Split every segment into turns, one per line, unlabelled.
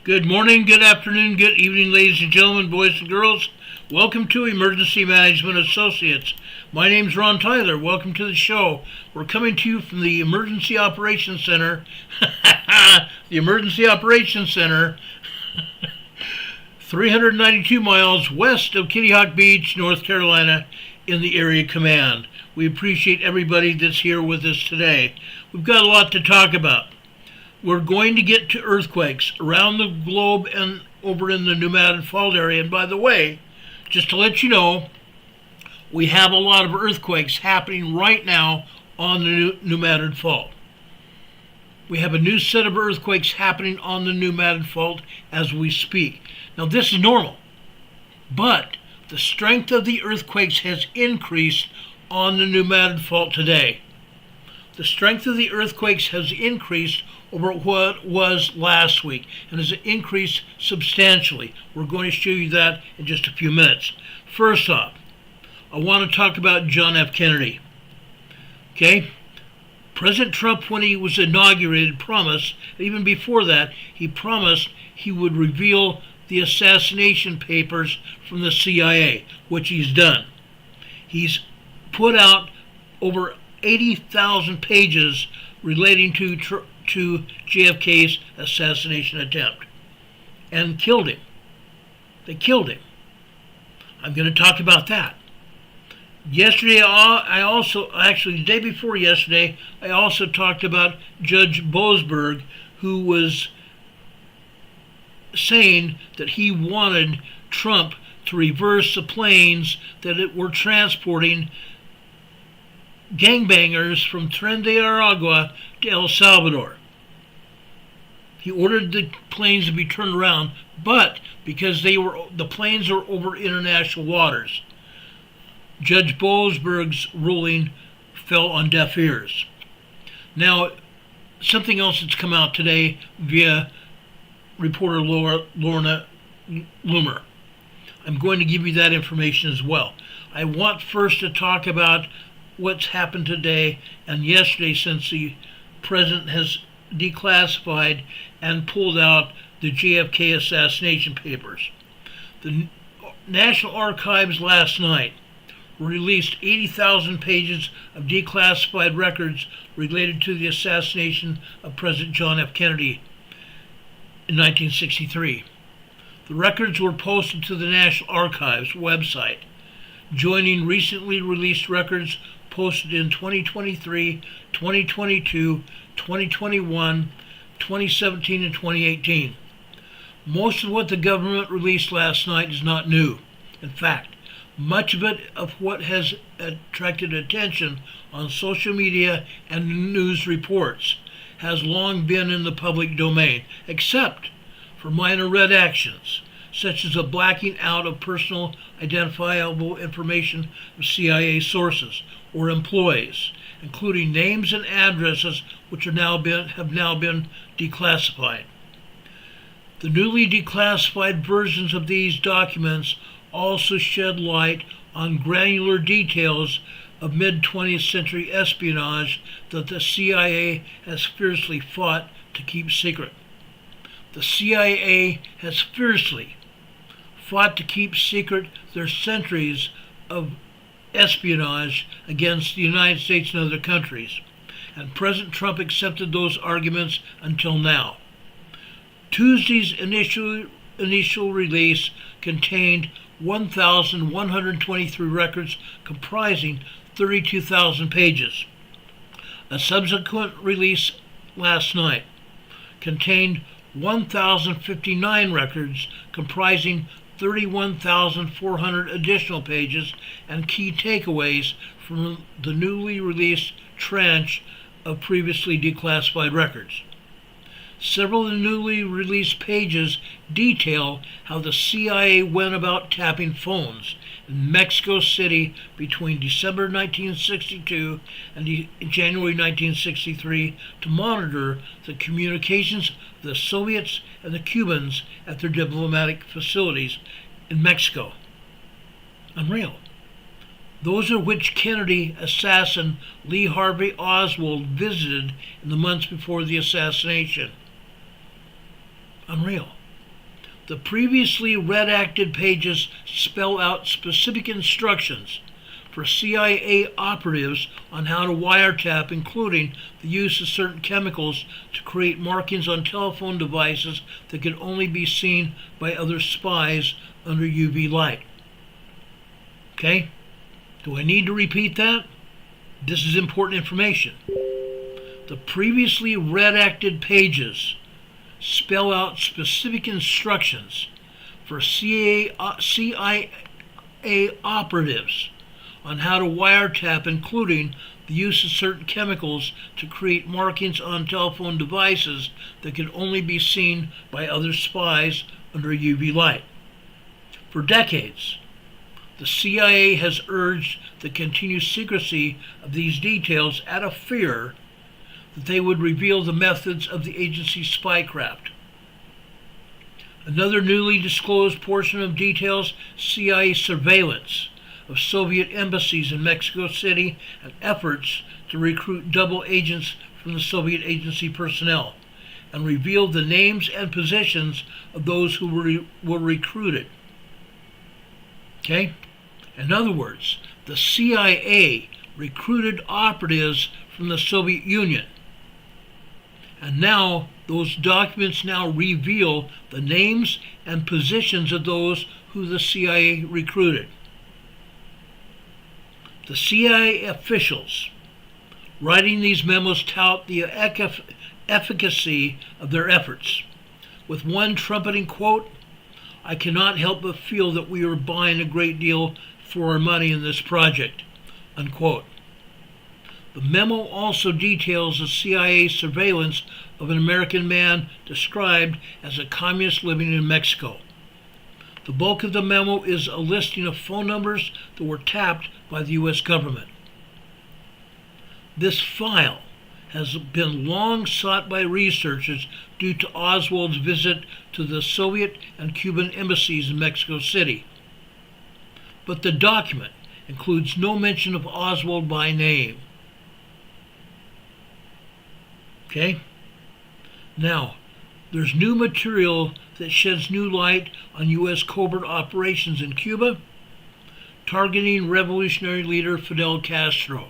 Good morning, good afternoon, good evening, ladies and gentlemen, boys and girls. Welcome to Emergency Management Associates. My name's Ron Tyler. Welcome to the show. We're coming to you from the Emergency Operations Center. The Emergency Operations Center, 392 miles west of Kitty Hawk Beach, North Carolina, in the Area Command. We appreciate everybody that's here with us today. We've got a lot to talk about. We're going to get to earthquakes around the globe and over in the New Madrid Fault area. And by the way, just to let you know, we have a lot of earthquakes happening right now on the New Madrid Fault. We have a new set of earthquakes happening on the New Madrid Fault as we speak. Now this is normal, but the strength of the earthquakes has increased on the New Madrid Fault today. The strength of the earthquakes has increased over what was last week and has increased substantially. We're going to show you that in just a few minutes. First off, I want to talk about John F. Kennedy. Okay? President Trump, when he was inaugurated, promised, even before that, he promised he would reveal the assassination papers from the CIA, which he's done. He's put out over 80,000 pages relating to JFK's assassination attempt and killed him. They killed him. I'm going to talk about that. Yesterday, the day before yesterday, I also talked about Judge Boesberg, who was saying that he wanted Trump to reverse the planes that were transporting gangbangers from Tren de Aragua to El Salvador. He ordered the planes to be turned around, but because the planes are over international waters, Judge Boesberg's ruling fell on deaf ears. Now, something else that's come out today via reporter Lorna Loomer. I'm going to give you that information as well. I want first to talk about what's happened today and yesterday, since the president has declassified and pulled out the JFK assassination papers. The National Archives last night released 80,000 pages of declassified records related to the assassination of President John F. Kennedy in 1963. The records were posted to the National Archives website, joining recently released records posted in 2023, 2022, 2021, 2017, and 2018. Most of what the government released last night is not new. In fact, much of what has attracted attention on social media and news reports has long been in the public domain, except for minor red actions, such as the blacking out of personal identifiable information of CIA sources or employees, including names and addresses which have now been declassified. The newly declassified versions of these documents also shed light on granular details of mid-20th century espionage that the CIA has fiercely fought to keep secret. The CIA has fiercely fought to keep secret their centuries of espionage against the United States and other countries, and President Trump accepted those arguments until now. Tuesday's initial release contained 1,123 records comprising 32,000 pages. A subsequent release last night contained 1,059 records comprising 31,400 additional pages and key takeaways from the newly released tranche of previously declassified records. Several of the newly released pages detail how the CIA went about tapping phones in Mexico City between December 1962 and January 1963 to monitor the communications of the Soviets and the Cubans at their diplomatic facilities in Mexico. Unreal. Those are which Kennedy assassin Lee Harvey Oswald visited in the months before the assassination. Unreal. The previously redacted pages spell out specific instructions for CIA operatives on how to wiretap, including the use of certain chemicals to create markings on telephone devices that can only be seen by other spies under UV light. Okay? Do I need to repeat that? This is important information. The previously redacted pages spell out specific instructions for CIA operatives on how to wiretap, including the use of certain chemicals to create markings on telephone devices that can only be seen by other spies under UV light. For decades, the CIA has urged the continued secrecy of these details out of fear that they would reveal the methods of the agency's spycraft. Another newly disclosed portion of details CIA surveillance of Soviet embassies in Mexico City and efforts to recruit double agents from the Soviet agency personnel, and revealed the names and positions of those who were recruited. Okay? In other words, the CIA recruited operatives from the Soviet Union. And now those documents now reveal the names and positions of those who the CIA recruited. The CIA officials writing these memos tout the efficacy of their efforts, with one trumpeting quote, "I cannot help but feel that we are buying a great deal for our money in this project," unquote. The memo also details the CIA surveillance of an American man described as a communist living in Mexico. The bulk of the memo is a listing of phone numbers that were tapped by the U.S. government. This file has been long sought by researchers due to Oswald's visit to the Soviet and Cuban embassies in Mexico City. But the document includes no mention of Oswald by name. Okay? Now, there's new material that sheds new light on U.S. covert operations in Cuba, targeting revolutionary leader Fidel Castro.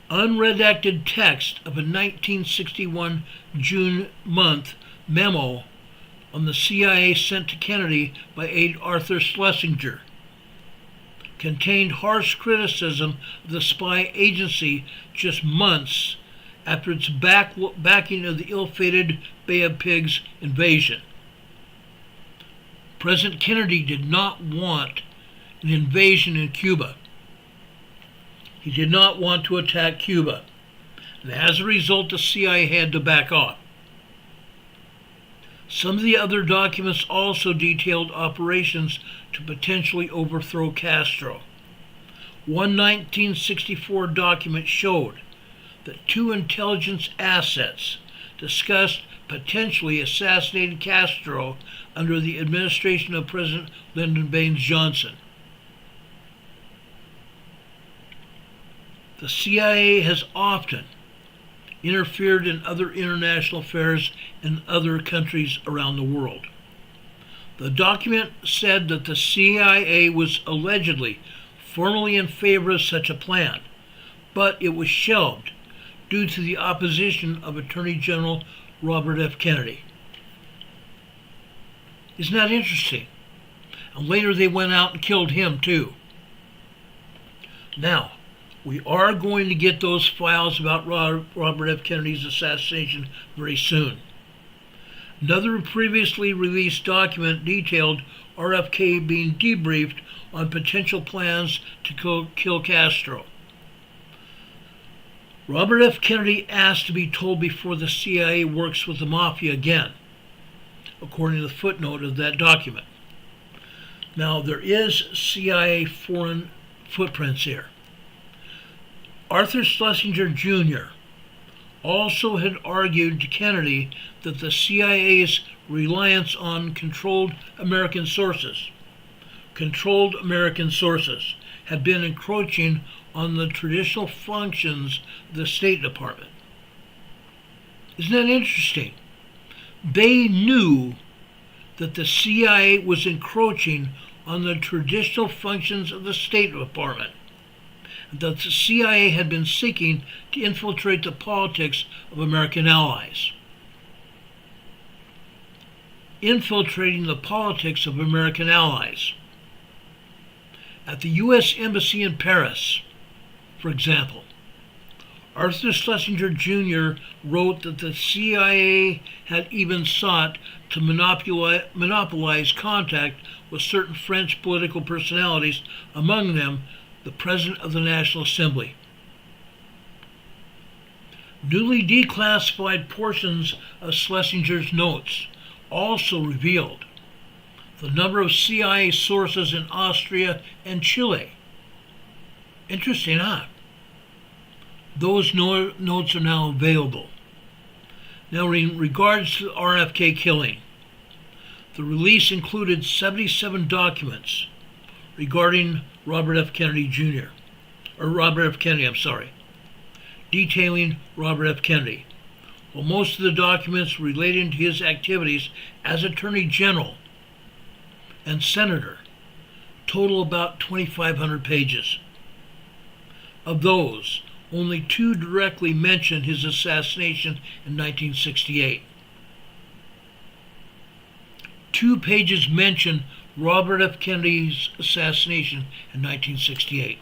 Unredacted text of a 1961 June month memo on the CIA sent to Kennedy by aide Arthur Schlesinger contained harsh criticism of the spy agency just months after its backing of the ill-fated Bay of Pigs invasion. President Kennedy did not want an invasion in Cuba. He did not want to attack Cuba, and as a result, the CIA had to back off. Some of the other documents also detailed operations to potentially overthrow Castro. One 1964 document showed that two intelligence assets discussed potentially assassinating Castro under the administration of President Lyndon Baines Johnson. The CIA has often interfered in other international affairs in other countries around the world. The document said that the CIA was allegedly formally in favor of such a plan, but it was shelved due to the opposition of Attorney General Robert F. Kennedy. Isn't that interesting? And later they went out and killed him too. Now, we are going to get those files about Robert F. Kennedy's assassination very soon. Another previously released document detailed RFK being debriefed on potential plans to kill Castro. Robert F. Kennedy asked to be told before the CIA works with the mafia again, according to the footnote of that document. Now, there is CIA foreign footprints here. Arthur Schlesinger Jr. also had argued to Kennedy that the CIA's reliance on controlled American sources had been encroaching on the traditional functions of the State Department. Isn't that interesting? They knew that the CIA was encroaching on the traditional functions of the State Department, and that the CIA had been seeking to infiltrate the politics of American allies. Infiltrating the politics of American allies. At the U.S. Embassy in Paris, for example, Arthur Schlesinger Jr. wrote that the CIA had even sought to monopolize contact with certain French political personalities, among them the President of the National Assembly. Newly declassified portions of Schlesinger's notes also revealed the number of CIA sources in Austria and Chile. Interesting, huh? Those notes are now available. Now, in regards to the RFK killing, the release included 77 documents regarding Robert F. Kennedy, detailing Robert F. Kennedy. While most of the documents relating to his activities as Attorney General and Senator total about 2,500 pages. Of those, only 2 directly mention his assassination in 1968. 2 pages mention Robert F. Kennedy's assassination in 1968.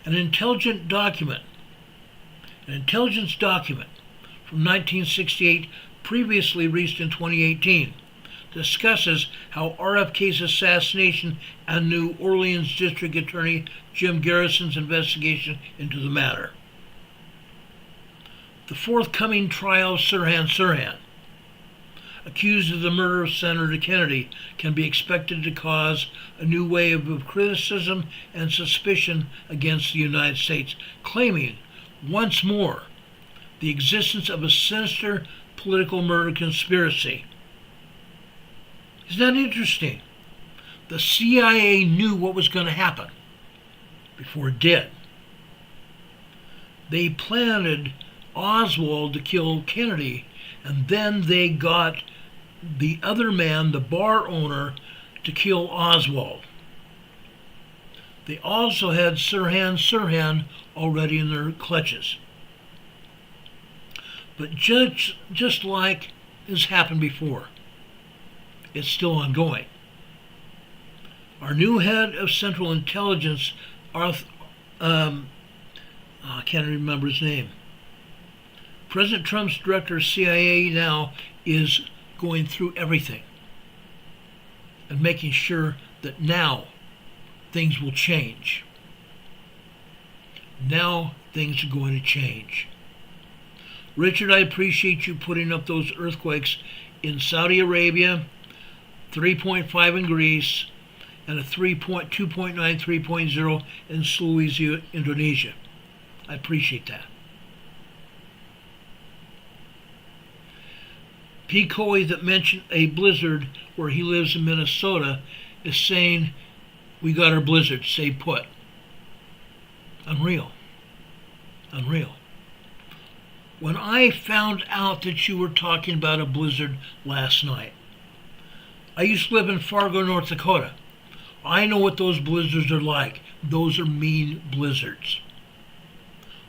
An intelligence document from 1968, previously released in 2018, discusses how RFK's assassination and New Orleans District Attorney Jim Garrison's investigation into the matter. The forthcoming trial of Sirhan, accused of the murder of Senator Kennedy, can be expected to cause a new wave of criticism and suspicion against the United States, claiming once more the existence of a sinister political murder conspiracy. Isn't that interesting? The CIA knew what was going to happen before it did. They planted Oswald to kill Kennedy, and then they got the other man, the bar owner, to kill Oswald. They also had Sirhan already in their clutches. But just like has happened before, it's still ongoing. Our new head of Central Intelligence, I can't remember his name. President Trump's director of CIA now is going through everything and making sure that now things will change. Now things are going to change. Richard, I appreciate you putting up those earthquakes in Saudi Arabia, 3.5 in Greece, and a 2.9, 3.0 in Sulawesi, Indonesia. I appreciate that. P. Coy, that mentioned a blizzard where he lives in Minnesota, is saying, we got our blizzard, stay put. Unreal. Unreal. When I found out that you were talking about a blizzard last night, I used to live in Fargo, North Dakota. I know what those blizzards are like. Those are mean blizzards.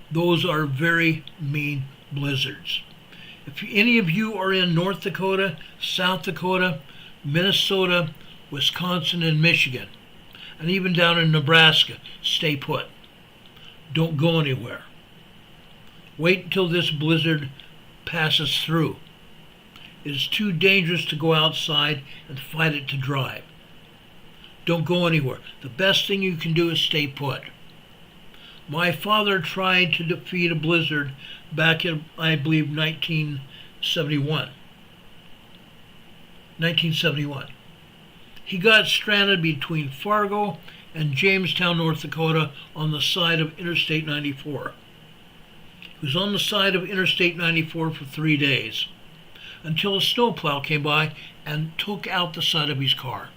Those are very mean blizzards. If any of you are in North Dakota, South Dakota, Minnesota, Wisconsin, and Michigan, and even down in Nebraska, stay put. Don't go anywhere. Wait until this blizzard passes through. It is too dangerous to go outside and fight it to drive. Don't go anywhere. The best thing you can do is stay put. My father tried to defeat a blizzard back in, I believe, 1971. He got stranded between Fargo and Jamestown, North Dakota, on the side of Interstate 94. He was on the side of Interstate 94 for 3 days, until a snowplow came by and took out the side of his car.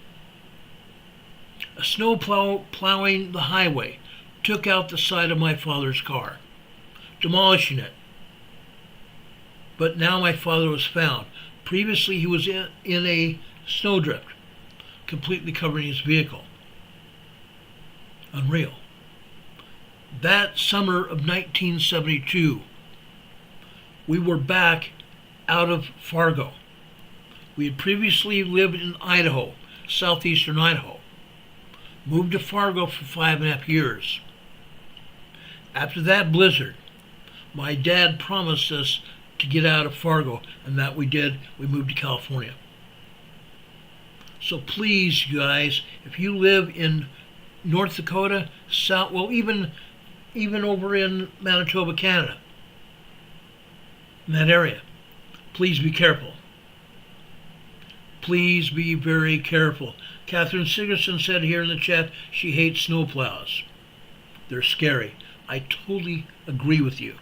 A snowplow plowing the highway took out the side of my father's car, demolishing it. But now my father was found. Previously, he was in a snowdrift, completely covering his vehicle. Unreal. That summer of 1972, we were back out of Fargo. We had previously lived in Idaho, southeastern Idaho. Moved to Fargo for 5.5 years. After that blizzard, my dad promised us to get out of Fargo, and that we did. We moved to California. So please, you guys, if you live in North Dakota, even over in Manitoba, Canada, in that area, please be careful. Please be very careful. Catherine Sigerson said here in the chat she hates snowplows. They're scary. I totally agree with you.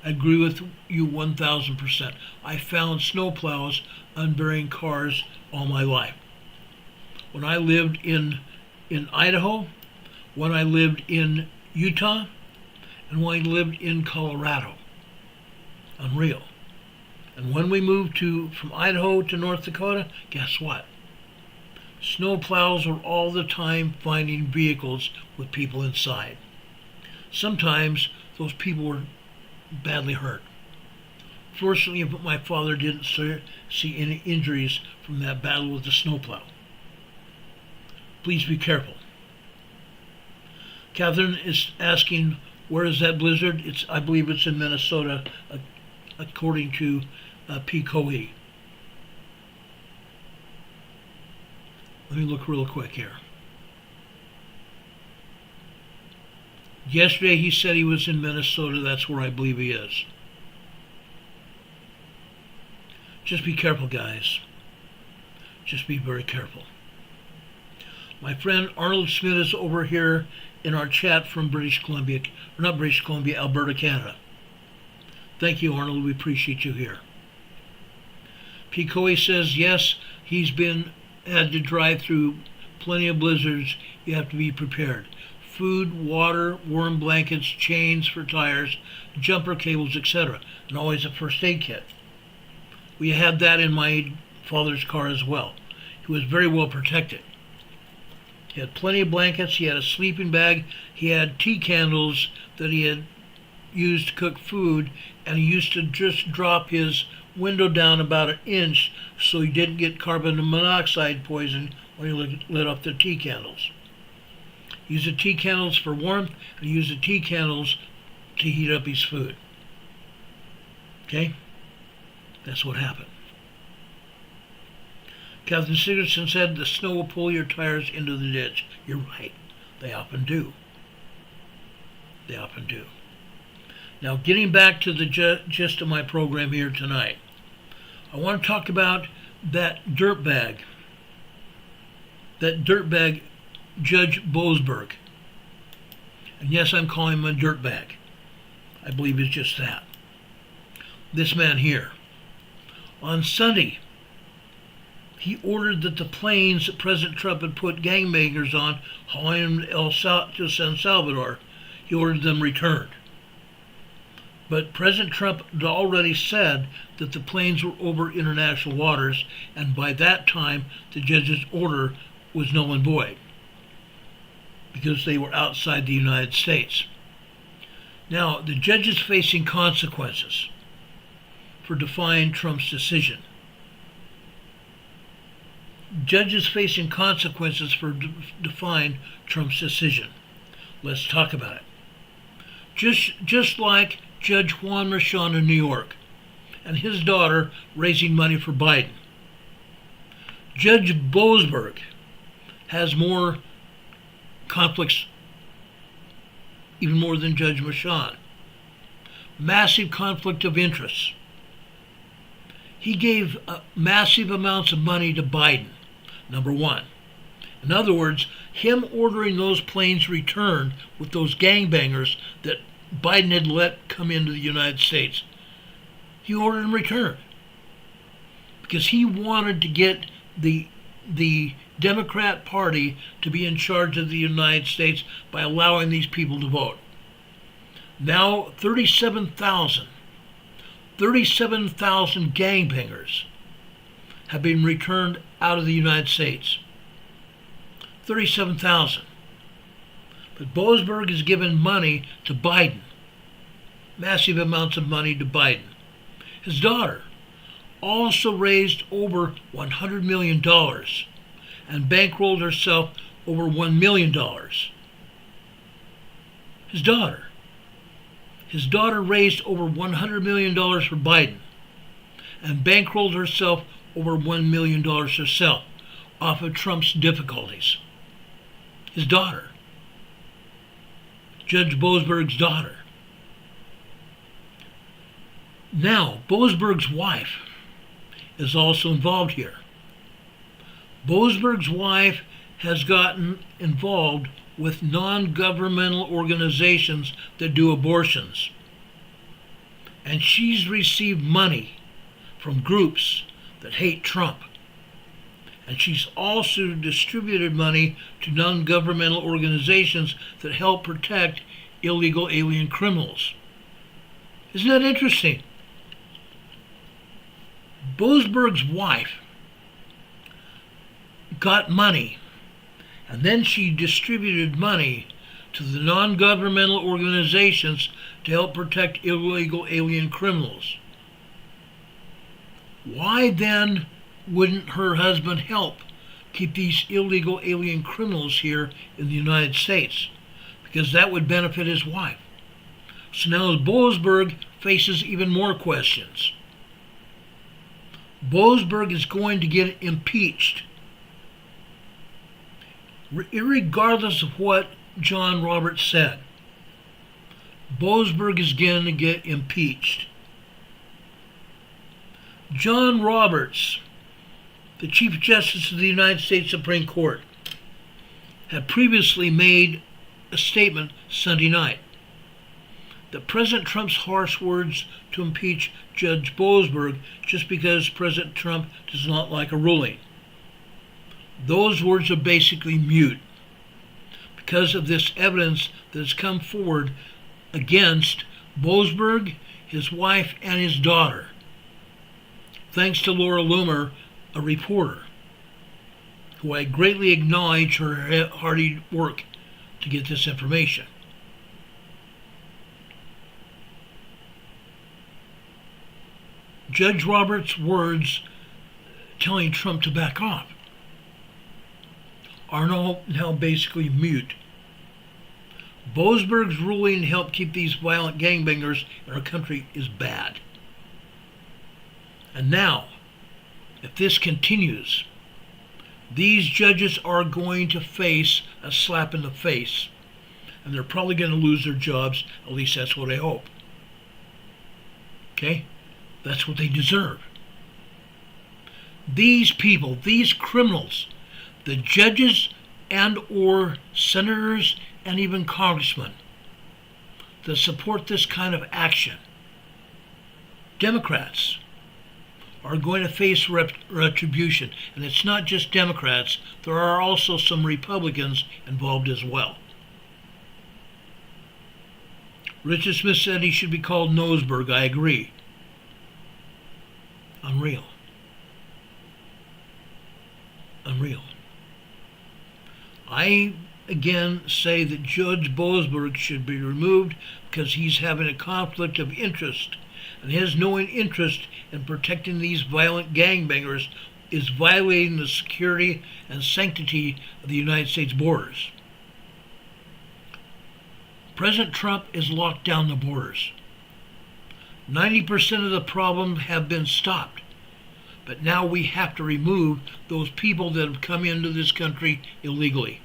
I agree with you 1,000%. I found snowplows unburying cars all my life. When I lived in Idaho, when I lived in Utah, and when I lived in Colorado. Unreal. And when we moved from Idaho to North Dakota, guess what? Snowplows were all the time finding vehicles with people inside. Sometimes those people were badly hurt. Fortunately, my father didn't see any injuries from that battle with the snowplow. Please be careful. Catherine is asking, where is that blizzard? I believe it's in Minnesota, according to PCOE. Let me look real quick here. Yesterday he said he was in Minnesota. That's where I believe he is. Just be careful, guys. Just be very careful. My friend Arnold Smith is over here in our chat from Alberta, Canada. Thank you, Arnold. We appreciate you here. PCOE says, yes, he's had to drive through plenty of blizzards. You have to be prepared. Food, water, warm blankets, chains for tires, jumper cables, etc. And always a first aid kit. We had that in my father's car as well. He was very well protected. He had plenty of blankets. He had a sleeping bag. He had tea candles that he had used to cook food, and he used to just drop his window down about 1 inch so he didn't get carbon monoxide poison when he lit up the tea candles. He used the tea candles for warmth, and he used the tea candles to heat up his food. Okay? That's what happened. Catherine Sigerson said the snow will pull your tires into the ditch. You're right. They often do. They often do. Now, getting back to the gist of my program here tonight, I want to talk about that dirtbag. That dirtbag, Judge Boesberg. And yes, I'm calling him a dirtbag. I believe it's just that. This man here. On Sunday, he ordered that the planes that President Trump had put gangbangers on, hauling them to San Salvador, he ordered them returned. But President Trump had already said that the planes were over international waters, and by that time, the judge's order was null and void because they were outside the United States. Now, the judge is facing consequences for defying Trump's decision. Judges facing consequences for defying Trump's decision. Let's talk about it. Just like Judge Juan Merchan in New York and his daughter raising money for Biden. Judge Boesberg has more conflicts, even more than Judge Merchan. Massive conflict of interest. He gave massive amounts of money to Biden, number one. In other words, him ordering those planes returned with those gangbangers that Biden had let come into the United States, he ordered them returned because he wanted to get the Democrat Party to be in charge of the United States by allowing these people to vote. Now 37,000 37,000 gangbangers have been returned out of the United States. 37,000. But Boesberg has given money to Biden. Massive amounts of money to Biden. His daughter also raised over $100 million and bankrolled herself over $1 million. His daughter raised over $100 million for Biden and bankrolled herself over $1 million herself off of Trump's difficulties. His daughter, Judge Boesberg's daughter. Now, Boesberg's wife is also involved here. Boesberg's wife has gotten involved with non-governmental organizations that do abortions. And she's received money from groups that hate Trump. And she's also distributed money to non-governmental organizations that help protect illegal alien criminals. Isn't that interesting? Boesberg's wife got money, and then she distributed money to the non-governmental organizations to help protect illegal alien criminals. Why then wouldn't her husband help keep these illegal alien criminals here in the United States? Because that would benefit his wife. So now Boesberg faces even more questions. Boesberg is going to get impeached. Regardless of what John Roberts said, Boesberg is going to get impeached. John Roberts, the Chief Justice of the United States Supreme Court, had previously made a statement Sunday night that President Trump's harsh words to impeach Judge Boesberg just because President Trump does not like a ruling. Those words are basically mute because of this evidence that has come forward against Boesberg, his wife, and his daughter. Thanks to Laura Loomer, a reporter, who I greatly acknowledge her hearty work to get this information. Judge Roberts' words telling Trump to back off are now basically mute. Boesberg's ruling to help keep these violent gangbangers in our country is bad. And now, if this continues, these judges are going to face a slap in the face, and they're probably going to lose their jobs. At least that's what I hope. Okay? That's what they deserve. These people, these criminals, the judges and or senators and even congressmen that support this kind of action, Democrats, are going to face retribution. And it's not just Democrats. There are also some Republicans involved as well. Richard Smith said he should be called Noseberg. I agree. Unreal. Unreal. I again say that Judge Boesberg should be removed because he's having a conflict of interest, and his knowing interest in protecting these violent gangbangers is violating the security and sanctity of the United States borders. President Trump has locked down the borders. 90% of the problem have been stopped. But now we have to remove those people that have come into this country illegally.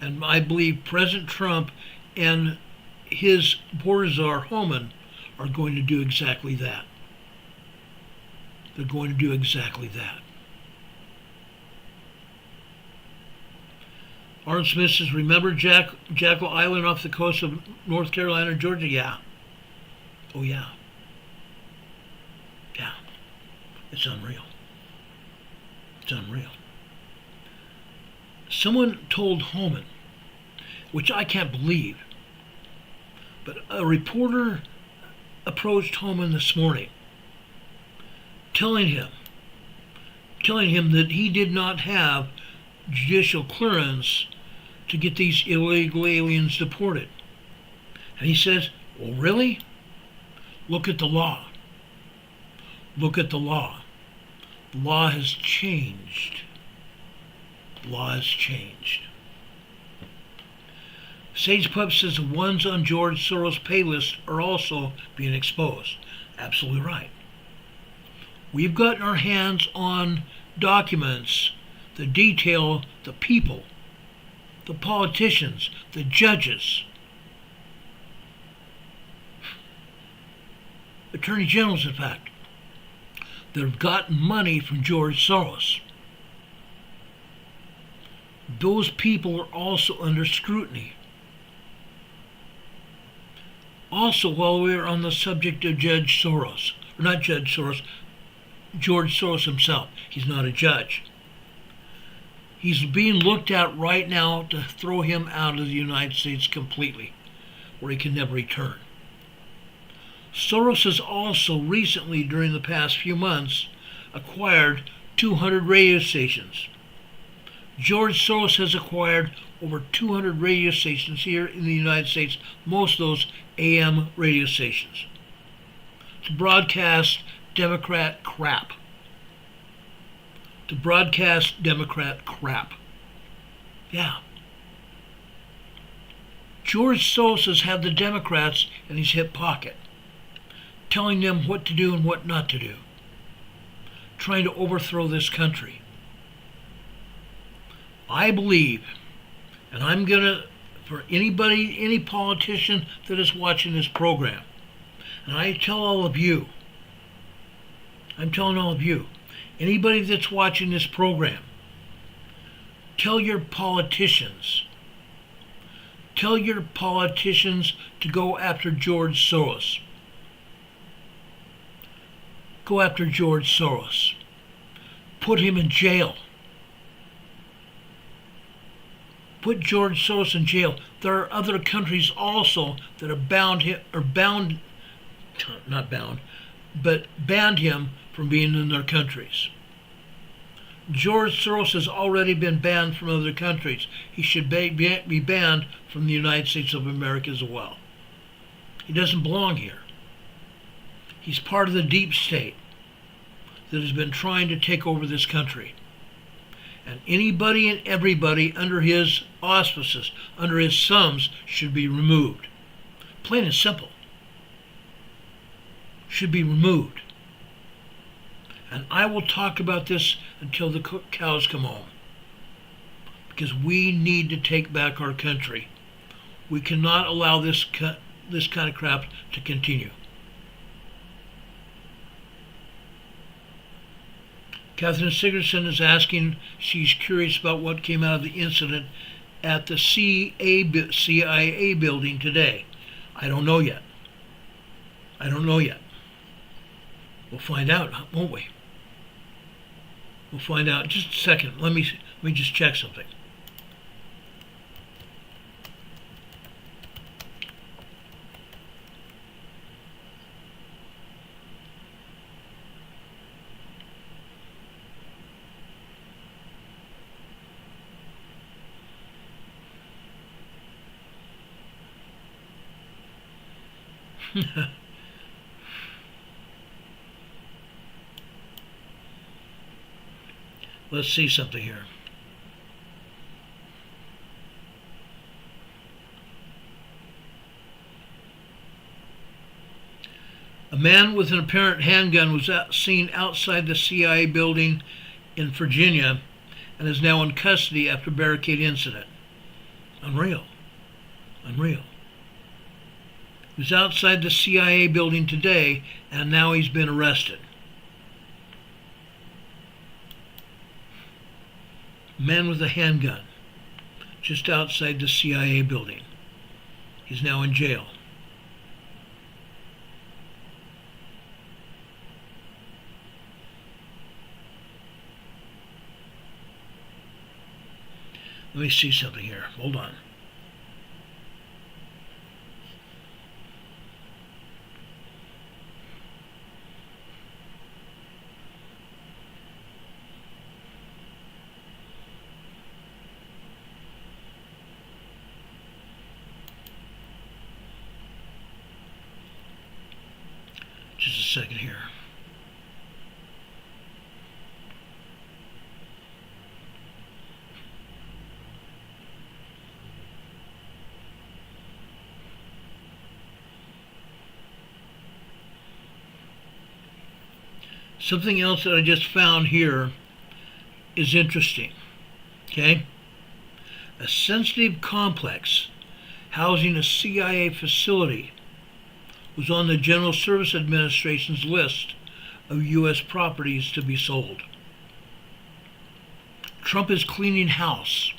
And I believe President Trump and his border czar Homan are going to do exactly that. They're going to do exactly that. Aaron Smith says, remember Jackal Island off the coast of North Carolina, Georgia? Yeah. Oh, yeah. Yeah. It's unreal. It's unreal. Someone told Homan, which I can't believe, but a reporter approached Holman this morning, telling him that he did not have judicial clearance to get these illegal aliens deported. And he says, well, really? Look at the law. Look at the law. The law has changed. The law has changed. SagePup says the ones on George Soros' pay list are also being exposed. Absolutely right. We've gotten our hands on documents that detail the people, the politicians, the judges, attorney generals, in fact, that have gotten money from George Soros. Those people are also under scrutiny. Also, while we're on the subject of Judge Soros, or not Judge Soros, George Soros himself, he's not a judge. He's being looked at right now to throw him out of the United States completely, where he can never return. Soros has also recently, during the past few months, acquired 200 radio stations. George Soros has acquired over 200 radio stations here in the United States, most of those AM radio stations, to broadcast Democrat crap. To broadcast Democrat crap. Yeah. George Soros has had the Democrats in his hip pocket, telling them what to do and what not to do, trying to overthrow this country. I believe, and I'm going to, for anybody, any politician that is watching this program, and I tell all of you, I'm telling all of you, anybody that's watching this program, tell your politicians to go after George Soros. Go after George Soros. Put him in jail. Put George Soros in jail. There are other countries also that have banned him from being in their countries. George Soros has already been banned from other countries. He should be banned from the United States of America as well. He doesn't belong here. He's part of the deep state that has been trying to take over this country. And anybody and everybody under his auspices, under his thumbs, should be removed. Plain and simple. Should be removed. And I will talk about this until the cows come home. Because we need to take back our country. We cannot allow this kind of crap to continue. Catherine Sigurdsson is asking, she's curious about what came out of the incident at the CIA building today. I don't know yet. We'll find out, won't we? We'll find out. Just a second. Let me just check something. Let's see something here. A man with an apparent handgun was seen outside the CIA building in Virginia and is now in custody after barricade incident. Unreal. He was outside the CIA building today, and now he's been arrested. Man with a handgun, just outside the CIA building. He's now in jail. Let me see something here. Hold on. second here. Something else that I just found here is interesting. Okay? A sensitive complex housing a CIA facility was on the General Service Administration's list of U.S. properties to be sold. Trump is cleaning house.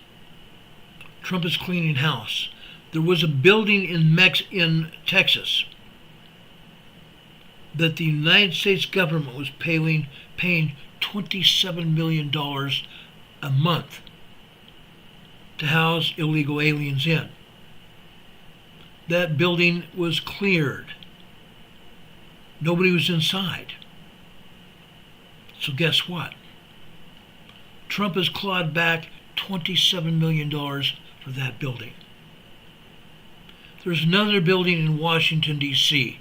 Trump is cleaning house. There was a building in Texas that the United States government was paying $27 million a month to house illegal aliens in. That building was cleared. Nobody was inside. So guess what? Trump has clawed back $27 million for that building. There's another building in Washington, D.C.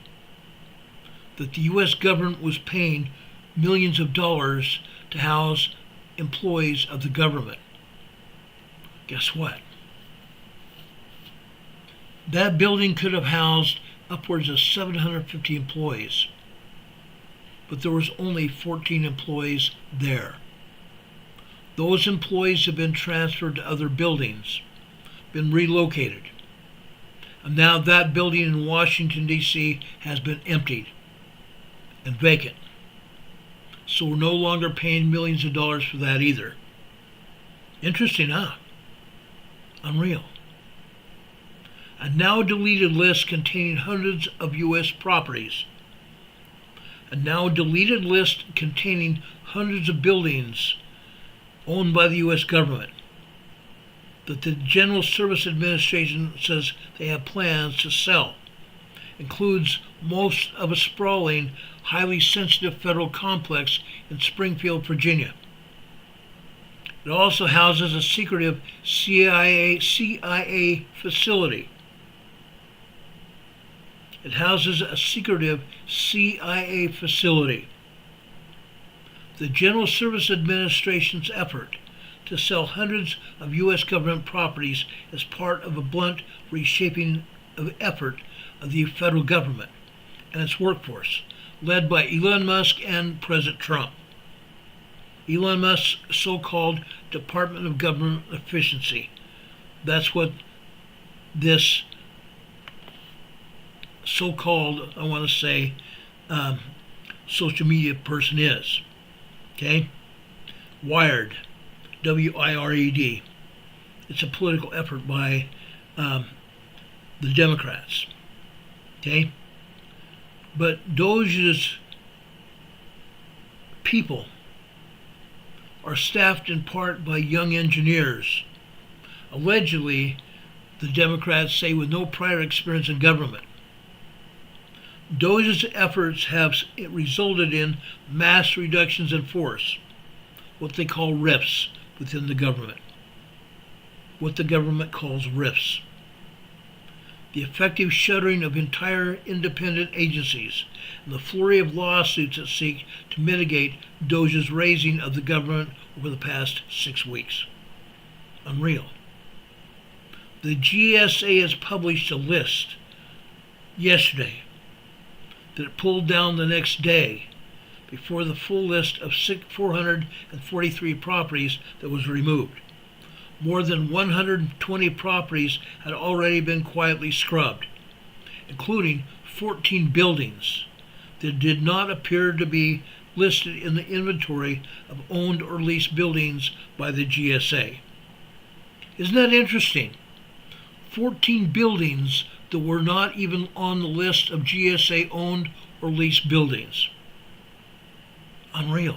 that the U.S. government was paying millions of dollars to house employees of the government. Guess what? That building could have housed upwards of 750 employees, but there was only 14 employees there. Those employees have been transferred to other buildings, been relocated, and now that building in Washington, D.C. has been emptied and vacant. So we're no longer paying millions of dollars for that either. Interesting, huh? Unreal. A now deleted list containing hundreds of U.S. properties. A now deleted list containing hundreds of buildings owned by the U.S. government that the General Service Administration says they have plans to sell. Includes most of a sprawling, highly sensitive federal complex in Springfield, Virginia. It also houses a secretive CIA facility. It houses a secretive CIA facility. The General Service Administration's effort to sell hundreds of U.S. government properties as part of a blunt reshaping effort of the federal government and its workforce, led by Elon Musk and President Trump. Elon Musk's so-called Department of Government Efficiency. That's what this so-called, I want to say, social media person is. Okay? Wired. W-I-R-E-D. It's a political effort by the Democrats. Okay? But Doge's people are staffed in part by young engineers, allegedly, the Democrats say, with no prior experience in government. Doge's efforts have resulted in mass reductions in force, what they call RIFs within the government, what the government calls RIFs. The effective shuttering of entire independent agencies, and the flurry of lawsuits that seek to mitigate Doge's raising of the government over the past 6 weeks. Unreal. The GSA has published a list yesterday that it pulled down the next day before the full list of 443 properties that was removed. More than 120 properties had already been quietly scrubbed, including 14 buildings that did not appear to be listed in the inventory of owned or leased buildings by the GSA. Isn't that interesting? 14 buildings that were not even on the list of GSA owned or leased buildings. Unreal.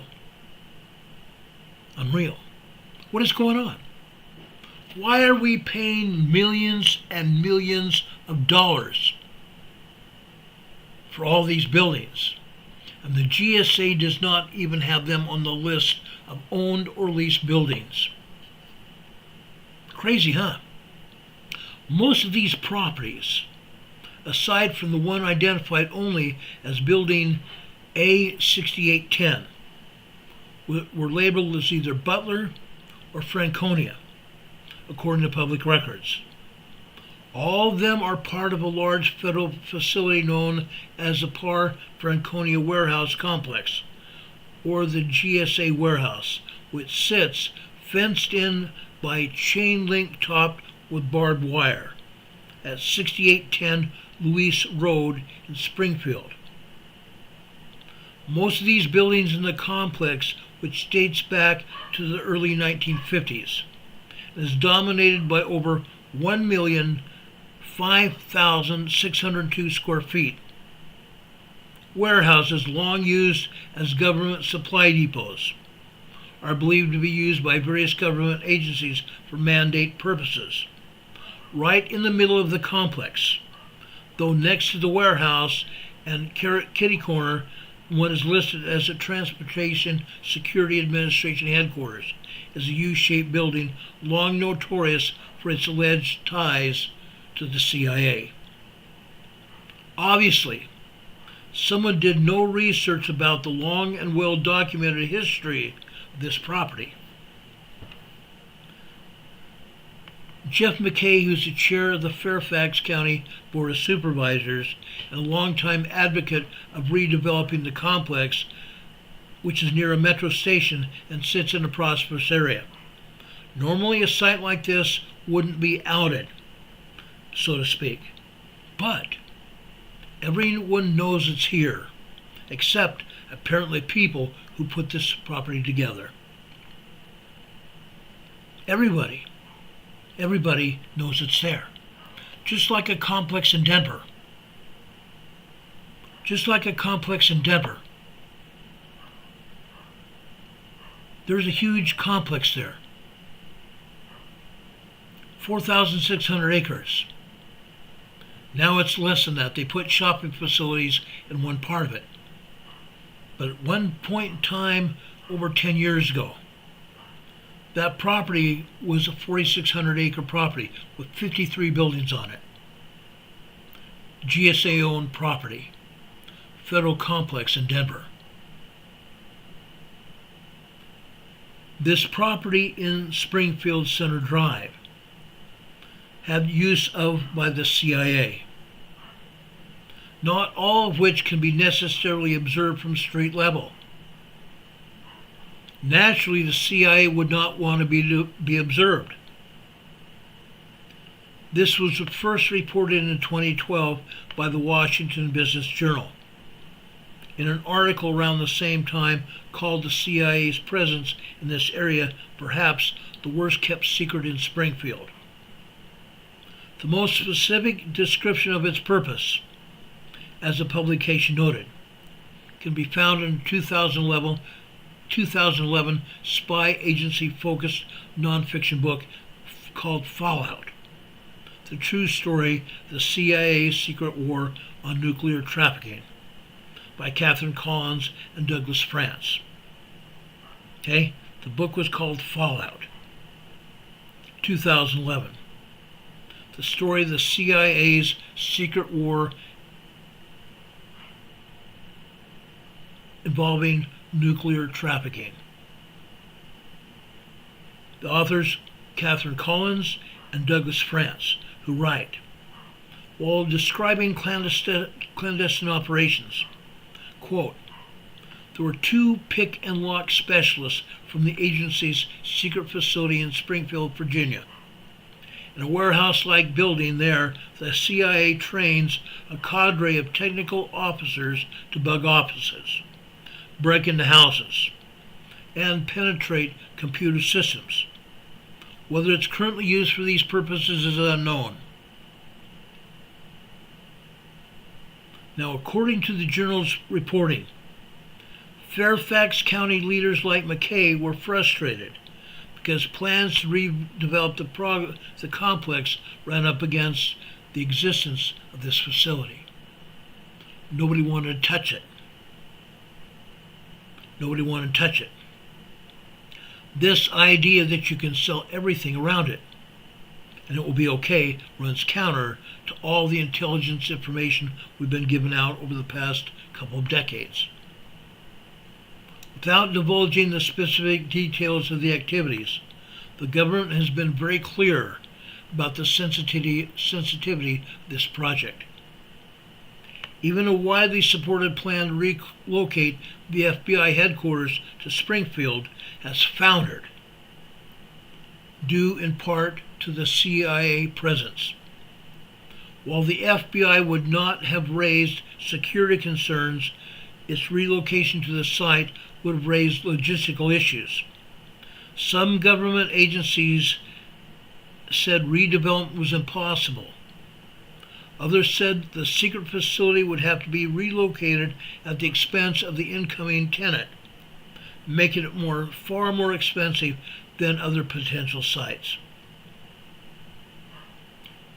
Unreal. What is going on? Why are we paying millions and millions of dollars for all these buildings? And the GSA does not even have them on the list of owned or leased buildings. Crazy, huh? Most of these properties, aside from the one identified only as building A6810 were labeled as either Butler or Franconia, according to public records. All of them are part of a large federal facility known as the Franconia Warehouse Complex, or the GSA Warehouse, which sits fenced in by chain link topped with barbed wire at 6810 Louise Road in Springfield. Most of these buildings in the complex, which dates back to the early 1950s, is dominated by over 1,005,602 square feet. Warehouses long used as government supply depots are believed to be used by various government agencies for mandate purposes. Right in the middle of the complex, though next to the warehouse and kitty corner, what is listed as the Transportation Security Administration headquarters, is a U-shaped building long notorious for its alleged ties to the CIA. Obviously, someone did no research about the long and well-documented history of this property. Jeff McKay, who's the chair of the Fairfax County Board of Supervisors and a longtime advocate of redeveloping the complex, which is near a metro station and sits in a prosperous area. Normally a site like this wouldn't be outed, so to speak, but everyone knows it's here, except apparently people who put this property together. Everybody knows it's there. Just like a complex in Denver. There's a huge complex there. 4,600 acres. Now it's less than that. They put shopping facilities in one part of it. But at one point in time, over 10 years ago, that property was a 4,600 acre property with 53 buildings on it. GSA owned property. Federal complex in Denver. This property in Springfield Center Drive had use of by the CIA, not all of which can be necessarily observed from street level. Naturally, the CIA would not want to be observed. This was first reported in 2012 by the Washington Business Journal in an article around the same time called "The CIA's Presence in This Area Perhaps the Worst Kept Secret in Springfield." The most specific description of its purpose, as the publication noted, can be found in 2011 spy agency-focused nonfiction book called Fallout: The True Story of the CIA's Secret War on Nuclear Trafficking by Catherine Collins and Douglas France. Okay? The book was called Fallout, 2011. The story of the CIA's secret war involving nuclear trafficking. The authors, Catherine Collins and Douglas France, who write, while describing clandestine operations, quote, "There were two pick-and-lock specialists from the agency's secret facility in Springfield, Virginia. In a warehouse-like building there, the CIA trains a cadre of technical officers to bug offices, break into houses, and penetrate computer systems. Whether it's currently used for these purposes is unknown." Now, according to the Journal's reporting, Fairfax County leaders like McKay were frustrated because plans to redevelop the complex ran up against the existence of this facility. Nobody wanted to touch it. This idea that you can sell everything around it and it will be okay runs counter to all the intelligence information we've been given out over the past couple of decades. Without divulging the specific details of the activities, the government has been very clear about the sensitivity of this project. Even a widely supported plan to relocate the FBI headquarters to Springfield has foundered, due in part to the CIA presence. While the FBI would not have raised security concerns, its relocation to the site would have raised logistical issues. Some government agencies said redevelopment was impossible. Others said the secret facility would have to be relocated at the expense of the incoming tenant, making it far more expensive than other potential sites.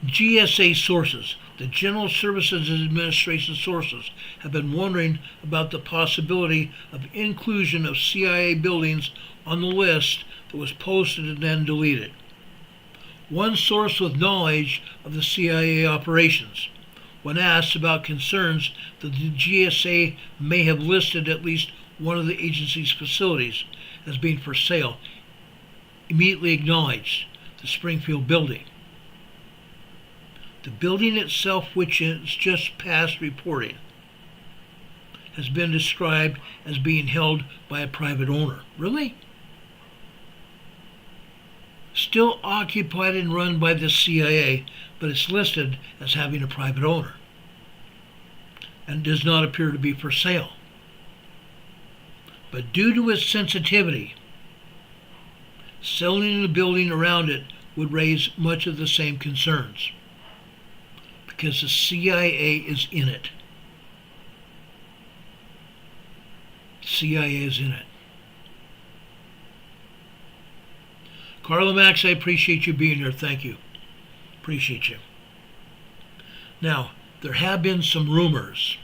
GSA sources, the General Services Administration sources, have been wondering about the possibility of inclusion of CIA buildings on the list that was posted and then deleted. One source with knowledge of the CIA operations, when asked about concerns that the GSA may have listed at least one of the agency's facilities as being for sale, immediately acknowledged the Springfield building. The building itself, which is just past reporting, has been described as being held by a private owner. Really? Still occupied and run by the CIA, but it's listed as having a private owner and does not appear to be for sale. But due to its sensitivity, selling the building around it would raise much of the same concerns, because the CIA is in it. CIA is in it. Carla Max, I appreciate you being here. Thank you. Appreciate you. Now, there have been some rumors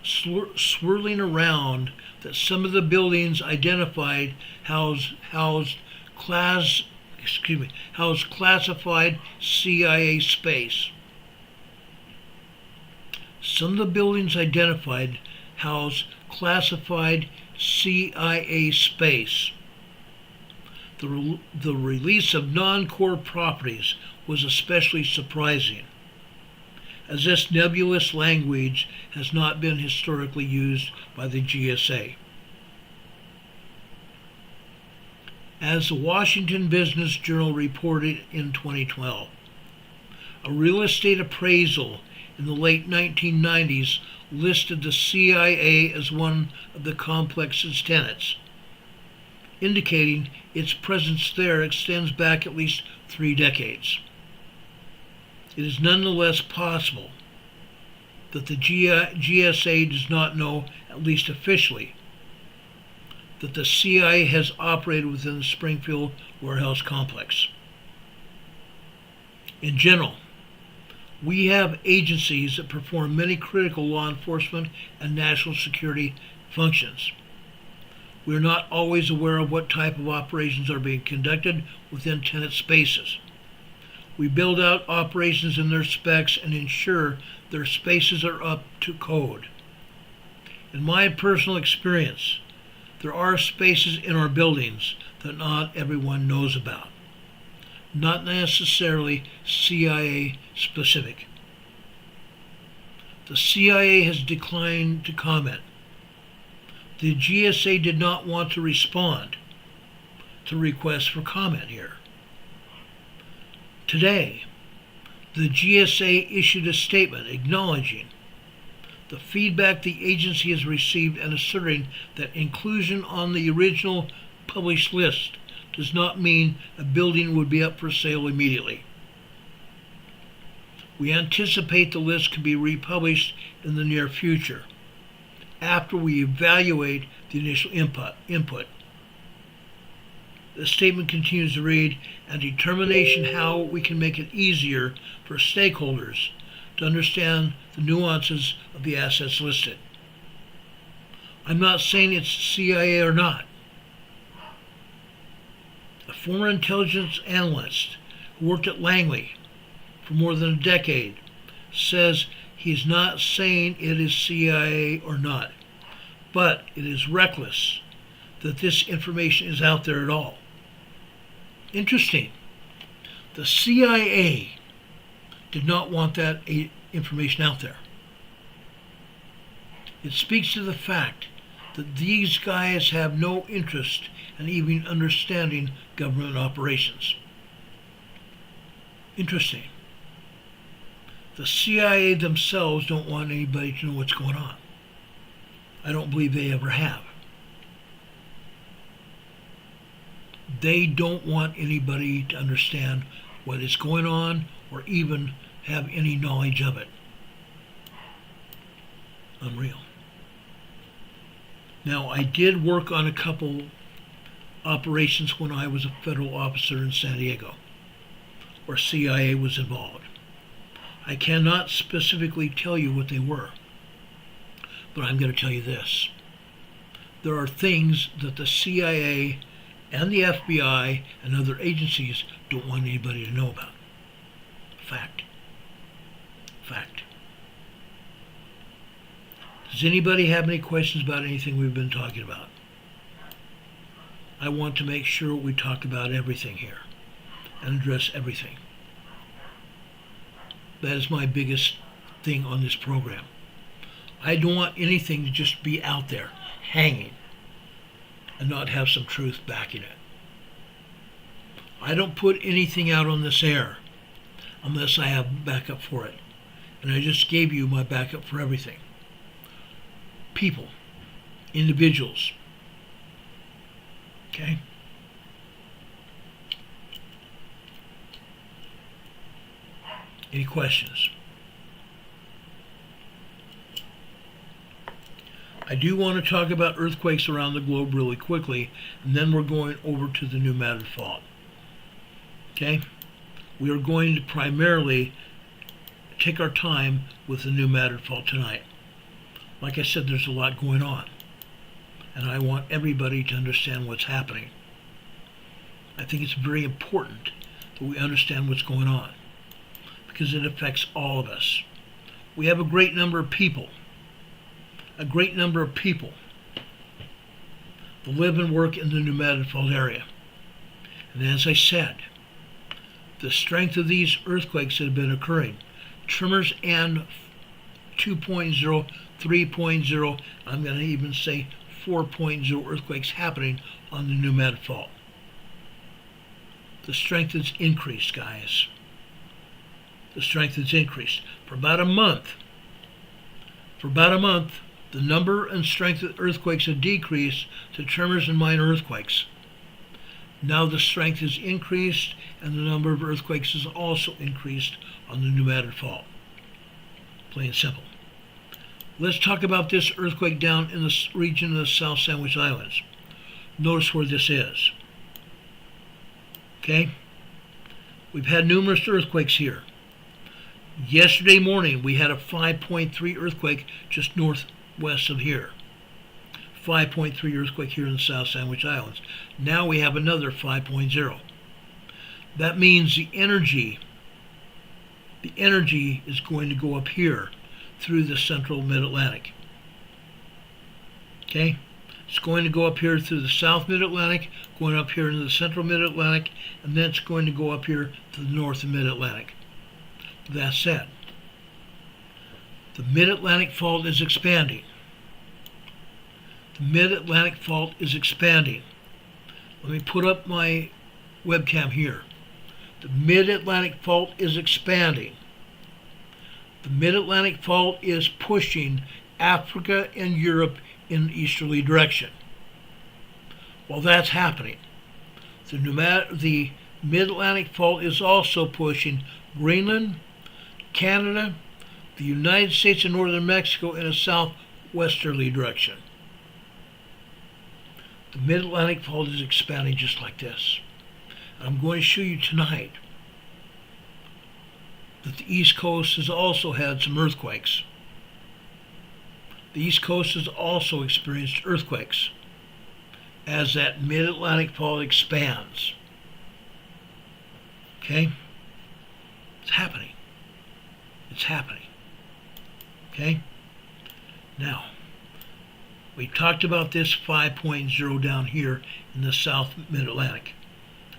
swirling around that some of the buildings identified house classified CIA space. Some of the buildings identified house classified CIA space. The release of non-core properties was especially surprising, as this nebulous language has not been historically used by the GSA. As the Washington Business Journal reported in 2012, a real estate appraisal in the late 1990s listed the CIA as one of the complex's tenants, indicating its presence there extends back at least 3 decades. It is nonetheless possible that the GSA does not know, at least officially, that the CIA has operated within the Springfield warehouse complex. In general, we have agencies that perform many critical law enforcement and national security functions. We are not always aware of what type of operations are being conducted within tenant spaces. We build out operations in their specs and ensure their spaces are up to code. In my personal experience, there are spaces in our buildings that not everyone knows about, not necessarily CIA specific. The CIA has declined to comment. The GSA did not want to respond to requests for comment here. Today, the GSA issued a statement acknowledging the feedback the agency has received and asserting that inclusion on the original published list does not mean a building would be up for sale immediately. We anticipate the list could be republished in the near future, after we evaluate the initial input. The statement continues to read, and determination how we can make it easier for stakeholders to understand the nuances of the assets listed. I'm not saying it's CIA or not. A former intelligence analyst who worked at Langley for more than a decade says he's not saying it is CIA or not, but it is reckless that this information is out there at all. Interesting. The CIA did not want that information out there. It speaks to the fact that these guys have no interest in even understanding government operations. Interesting. The CIA themselves don't want anybody to know what's going on. I don't believe they ever have. They don't want anybody to understand what is going on or even have any knowledge of it. Unreal. Now, I did work on a couple operations when I was a federal officer in San Diego, where CIA was involved. I cannot specifically tell you what they were, but I'm going to tell you this. There are things that the CIA and the FBI and other agencies don't want anybody to know about. Fact. Fact. Does anybody have any questions about anything we've been talking about? I want to make sure we talk about everything here and address everything. That is my biggest thing on this program. I don't want anything to just be out there, hanging, and not have some truth backing it. I don't put anything out on this air unless I have backup for it. And I just gave you my backup for everything. People, individuals. Okay? Any questions? I do want to talk about earthquakes around the globe really quickly, and then we're going over to the New Madrid Fault. Okay? We are going to primarily take our time with the New Madrid Fault tonight. Like I said, there's a lot going on, and I want everybody to understand what's happening. I think it's very important that we understand what's going on, because it affects all of us. We have a great number of people that live and work in the New Madrid Fault area. And as I said, the strength of these earthquakes that have been occurring, tremors and 2.0, 3.0, I'm going to even say 4.0 earthquakes happening on the New Madrid Fault. The strength has increased, guys. The strength has increased. For about a month, the number and strength of earthquakes have decreased to tremors and minor earthquakes. Now the strength has increased and the number of earthquakes has also increased on the New Madrid Fault. Plain and simple. Let's talk about this earthquake down in the region of the South Sandwich Islands. Notice where this is. Okay? We've had numerous earthquakes here. Yesterday morning we had a 5.3 earthquake just northwest of here. 5.3 earthquake here in the South Sandwich Islands. Now we have another 5.0. That means the energy is going to go up here through the central mid-Atlantic. Okay? It's going to go up here through the south mid-Atlantic, going up here into the central mid-Atlantic, and then it's going to go up here to the north mid-Atlantic. That said, the Mid-Atlantic Fault is expanding. The Mid-Atlantic Fault is expanding. Let me put up my webcam here. The Mid-Atlantic Fault is expanding. The Mid-Atlantic Fault is pushing Africa and Europe in an easterly direction. While that's happening, the Mid-Atlantic Fault is also pushing Greenland, Canada, the United States and northern Mexico in a southwesterly direction. The Mid-Atlantic Fault is expanding just like this. I'm going to show you tonight that the East Coast has also had some earthquakes. The East Coast has also experienced earthquakes as that Mid-Atlantic Fault expands. Okay? It's happening. It's happening. Okay? Now, We talked about this 5.0 down here in the South Mid-Atlantic,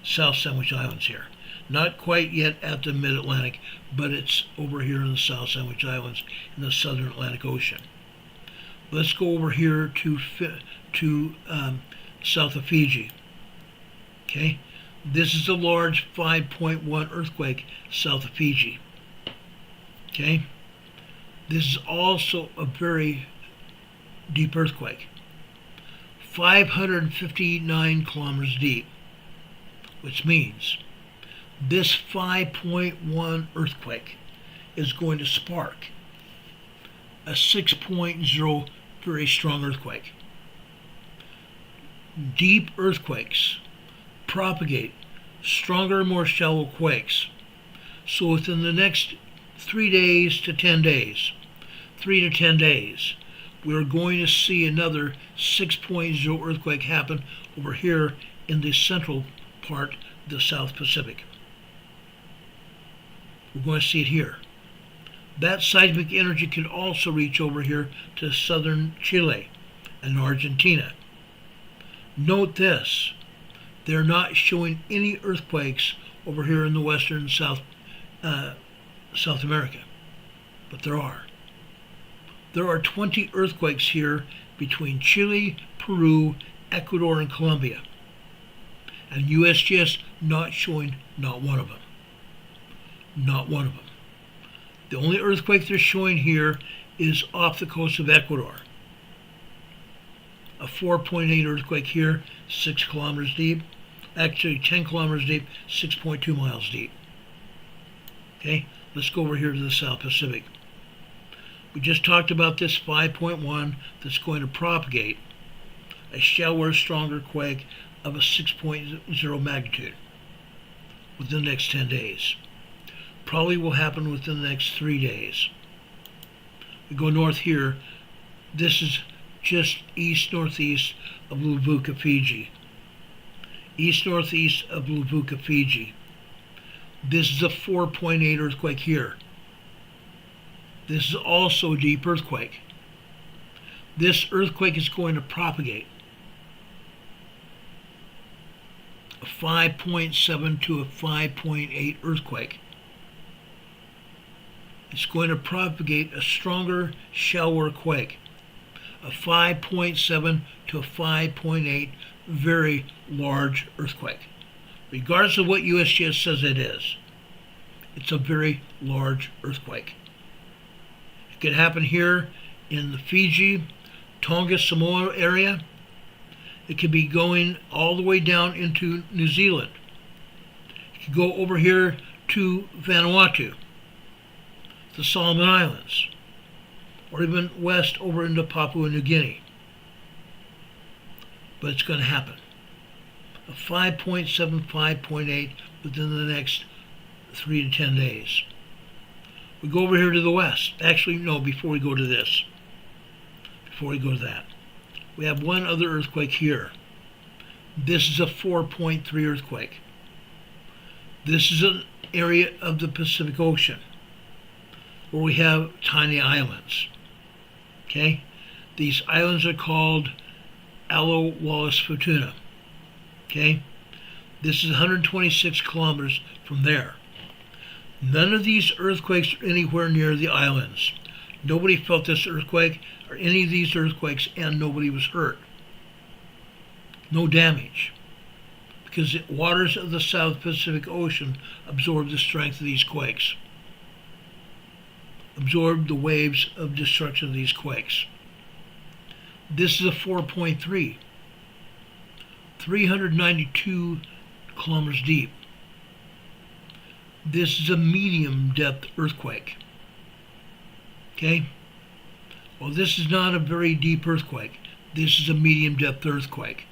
South Sandwich Islands here. Not quite yet at the Mid-Atlantic, but it's over here in the South Sandwich Islands in the Southern Atlantic Ocean. Let's go over here to south of Fiji. Okay, this is a large 5.1 earthquake south of Fiji. Okay, this is also a very deep earthquake, 559 kilometers deep, which means this 5.1 earthquake is going to spark a 6.0 very strong earthquake. Deep earthquakes propagate stronger, more shallow quakes. So within the next 3 days to 10 days, 3 to 10 days, we're going to see another 6.0 earthquake happen over here in the central part of the South Pacific. We're going to see it here. That seismic energy can also reach over here to southern Chile and Argentina. Note this, they're not showing any earthquakes over here in the western and South America, but there are. There are 20 earthquakes here between Chile, Peru, Ecuador, and Colombia. And USGS not showing not one of them. Not one of them. The only earthquake they're showing here is off the coast of Ecuador. A 4.8 earthquake here, 6 kilometers deep. Actually 10 kilometers deep, 6.2 miles deep. Okay, let's go over here to the South Pacific. We just talked about this 5.1 that's going to propagate a shallower, stronger quake of a 6.0 magnitude within the next 10 days. Probably will happen within the next 3 days. We go north here. This is just east-northeast of Luvuka, Fiji. East-northeast of Luvuka, Fiji. This is a 4.8 earthquake here. This is also a deep earthquake. This earthquake is going to propagate a 5.7 to a 5.8 earthquake. It's going to propagate a stronger, shallower quake, a 5.7 to a 5.8 very large earthquake. Regardless of what USGS says it is, it's a very large earthquake. It could happen here in the Fiji, Tonga, Samoa area. It could be going all the way down into New Zealand. It could go over here to Vanuatu, the Solomon Islands, or even west over into Papua New Guinea. But it's going to happen. A 5.7, 5.8 within the next 3 to 10 days. We go over here to the west. Actually, no, before we go to this. Before we go to that. We have one other earthquake here. This is a 4.3 earthquake. This is an area of the Pacific Ocean where we have tiny islands. Okay? These islands are called Alo Wallis Futuna. Okay? This is 126 kilometers from there. None of these earthquakes are anywhere near the islands. Nobody felt this earthquake or any of these earthquakes, and nobody was hurt. No damage. Because the waters of the South Pacific Ocean absorb the strength of these quakes. Absorb the waves of destruction of these quakes. This is a 4.3. 392 kilometers deep. This is a medium depth earthquake. Okay? Well, this is not a very deep earthquake. This is a medium depth earthquake.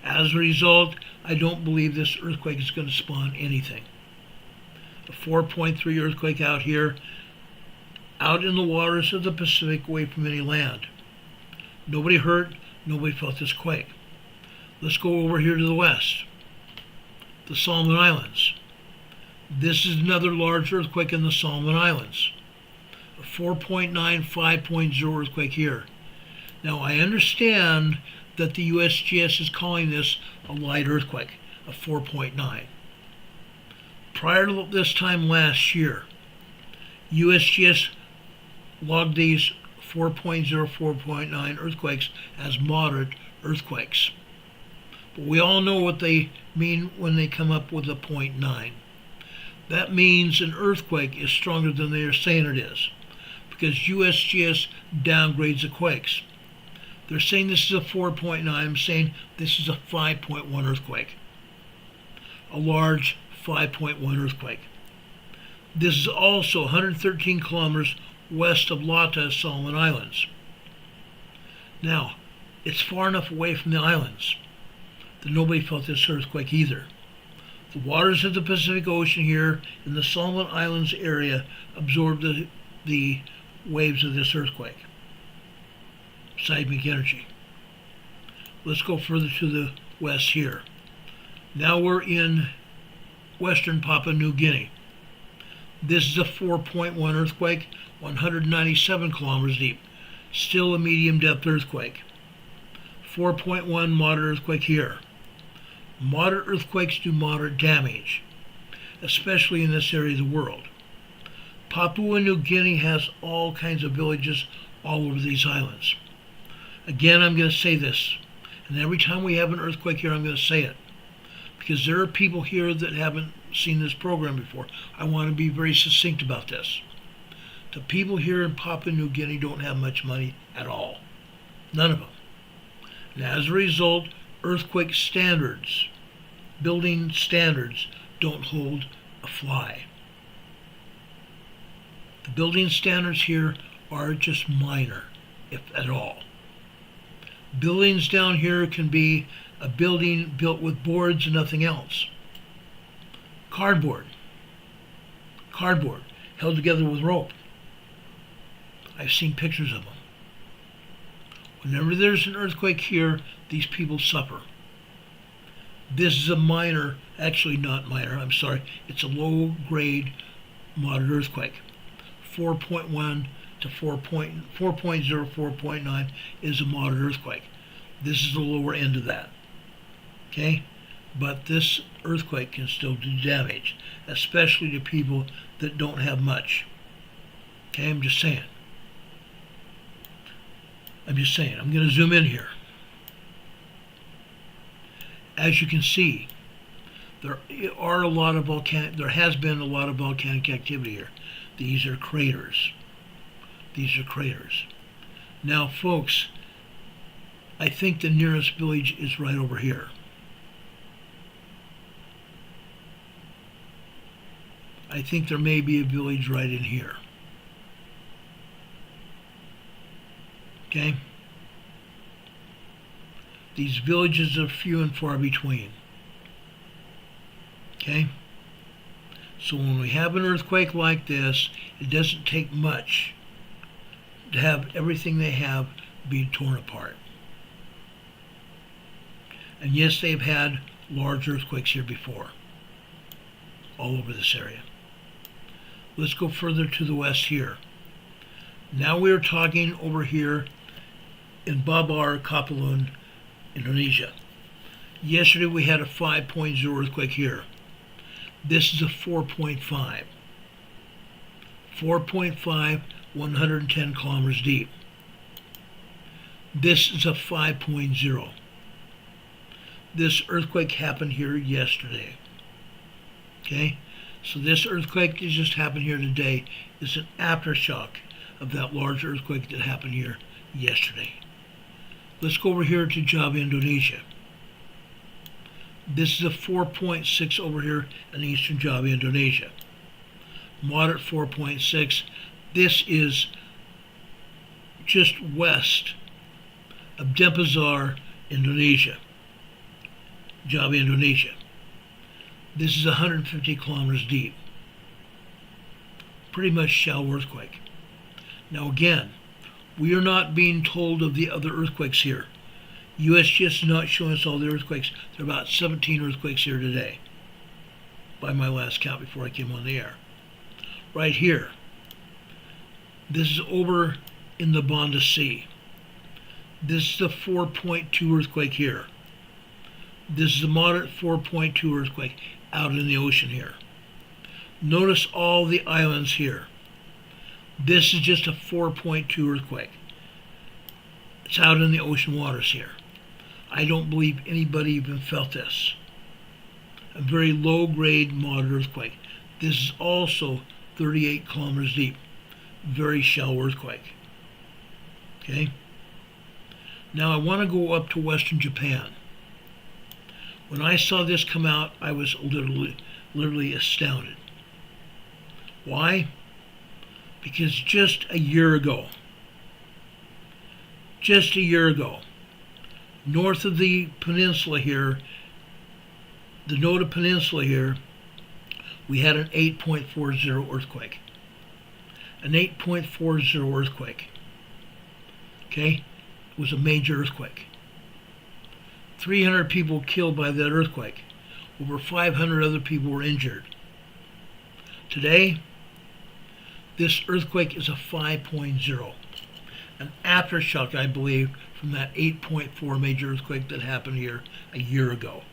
As a result, I don't believe this earthquake is going to spawn anything. A 4.3 earthquake out here, out in the waters of the Pacific, away from any land. Nobody hurt, nobody felt this quake. Let's go over here to the west, the Solomon Islands. This is another large earthquake in the Solomon Islands. A 4.9, 5.0 earthquake here. Now, I understand that the USGS is calling this a light earthquake, a 4.9. Prior to this time last year, USGS logged these 4.0, 4.9 earthquakes as moderate earthquakes. But we all know what they mean when they come up with a 0.9. That means an earthquake is stronger than they are saying it is, because USGS downgrades the quakes. They're saying this is a 4.9. I'm saying this is a 5.1 earthquake. A large 5.1 earthquake. This is also 113 kilometers west of Lata, Solomon Islands. Now, it's far enough away from the islands that nobody felt this earthquake either. The waters of the Pacific Ocean here in the Solomon Islands area absorbed the waves of this earthquake. Seismic energy. Let's go further to the west here. Now we're in western Papua New Guinea. This is a 4.1 earthquake, 197 kilometers deep. Still a medium depth earthquake. 4.1 moderate earthquake here. Moderate earthquakes do moderate damage, especially in this area of the world. Papua New Guinea has all kinds of villages all over these islands. Again, I'm going to say this, and every time we have an earthquake here, I'm going to say it, because there are people here that haven't seen this program before. I want to be very succinct about this. The people here in Papua New Guinea don't have much money at all. None of them. And as a result, earthquake standards, building standards, don't hold a fly. The building standards here are just minor, if at all. Buildings down here can be a building built with boards and nothing else. Cardboard, held together with rope. I've seen pictures of them. Whenever there's an earthquake here, these people suffer. This is a minor, actually not minor, I'm sorry, it's a low grade moderate earthquake. 4.1 to 4.0, 4.9 is a moderate earthquake. This is the lower end of that. Okay? But this earthquake can still do damage, especially to people that don't have much. Okay, I'm just saying. I'm going to zoom in here. As you can see, there has been a lot of volcanic activity here. These are craters. Now, folks, I think the nearest village is right over here. I think there may be a village right in here. Okay? These villages are few and far between. Okay? So when we have an earthquake like this, it doesn't take much to have everything they have be torn apart. And yes, they've had large earthquakes here before, all over this area. Let's go further to the west here. Now we are talking over here in Babar, Kepulauan, Indonesia. Yesterday we had a 5.0 earthquake here. This is a 4.5. 4.5, 110 kilometers deep. This is a 5.0. This earthquake happened here yesterday. Okay? So this earthquake that just happened here today is an aftershock of that large earthquake that happened here yesterday. Let's go over here to Java, Indonesia. This is a 4.6 over here in eastern Java, Indonesia. Moderate 4.6. This is just west of Denpasar, Indonesia. Java, Indonesia. This is 150 kilometers deep. Pretty much shallow earthquake. Now again, we are not being told of the other earthquakes here. USGS is not showing us all the earthquakes. There are about 17 earthquakes here today, by my last count before I came on the air. Right here. This is over in the Banda Sea. This is the 4.2 earthquake here. This is a moderate 4.2 earthquake out in the ocean here. Notice all the islands here. This is just a 4.2 earthquake. It's out in the ocean waters here. I don't believe anybody even felt this. A very low-grade moderate earthquake. This is also 38 kilometers deep. Very shallow earthquake. Okay? Now I want to go up to Western Japan. When I saw this come out, I was literally astounded. Why? Because just a year ago, north of the peninsula here, the Noda Peninsula here, we had an 8.40 earthquake. An 8.40 earthquake. Okay? It was a major earthquake. 300 people killed by that earthquake. Over 500 other people were injured. Today, this earthquake is a 5.0. An aftershock, I believe, from that 8.4 major earthquake that happened here a year ago.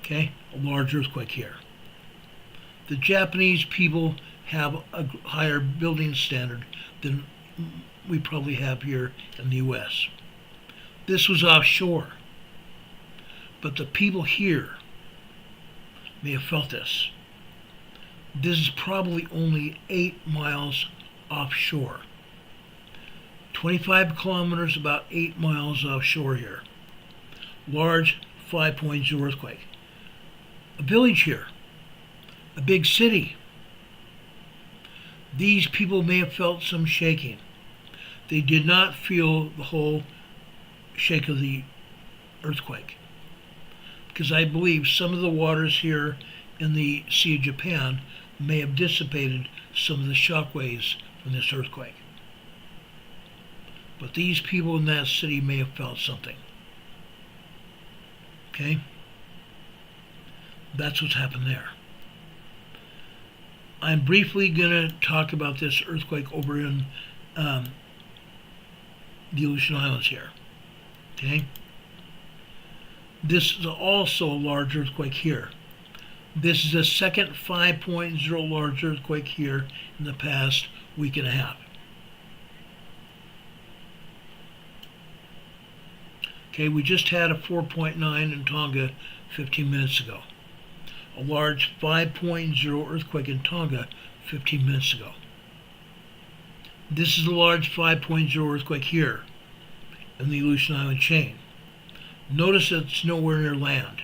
Okay? A large earthquake here. The Japanese people have a higher building standard than we probably have here in the U.S. This was offshore, but the people here may have felt this. This is probably only 8 miles offshore. 25 kilometers, about 8 miles offshore here. Large 5.0 earthquake. A village here. A big city. These people may have felt some shaking. They did not feel the whole shake of the earthquake. Because I believe some of the waters here in the Sea of Japan may have dissipated some of the shock waves from this earthquake. But these people in that city may have felt something. Okay? That's what's happened there. I'm briefly going to talk about this earthquake over in the Aleutian Islands here. Okay? This is also a large earthquake here. This is the second 5.0 large earthquake here in the past week and a half. Okay, we just had a 4.9 in Tonga 15 minutes ago. A large 5.0 earthquake in Tonga 15 minutes ago. This is a large 5.0 earthquake here in the Aleutian Island chain. Notice that it's nowhere near land.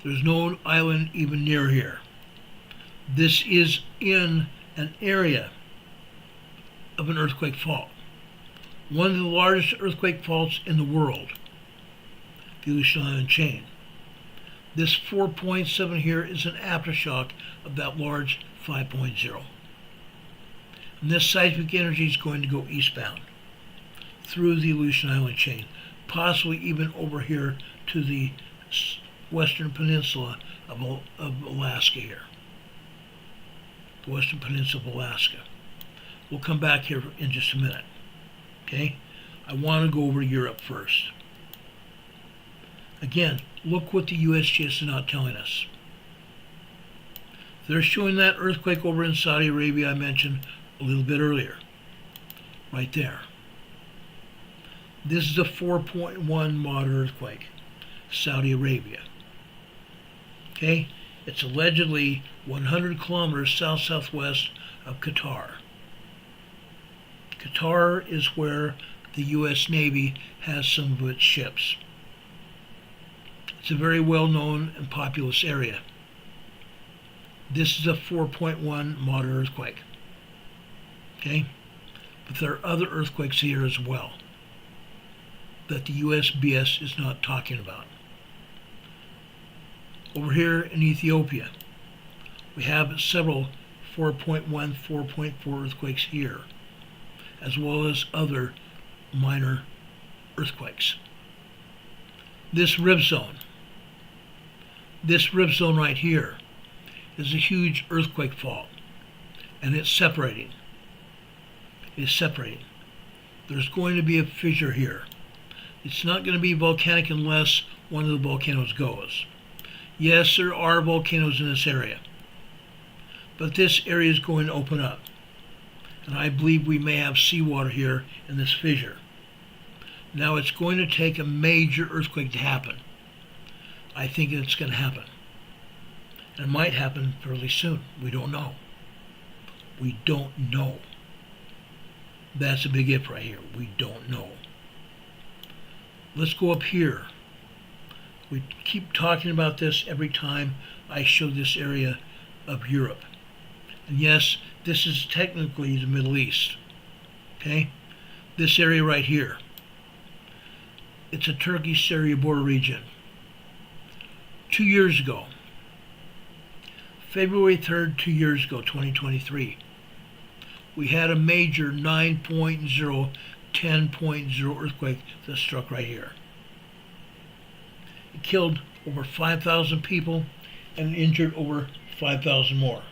There's no island even near here. This is in an area of an earthquake fault. One of the largest earthquake faults in the world, the Aleutian Island chain. This 4.7 here is an aftershock of that large 5.0. And this seismic energy is going to go eastbound through the Aleutian Island chain, possibly even over here to the western peninsula of Alaska here. The western peninsula of Alaska. We'll come back here in just a minute. Okay? I want to go over Europe first. Again, look what the USGS is not telling us. They're showing that earthquake over in Saudi Arabia I mentioned a little bit earlier. Right there. This is a 4.1 moderate earthquake. Saudi Arabia. Okay? It's allegedly 100 kilometers south-southwest of Qatar. Qatar is where the U.S. Navy has some of its ships. It's a very well-known and populous area. This is a 4.1 moderate earthquake. Okay? But there are other earthquakes here as well that the USBS is not talking about. Over here in Ethiopia, we have several 4.1, 4.4 earthquakes here, as well as other minor earthquakes. This rib zone right here is a huge earthquake fault, and it's separating. It's separating. there's going to be a fissure here. It's not going to be volcanic unless one of the volcanoes goes. Yes, there are volcanoes in this area, but this area is going to open up. And I believe we may have seawater here in this fissure. Now it's going to take a major earthquake to happen. I think it's going to happen. And it might happen fairly soon. We don't know. We don't know. That's a big if right here. We don't know. Let's go up here. We keep talking about this every time I show this area of Europe. And yes, this is technically the Middle East. Okay? This area right here. It's a Turkey-Syria border region. 2 years ago, February 3rd, 2 years ago, 2023, we had a major 9.0, 10.0 earthquake that struck right here. It killed over 5,000 people and injured over 5,000 more.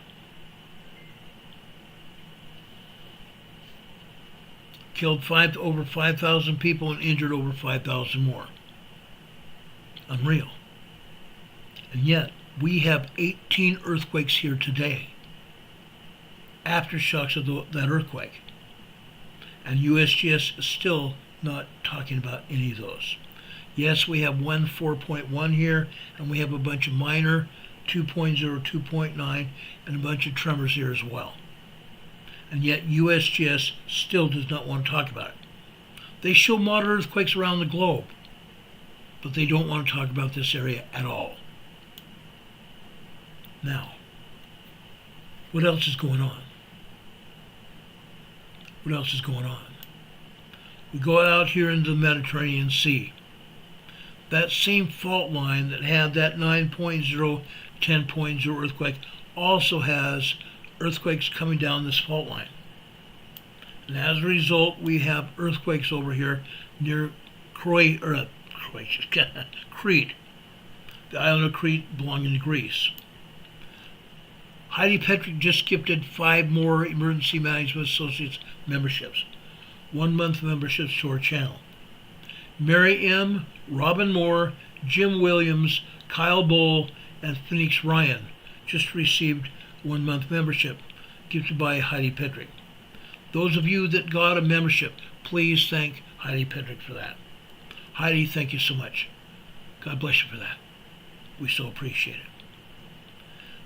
Killed over 5,000 people and injured over 5,000 more. Unreal. And yet, we have 18 earthquakes here today. Aftershocks of that earthquake. And USGS is still not talking about any of those. Yes, we have one 4.1 here, and we have a bunch of minor 2.0, 2.9, and a bunch of tremors here as well. And yet USGS still does not want to talk about it. They show moderate earthquakes around the globe, but they don't want to talk about this area at all. Now, what else is going on? What else is going on? We go out here into the Mediterranean Sea. That same fault line that had that 9.0, 10.0 earthquake also has earthquakes coming down this fault line. And as a result, we have earthquakes over here near Crete. The island of Crete belonging to Greece. Heidi Petrick just gifted 5 more Emergency Management Associates memberships. 1 month memberships to our channel. Mary M., Robin Moore, Jim Williams, Kyle Bull, and Phoenix Ryan just received 1 month membership gifted by Heidi Petrick. Those of you that got a membership, please thank Heidi Petrick for that. Heidi, thank you so much. God bless you for that. We so appreciate it.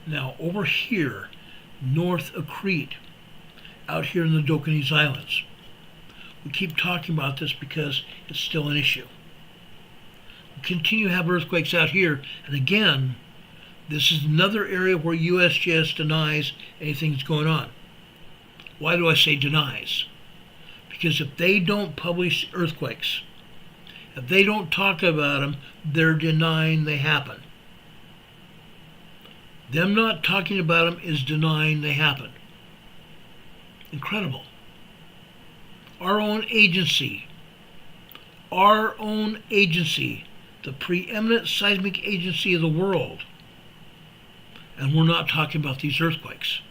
Now, over here, north of Crete, out here in the Dokanese Islands, we keep talking about this because it's still an issue. We continue to have earthquakes out here, and again, this is another area where USGS denies anything's going on. Why do I say denies? Because if they don't publish earthquakes, if they don't talk about them, they're denying they happen. Them not talking about them is denying they happen. Incredible. Our own agency, the preeminent seismic agency of the world, and we're not talking about these earthquakes.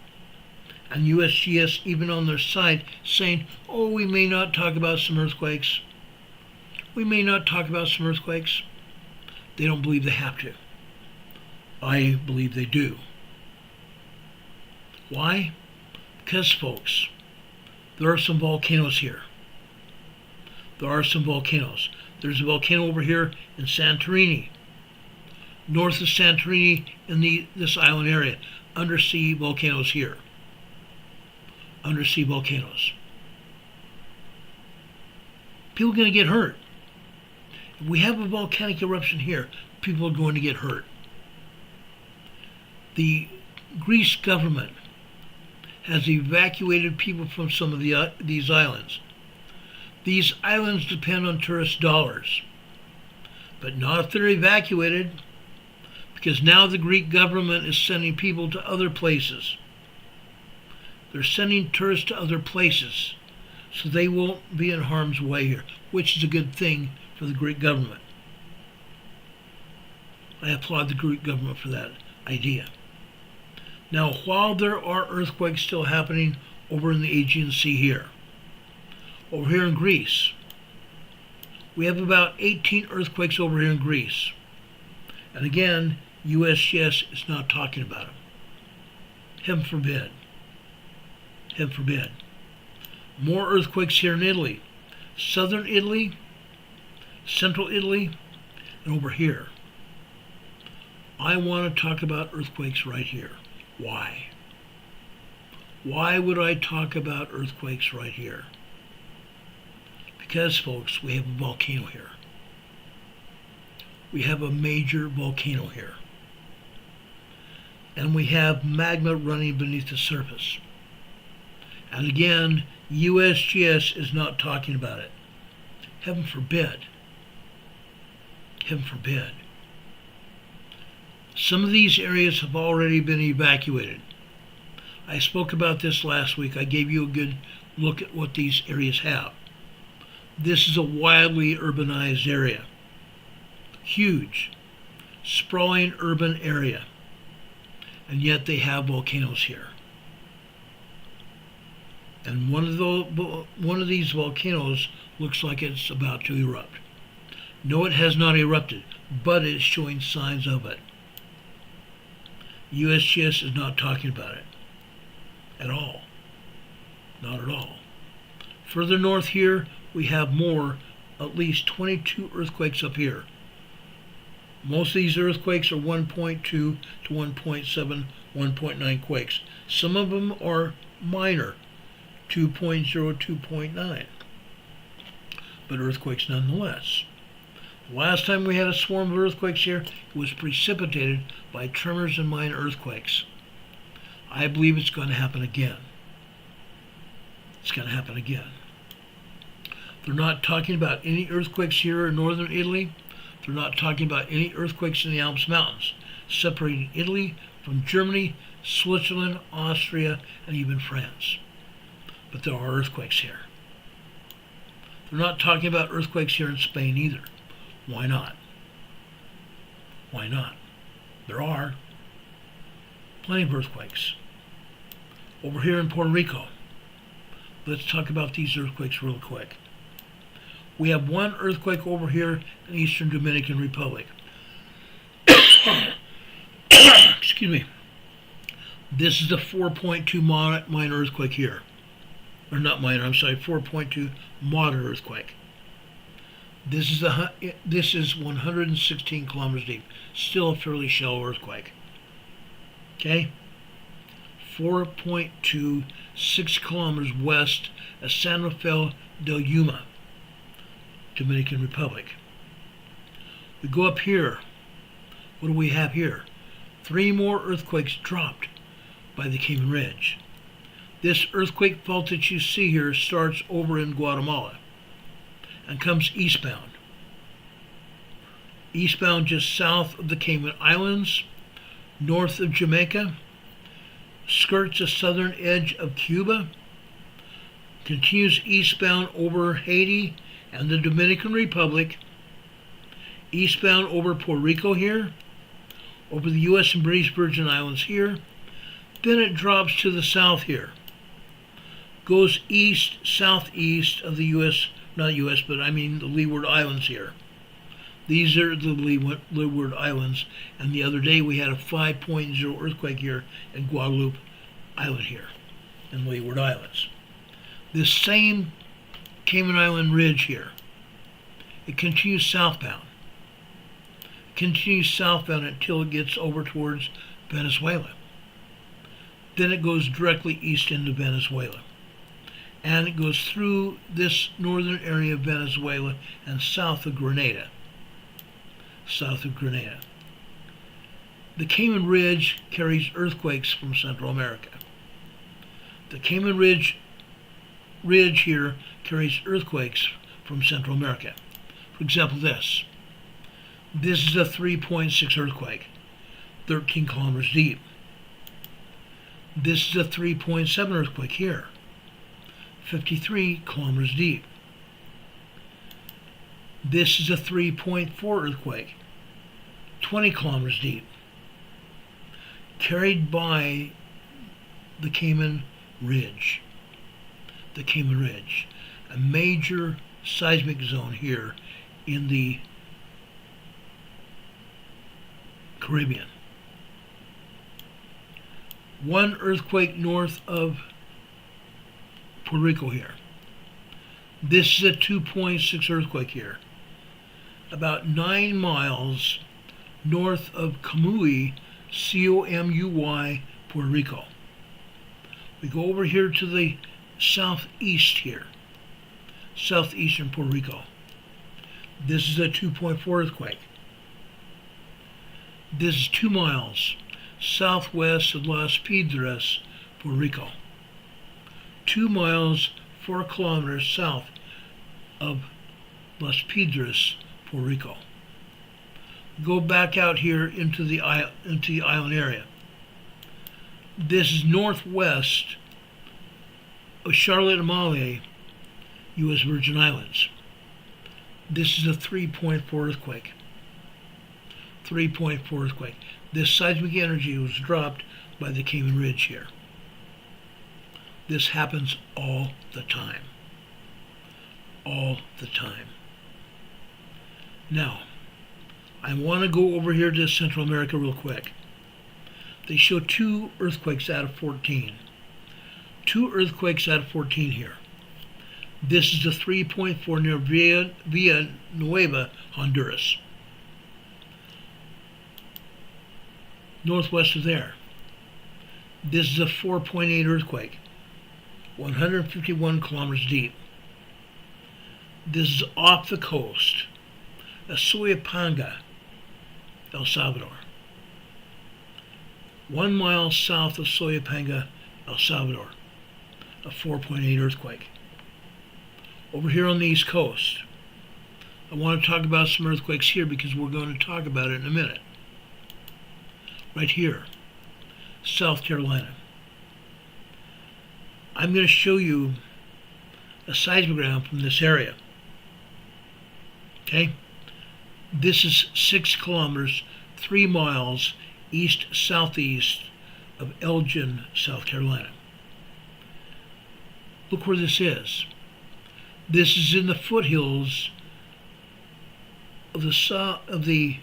And USGS, even on their side, saying, oh, we may not talk about some earthquakes. We may not talk about some earthquakes. They don't believe they have to. I believe they do. Why? Because, folks, there are some volcanoes here. There are some volcanoes. There's a volcano over here in Santorini. North of Santorini in this island area. Undersea volcanoes here. Undersea volcanoes. People are going to get hurt. If we have a volcanic eruption here, people are going to get hurt. The Greece government has evacuated people from some of these islands. These islands depend on tourist dollars, but not if they're evacuated, because now the Greek government is sending people to other places. They're sending tourists to other places, so they won't be in harm's way here, which is a good thing for the Greek government. I applaud the Greek government for that idea. Now, while there are earthquakes still happening over in the Aegean Sea here, Over here in Greece, we have about 18 earthquakes over here in Greece. And again, USGS is not talking about them. Heaven forbid. Heaven forbid. More earthquakes here in Italy. Southern Italy, central Italy, and over here. I want to talk about earthquakes right here. Why? Why would I talk about earthquakes right here? Because, folks, we have a volcano here. We have a major volcano here. And we have magma running beneath the surface. And again, USGS is not talking about it. Heaven forbid. Heaven forbid. Some of these areas have already been evacuated. I spoke about this last week. I gave you a good look at what these areas have. This is a wildly urbanized area. Huge, sprawling urban area. And yet they have volcanoes here. And one of these volcanoes looks like it's about to erupt. No, it has not erupted, but it's showing signs of it. USGS is not talking about it at all. Not at all. Further north here, we have more, at least 22 earthquakes up here. Most of these earthquakes are 1.2 to 1.7, 1.9 quakes. Some of them are minor, 2.0, 2.9, but earthquakes nonetheless. The last time we had a swarm of earthquakes here, it was precipitated by tremors and minor earthquakes. I believe it's going to happen again. It's going to happen again. They're not talking about any earthquakes here in northern Italy. They're not talking about any earthquakes in the Alps Mountains, separating Italy from Germany, Switzerland, Austria, and even France. But there are earthquakes here. They're not talking about earthquakes here in Spain either. Why not? Why not? There are plenty of earthquakes. Over here in Puerto Rico, let's talk about these earthquakes real quick. We have one earthquake over here in Eastern Dominican Republic. Excuse me. This is the 4.2 minor earthquake here. Or not minor, I'm sorry, 4.2 moderate earthquake. This is 116 kilometers deep. Still a fairly shallow earthquake. Okay? 4.2, 6 kilometers west of San Rafael del Yuma, Dominican Republic. We go up here. What do we have here? 3 more earthquakes dropped by the Cayman Ridge. This earthquake fault that you see here starts over in Guatemala and comes eastbound. Eastbound just south of the Cayman Islands, north of Jamaica, skirts the southern edge of Cuba, continues eastbound over Haiti and the Dominican Republic, eastbound over Puerto Rico here, over the U.S. and British Virgin Islands here, then it drops to the south here, goes east, southeast of the U.S., not U.S., but I mean the Leeward Islands here. These are the Leeward Islands, and the other day we had a 5.0 earthquake here in Guadalupe Island here, in Leeward Islands. This same Cayman Island ridge here, it continues southbound. Continues southbound until it gets over towards Venezuela. Then it goes directly east into Venezuela. And it goes through this northern area of Venezuela and south of Grenada. South of Grenada. The Cayman Ridge carries earthquakes from Central America. The Cayman Ridge here carries earthquakes from Central America. For example, this. This is a 3.6 earthquake, 13 kilometers deep. This is a 3.7 earthquake here, 53 kilometers deep. This is a 3.4 earthquake, 20 kilometers deep, carried by the Cayman Ridge. The Cayman Ridge. a major seismic zone here in the Caribbean. One earthquake north of Puerto Rico here. This is a 2.6 earthquake here. About 9 miles north of Comuy, C-O-M-U-Y, Puerto Rico. We go over here to the southeast here, southeastern Puerto Rico. This is a 2.4 earthquake. This is 2 miles southwest of Las Piedras, Puerto Rico. 2 miles, 4 kilometers south of Las Piedras, Puerto Rico. Go back out here into the island area. This is northwest of Charlotte Amalie, U.S. Virgin Islands. This is a 3.4 earthquake. 3.4 earthquake. This seismic energy was dropped by the Cayman Ridge here. This happens all the time. All the time. Now, I want to go over here to Central America real quick. They show 2 earthquakes out of 14. 2 earthquakes out of 14 here. This is a 3.4 near Villanueva, Honduras. Northwest of there. This is a 4.8 earthquake, 151 kilometers deep. This is off the coast of Soyapango, El Salvador. 1 mile south of Soyapango, El Salvador, a 4.8 earthquake. Over here on the East Coast, I want to talk about some earthquakes here because we're going to talk about it in a minute. Right here, South Carolina. I'm going to show you a seismogram from this area. Okay? This is 6 kilometers, 3 miles east-southeast of Elgin, South Carolina. Look where this is. This is in the foothills of the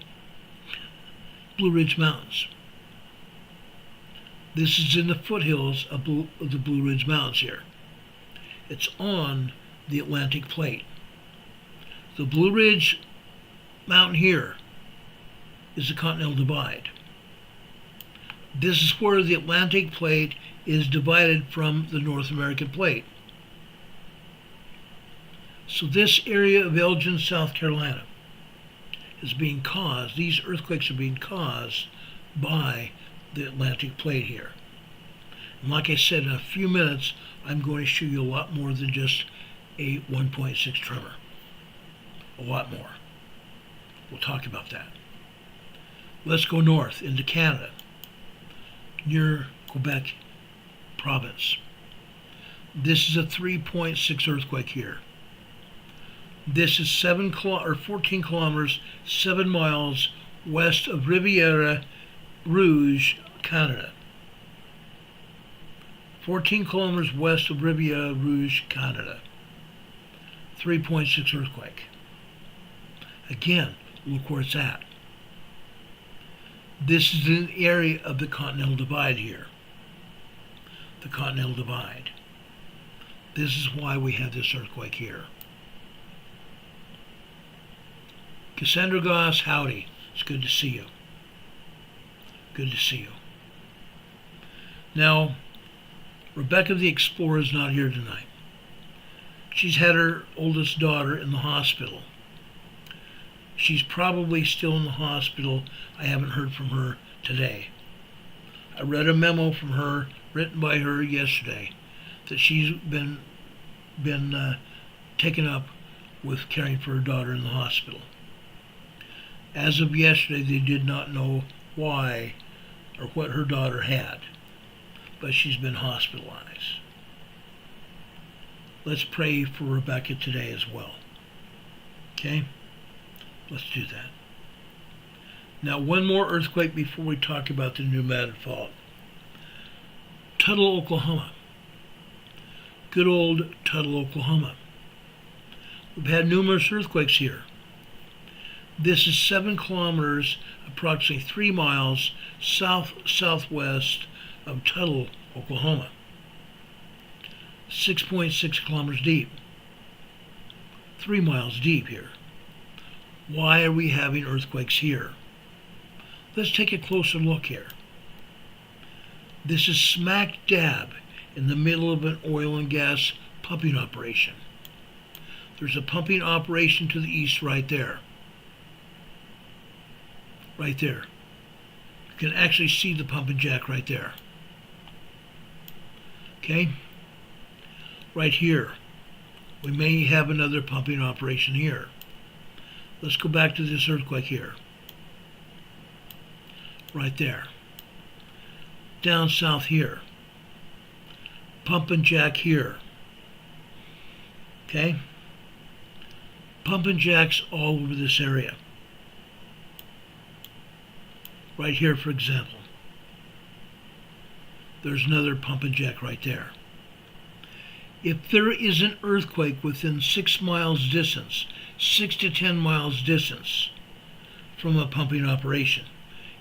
Blue Ridge Mountains. This is in the foothills of the Blue Ridge Mountains here. It's on the Atlantic Plate. The Blue Ridge Mountain here is the Continental Divide. This is where the Atlantic Plate is divided from the North American Plate. So this area of Elgin, South Carolina is being caused, these earthquakes are being caused by the Atlantic Plate here. And like I said, in a few minutes, I'm going to show you a lot more than just a 1.6 tremor. A lot more. We'll talk about that. Let's go north into Canada, near Quebec province. This is a 3.6 earthquake here. This is 14 kilometers, 7 miles west of Riviera Rouge, Canada. 14 kilometers west of Riviera Rouge, Canada. 3.6 earthquake. Again, look where it's at. This is an area of the Continental Divide here. The Continental Divide. This is why we have this earthquake here. Cassandra Goss, howdy. It's good to see you. Good to see you. Now, Rebecca the Explorer is not here tonight. She's had her oldest daughter in the hospital. She's probably still in the hospital. I haven't heard from her today. I read a memo from her, written by her yesterday, that she's been taken up with caring for her daughter in the hospital. As of yesterday, they did not know why or what her daughter had, but she's been hospitalized. Let's pray for Rebecca today as well. Okay? Let's do that. Now, one more earthquake before we talk about the pneumatic fault. Tuttle, Oklahoma. Good old Tuttle, Oklahoma. We've had numerous earthquakes here. This is 7 kilometers, approximately 3 miles south-southwest of Tuttle, Oklahoma. 6.6 kilometers deep. 3 miles deep here. Why are we having earthquakes here? Let's take a closer look here. This is smack dab in the middle of an oil and gas pumping operation. There's a pumping operation to the east right there. Right there. You can actually see the pumping jack right there. Okay? Right here. We may have another pumping operation here. Let's go back to this earthquake here. Right there. Down south here. Pump and jack here. Okay? Pump and jacks all over this area. Right here, for example. There's another pump and jack right there. If there is an earthquake within 6 miles distance, 6 to 10 miles distance from a pumping operation,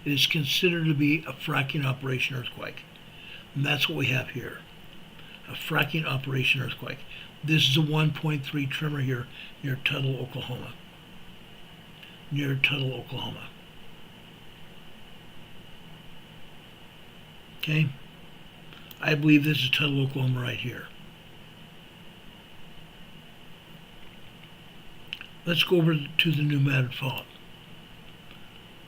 it is considered to be a fracking operation earthquake. And that's what we have here. A fracking operation earthquake. This is a 1.3 tremor here near Tuttle, Oklahoma. Near Tuttle, Oklahoma. Okay? I believe this is Tuttle, Oklahoma right here. Let's go over to the pneumatic fault.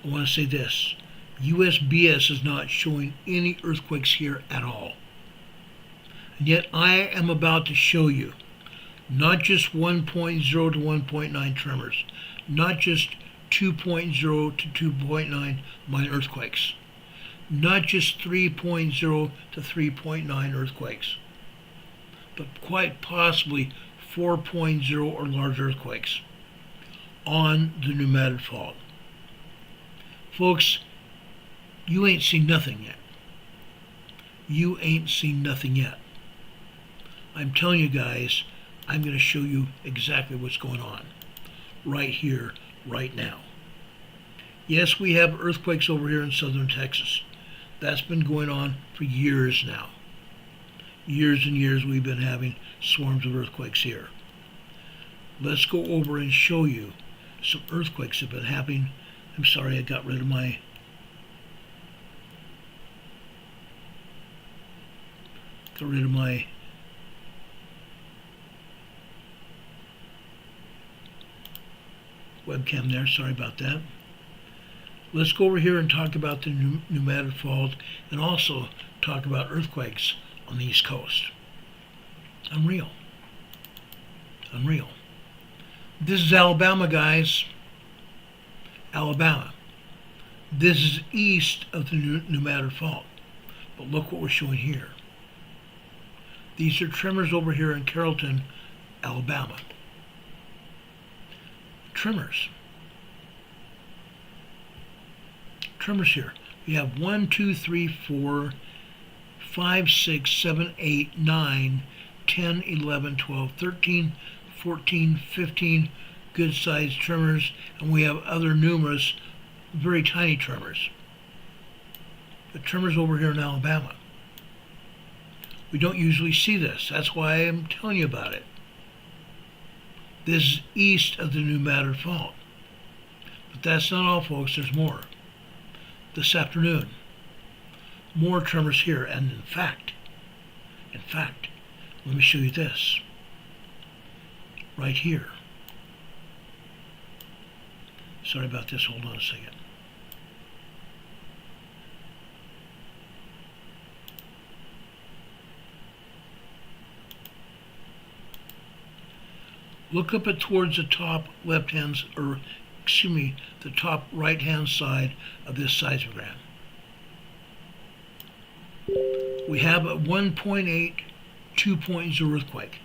I want to say this. USBS is not showing any earthquakes here at all. And yet I am about to show you not just 1.0 to 1.9 tremors, not just 2.0 to 2.9 minor earthquakes, not just 3.0 to 3.9 earthquakes, but quite possibly 4.0 or larger earthquakes on the pneumatic fault. Folks, you ain't seen nothing yet. You ain't seen nothing yet. I'm telling you guys, I'm going to show you exactly what's going on right here, right now. Yes, we have earthquakes over here in southern Texas. That's been going on for years now. Years and years we've been having swarms of earthquakes here. Let's go over and show you some earthquakes have been happening. I'm sorry, I got rid of my webcam there. Sorry about that. Let's go over here and talk about the pneumatic fault and also talk about earthquakes on the East Coast. Unreal. Unreal. This is Alabama, guys. Alabama. This is east of the pneumatic fault. But look what we're showing here. These are tremors over here in Carrollton, Alabama. Tremors. Tremors here. We have 1, 2, 3, 4, 5, 6, 7, 8, 9, 10, 11, 12, 13, 14, 15 good-sized tremors, and we have other numerous very tiny tremors. The tremors over here in Alabama. We don't usually see this. That's why I'm telling you about it. This is east of the pneumatic fault. But that's not all, folks. There's more. This afternoon, more tremors here, and in fact, let me show you this. Right here. Sorry about this, hold on a second. Look up at towards the top left-hand, or excuse me, the top right-hand side of this seismogram. We have a 1.8, 2.0 earthquake.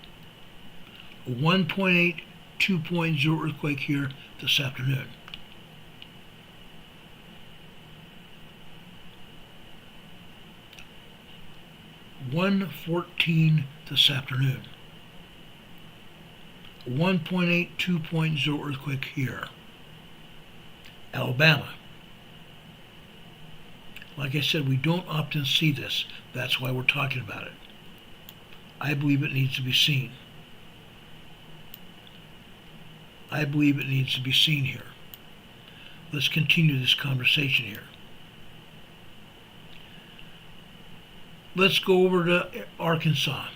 A 1.8, 2.0 earthquake here this afternoon. (1:14) this afternoon. A 1.8, 2.0 earthquake here. Alabama. Like I said, we don't often see this. That's why we're talking about it. I believe it needs to be seen. I believe it needs to be seen here. Let's continue this conversation here. Let's go over to Arkansas.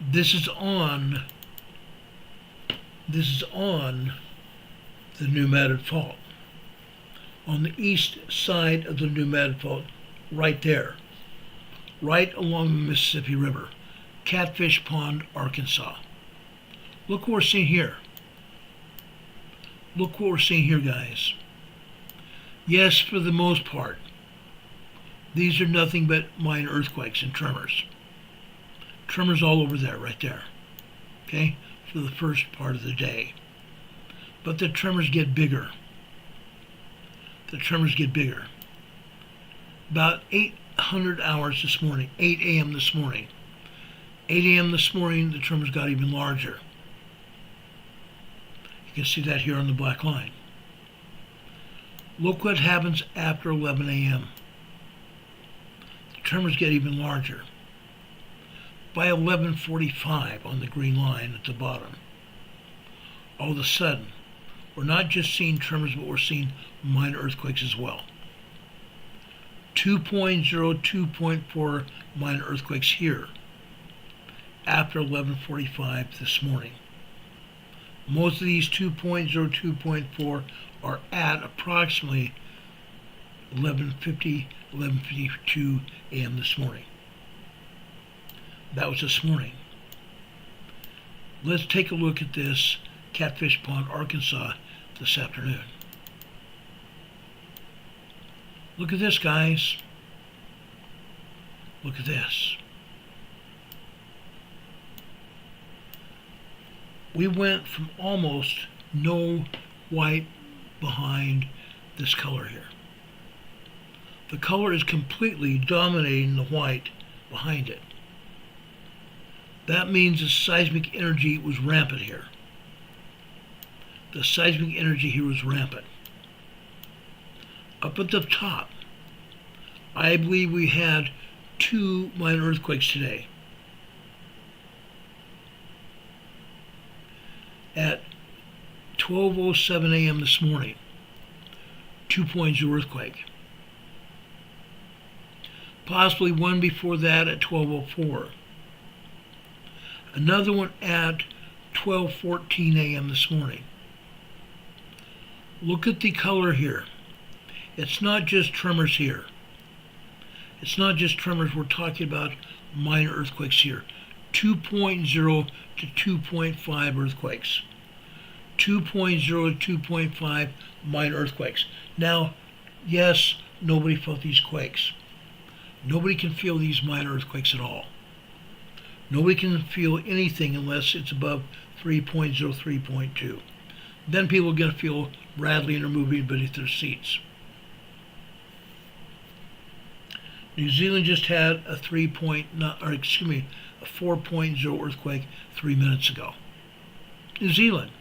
This is on the New Madrid Fault. On the east side of the New Madrid Fault, right there. Right along the Mississippi River. Catfish Pond, Arkansas. Look what we're seeing here. Look what we're seeing here, guys. Yes, for the most part, these are nothing but minor earthquakes and tremors. Tremors all over there, right there. Okay? For the first part of the day. But the tremors get bigger. The tremors get bigger. About 800 hours this morning, 8 a.m. this morning. 8 a.m. this morning, the tremors got even larger. You can see that here on the black line. Look what happens after 11 a.m. The tremors get even larger. By 11:45 on the green line at the bottom, all of a sudden, we're not just seeing tremors, but we're seeing minor earthquakes as well. 2.0, 2.4 minor earthquakes here after 11:45 this morning. Most of these 2.0, 2.4 are at approximately 11:50, 11:52 a.m. this morning. That was this morning. Let's take a look at this Catfish Pond, Arkansas this afternoon. Look at this, guys. Look at this. We went from almost no white behind this color here. The color is completely dominating the white behind it. That means the seismic energy was rampant here. The seismic energy here was rampant. Up at the top, I believe we had 2 minor earthquakes today. At 12:07 a.m. this morning, 2.0 earthquake. Possibly one before that at 12:04. Another one at 12:14 a.m. this morning. Look at the color here. It's not just tremors here. It's not just tremors. We're talking about minor earthquakes here. 2.0 to 2.5 earthquakes. 2.0 to 2.5 minor earthquakes. Now, yes, nobody felt these quakes. Nobody can feel these minor earthquakes at all. Nobody can feel anything unless it's above 3.0, 3.2. Then people are going to feel rattling or moving beneath their seats. New Zealand just had a 4.0 earthquake 3 minutes ago. New Zealand,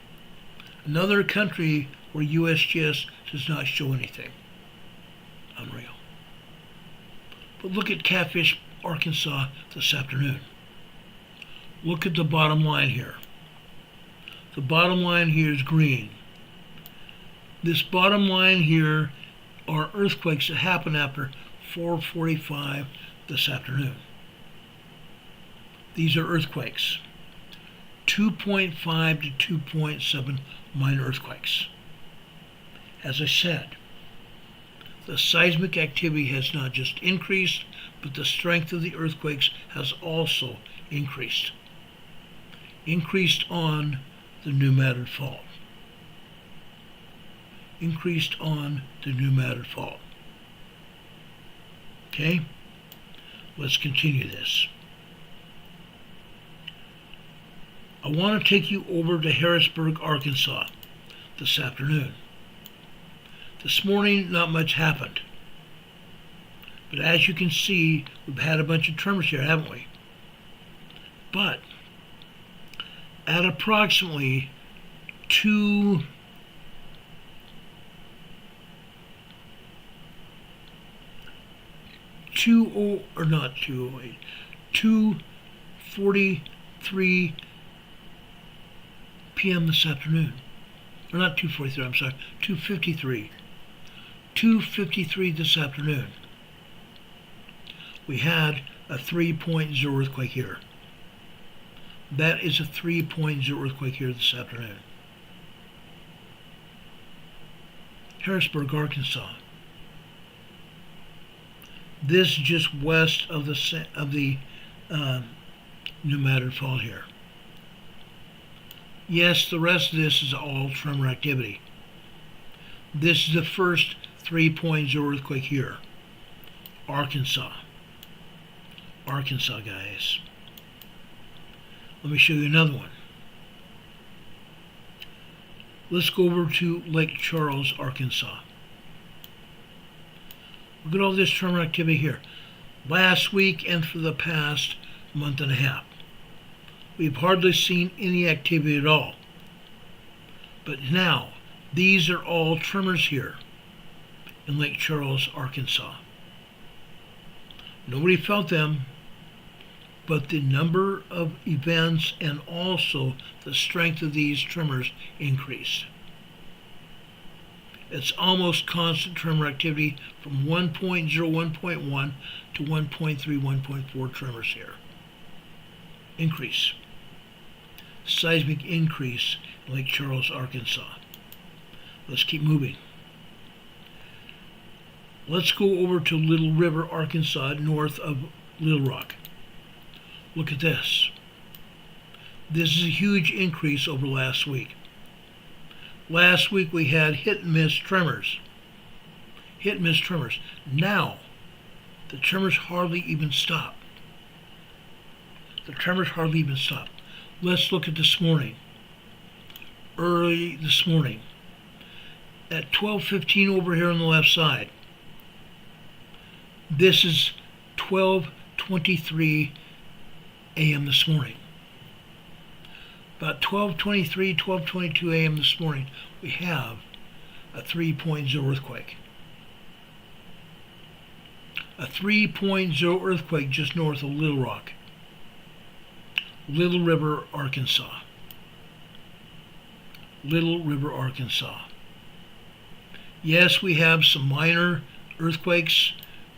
another country where USGS does not show anything. Unreal. But look at Catfish, Arkansas this afternoon. Look at the bottom line here. The bottom line here is green. This bottom line here are earthquakes that happen after 4:45 this afternoon. These are earthquakes. 2.5 to 2.7 minor earthquakes. As I said, the seismic activity has not just increased, but the strength of the earthquakes has also increased. Increased on the New Madrid Fault. Increased on the New Madrid Fault. Okay? Let's continue this. I want to take you over to Harrisburg, Arkansas this afternoon. This morning, not much happened. But as you can see, we've had a bunch of tremors here, haven't we? But at approximately 2:43 p.m. this afternoon. Or not 2:43, I'm sorry, 2:53. 2:53 this afternoon. We had a 3.0 earthquake here. That is a 3.0 earthquake here this afternoon. Harrisburg, Arkansas. This is just west of the New Madrid Fault here. Yes, the rest of this is all tremor activity. This is the first 3.0 earthquake here. Arkansas. Arkansas, guys. Let me show you another one. Let's go over to Lake Charles, Arkansas. Look at all this tremor activity here. Last week and for the past month and a half. We've hardly seen any activity at all. But now, these are all tremors here in Lake Charles, Arkansas. Nobody felt them, but the number of events and also the strength of these tremors increased. It's almost constant tremor activity from 1.0, 1.1 to 1.3, 1.4 tremors here. Increase. Seismic increase in Lake Charles, Arkansas. Let's keep moving. Let's go over to Little River, Arkansas, north of Little Rock. Look at this. This is a huge increase over last week. Last week we had hit and miss tremors. Hit and miss tremors. Now, the tremors hardly even stop. The tremors hardly even stop. Let's look at this morning. Early this morning. At 12:15 over here on the left side. This is 12:23 a.m. this morning. About 12:23, 12:22 a.m. this morning, we have a 3.0 earthquake. A 3.0 earthquake just north of Little Rock. Little River, Arkansas. Little River, Arkansas. Yes, we have some minor earthquakes,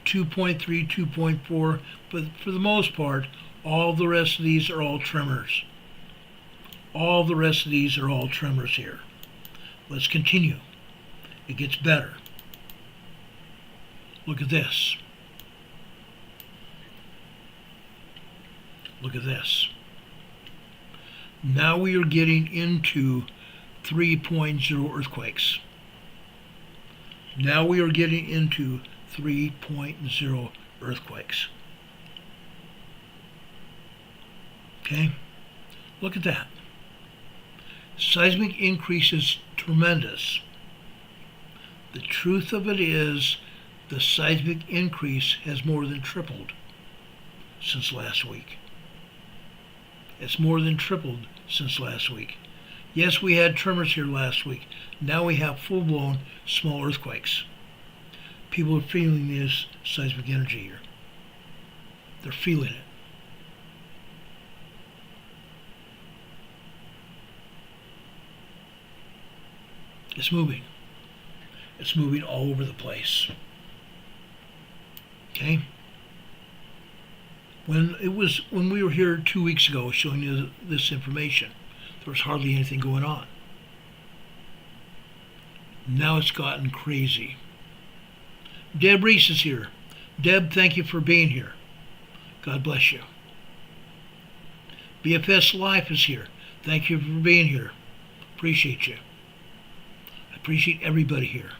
2.3, 2.4, but for the most part, all the rest of these are all tremors. All the rest of these are all tremors here. Let's continue. It gets better. Look at this. Look at this. Now we are getting into 3.0 earthquakes. Now we are getting into 3.0 earthquakes. Okay? Look at that. Seismic increase is tremendous. The truth of it is the seismic increase has more than tripled since last week. It's more than tripled since last week. Yes, we had tremors here last week. Now we have full-blown small earthquakes. People are feeling this seismic energy here. They're feeling it. It's moving. It's moving all over the place. Okay? When we were here 2 weeks ago showing you this information, there was hardly anything going on. Now it's gotten crazy. Deb Reese is here. Deb, thank you for being here. God bless you. BFS Life is here. Thank you for being here. Appreciate you. I appreciate everybody here.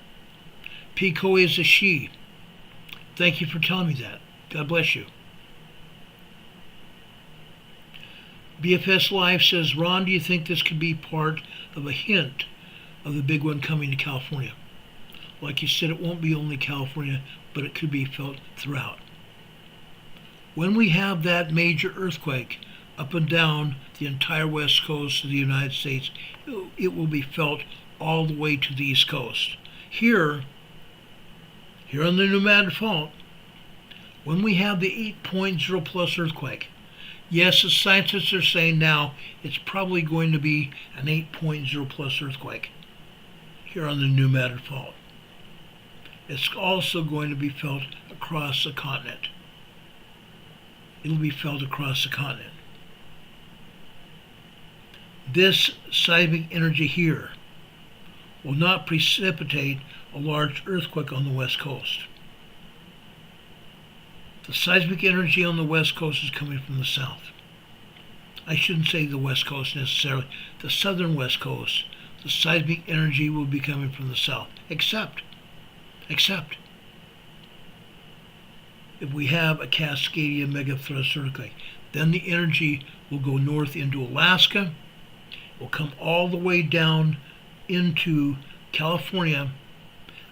Pico is a she. Thank you for telling me that. God bless you. BFS Life says, Ron, do you think this could be part of a hint of the big one coming to California? Like you said, it won't be only California, but it could be felt throughout. When we have that major earthquake, up and down the entire west coast of the United States. It will be felt all the way to the east coast. Here on the New Madrid Fault, when we have the 8.0 plus earthquake, yes, the scientists are saying now it's probably going to be an 8.0 plus earthquake here on the New Madrid Fault. It's also going to be felt across the continent. It'll be felt across the continent. This seismic energy here will not precipitate a large earthquake on the west coast. The seismic energy on the west coast is coming from the south. I shouldn't say the west coast necessarily. The southern west coast, the seismic energy will be coming from the south. Except if we have a Cascadia megathrust earthquake, then the energy will go north into Alaska, will come all the way down into California,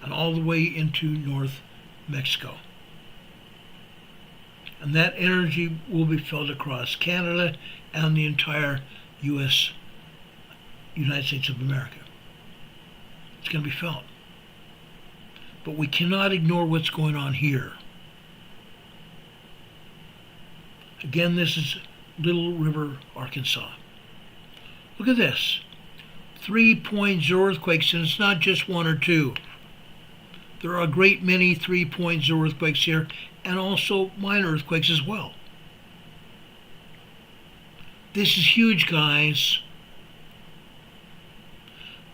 and all the way into North Mexico. And that energy will be felt across Canada and the entire United States of America. It's going to be felt. But we cannot ignore what's going on here. Again, this is Little River, Arkansas. Look at this. 3.0 earthquakes, and it's not just one or two. There are a great many 3.0 earthquakes here, and also minor earthquakes as well. This is huge, guys.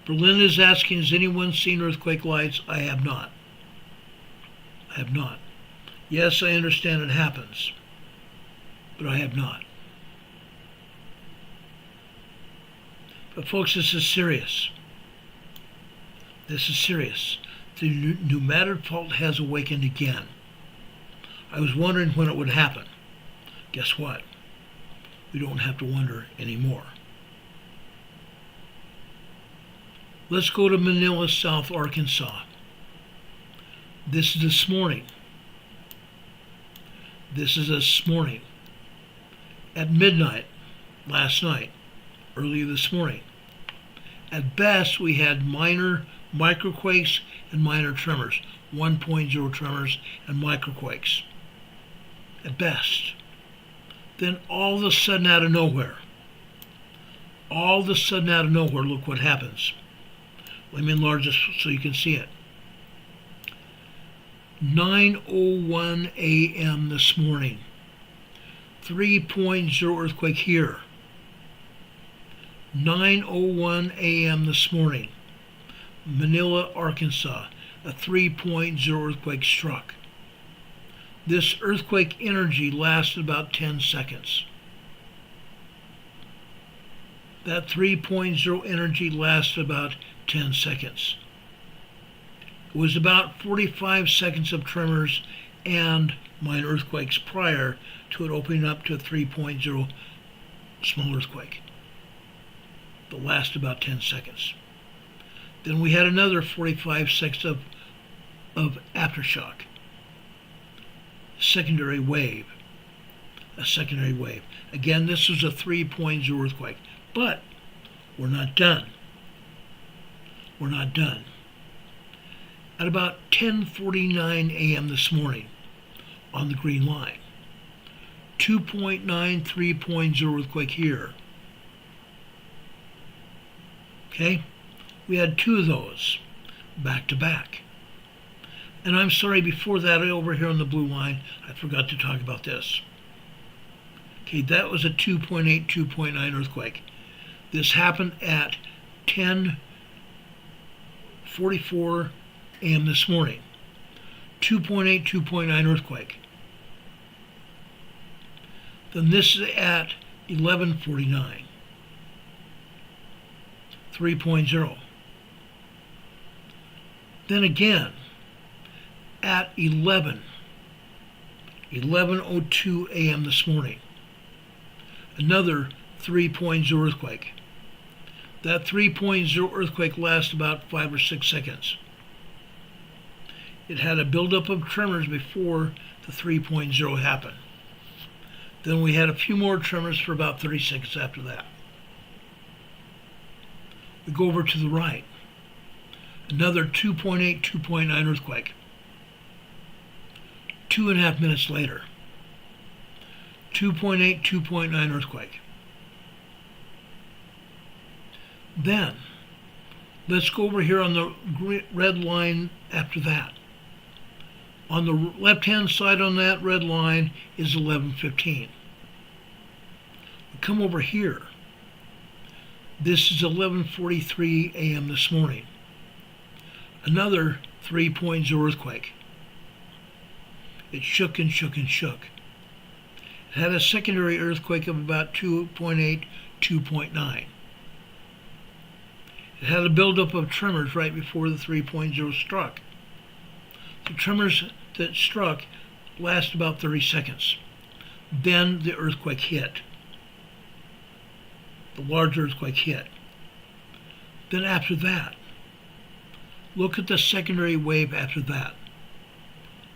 Berlin is asking, has anyone seen earthquake lights? I have not. I have not. Yes, I understand it happens, but I have not. But folks, this is serious. This is serious. The New Madrid Fault has awakened again. I was wondering when it would happen. Guess what? We don't have to wonder anymore. Let's go to Manila, South Arkansas. This is this morning. This is this morning. At midnight, last night, early this morning. At best, we had minor microquakes and minor tremors, 1.0 tremors and microquakes. At best. Then all of a sudden out of nowhere, look what happens. Let me enlarge this so you can see it. 9:01 a.m. this morning, 3.0 earthquake here. 9:01 a.m. this morning, Manila, Arkansas, a 3.0 earthquake struck. This earthquake energy lasted about 10 seconds. That 3.0 energy lasted about 10 seconds. It was about 45 seconds of tremors and minor earthquakes prior to it opening up to a 3.0 small earthquake. That lasted about 10 seconds. Then we had another 45 seconds of aftershock. A secondary wave. Again, this was a 3.0 earthquake. But we're not done. At about 10:49 a.m. this morning, on the green line, 2.9 3.0 earthquake here. Okay? We had two of those back to back. And I'm sorry, before that, over here on the blue line, I forgot to talk about this. Okay, that was a 2.8, 2.9 earthquake. This happened at 10:44 a.m. this morning. 2.8, 2.9 earthquake. Then this is at 11:49. 3.0. Then again, at 11:02 a.m. this morning, another 3.0 earthquake. That 3.0 earthquake lasted about 5 or 6 seconds. It had a buildup of tremors before the 3.0 happened. Then we had a few more tremors for about 30 seconds after that. We go over to the right. Another 2.8, 2.9 earthquake. 2.5 minutes later. 2.8, 2.9 earthquake. Then, let's go over here on the red line after that. On the left-hand side on that red line is 11:15. We come over here. This is 11:43 a.m. this morning. Another 3.0 earthquake. It shook and shook and shook. It had a secondary earthquake of about 2.8, 2.9. It had a buildup of tremors right before the 3.0 struck. The tremors that struck last about 30 seconds. Then the earthquake hit. The large earthquake hit. Then after that, look at the secondary wave after that.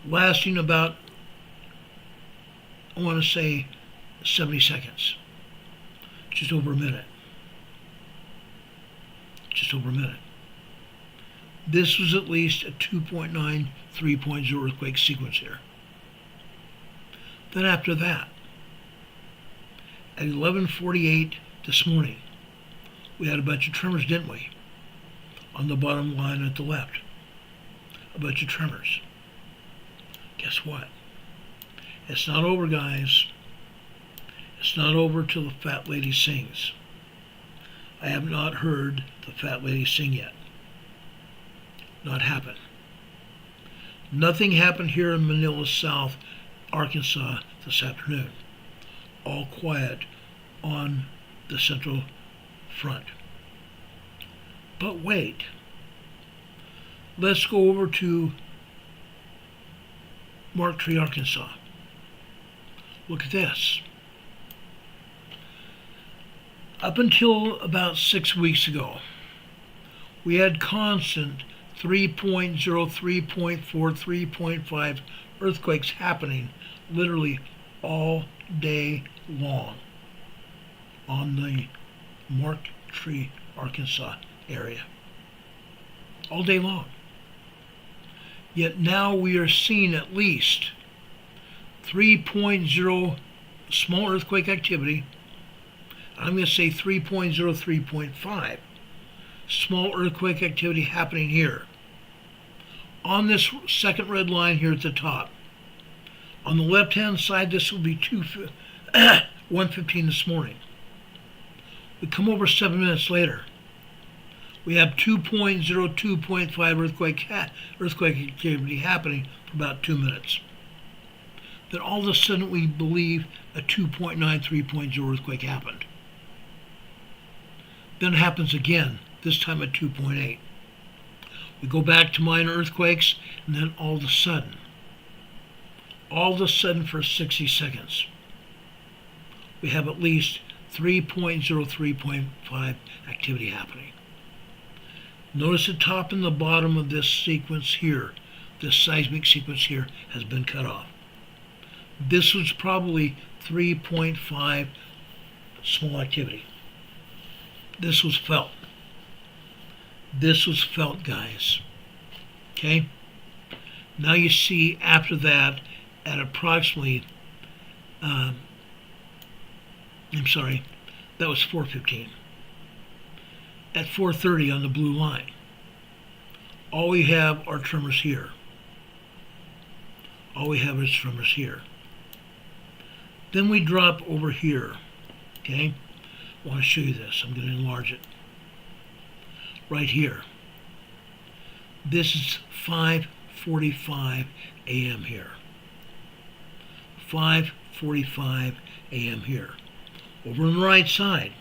Lasting about, I want to say, 70 seconds. Just over a minute. Just over a minute. This was at least a 2.9, 3.0 earthquake sequence here. Then after that, at 11:48 this morning, we had a bunch of tremors, didn't we? On the bottom line at the left. A bunch of tremors. Guess what? It's not over, guys. It's not over till the fat lady sings. I have not heard the fat lady sing yet. Not happen. Nothing happened here in Manila, South Arkansas this afternoon. All quiet on the Central Front. But wait. Let's go over to Marktree, Arkansas. Look at this. Up until about 6 weeks ago, we had constant 3.0, 3.4, 3.5 earthquakes happening literally all day long on the Marktree, Arkansas area. All day long. Yet now we are seeing at least 3.0 small earthquake activity. I'm going to say 3.0, 3.5 small earthquake activity happening here. On this second red line here at the top. On the left-hand side, this will be 1:15 this morning. We come over 7 minutes later. We have 2.0, 2.5 earthquake activity happening for about 2 minutes. Then all of a sudden we believe a 2.9, 3.0 earthquake happened. Then it happens again, this time at 2.8. We go back to minor earthquakes, and then all of a sudden for 60 seconds, we have at least 3.0, 3.5 activity happening. Notice the top and the bottom of this sequence here, this seismic sequence here, has been cut off. This was probably 3.5 small activity. This was felt. This was felt, guys. Okay? Now you see after that at approximately, that was 4:15. At 4:30 on the blue line, all we have are tremors here. All we have is tremors here. Then we drop over here. Okay? I want to show you this. I'm going to enlarge it. Right here. This is 5:45 a.m. here. 5:45 a.m. here. Over on the right side.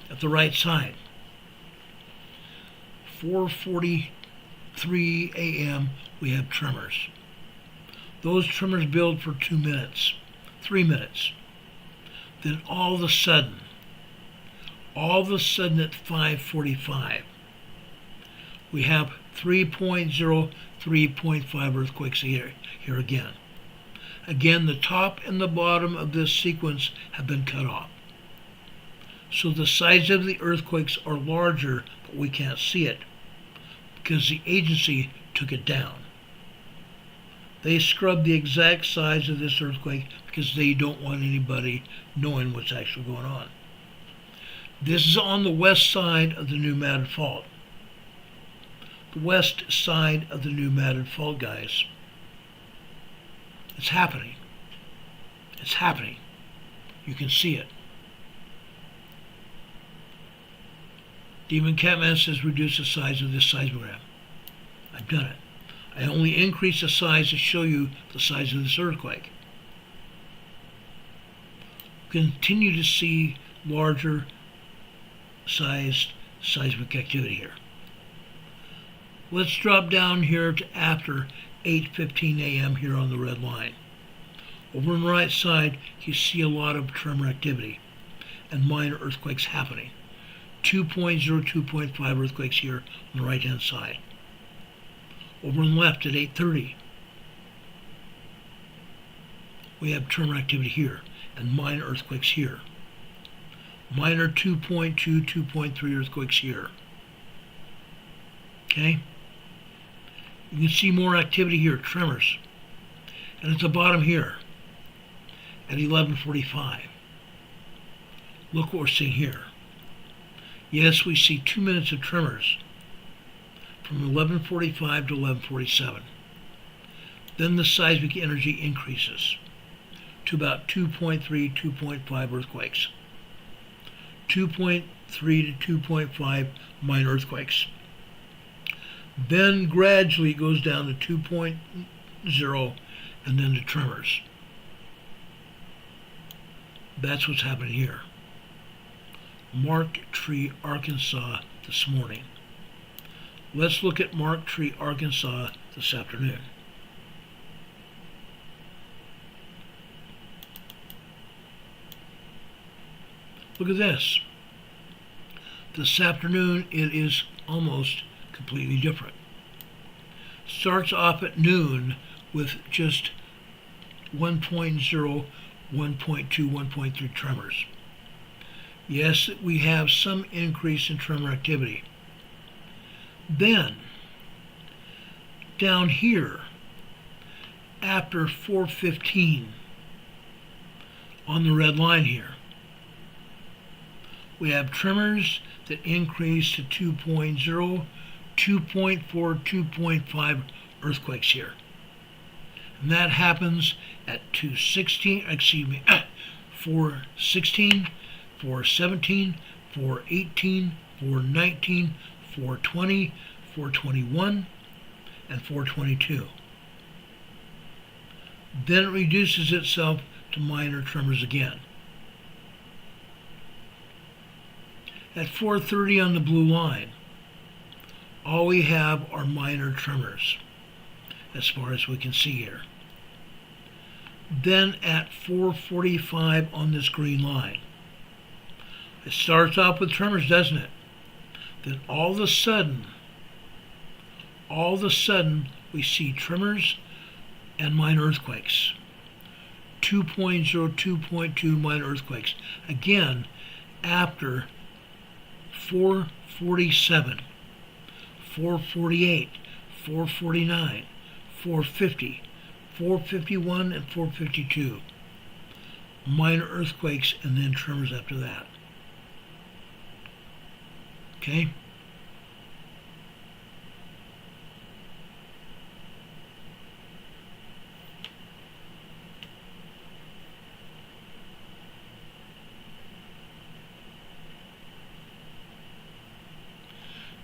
At the right side. 4:43 a.m. we have tremors. Those tremors build for 2 minutes. 3 minutes. Then all of a sudden at 5:45, we have 3.0, 3.5 earthquakes here again. Again, the top and the bottom of this sequence have been cut off. So the size of the earthquakes are larger, but we can't see it because the agency took it down. They scrubbed the exact size of this earthquake because they don't want anybody knowing what's actually going on. This is on the west side of the new Madrid fault. The west side of the new Madrid fault, guys. It's happening. It's happening. You can see it. Demon Catman says reduce the size of this seismogram. I've done it. I only increase the size to show you the size of this earthquake. Continue to see larger sized seismic activity here. Let's drop down here to after 8:15 a.m. here on the red line. Over on the right side, you see a lot of tremor activity and minor earthquakes happening. 2.0, 2.5 earthquakes here on the right-hand side. Over on the left at 8:30, we have tremor activity here and minor earthquakes here. Minor 2.2, 2.3 earthquakes here. Okay? You can see more activity here, tremors. And at the bottom here, at 11:45, look what we're seeing here. Yes, we see 2 minutes of tremors from 11:45 to 11:47. Then the seismic energy increases to about 2.3, 2.5 earthquakes. 2.3 to 2.5 minor earthquakes. Then gradually it goes down to 2.0 and then to tremors. That's what's happening here. Mark Tree, Arkansas this morning. Let's look at Mark Tree, Arkansas this afternoon. Look at this. This afternoon it is almost completely different. Starts off at noon with just 1.0, 1.2, 1.3 tremors. Yes, we have some increase in tremor activity. Then, down here, after 4:15, on the red line here, we have tremors that increase to 2.0, 2.4, 2.5 earthquakes here. And that happens at 4:16, 4:17, 4:18, 4:19, 4:20, 4:21, and 4:22. Then it reduces itself to minor tremors again. At 4:30 on the blue line, all we have are minor tremors, as far as we can see here. Then at 4:45 on this green line, it starts off with tremors, doesn't it? Then all of a sudden, we see tremors and minor earthquakes. 2.0, 2.2 minor earthquakes. Again, after 4:47, 4:48, 4:49, 4:50, 4:51, and 4:52. Minor earthquakes and then tremors after that. Okay?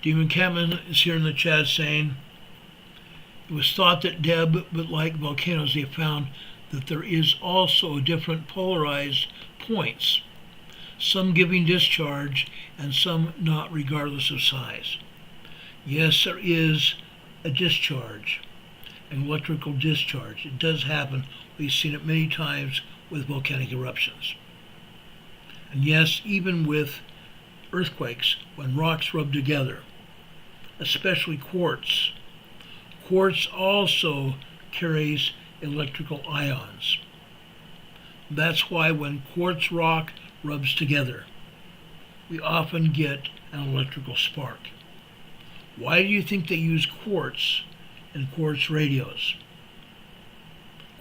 Demon Catman is here in the chat saying, it was thought that Deb, but like volcanoes, they found that there is also different polarized points, some giving discharge and some not, regardless of size. Yes, there is a discharge, an electrical discharge. It does happen. We've seen it many times with volcanic eruptions. And yes, even with earthquakes, when rocks rub together, especially quartz. Quartz also carries electrical ions. That's why when quartz rock rubs together, we often get an electrical spark. Why do you think they use quartz in quartz radios?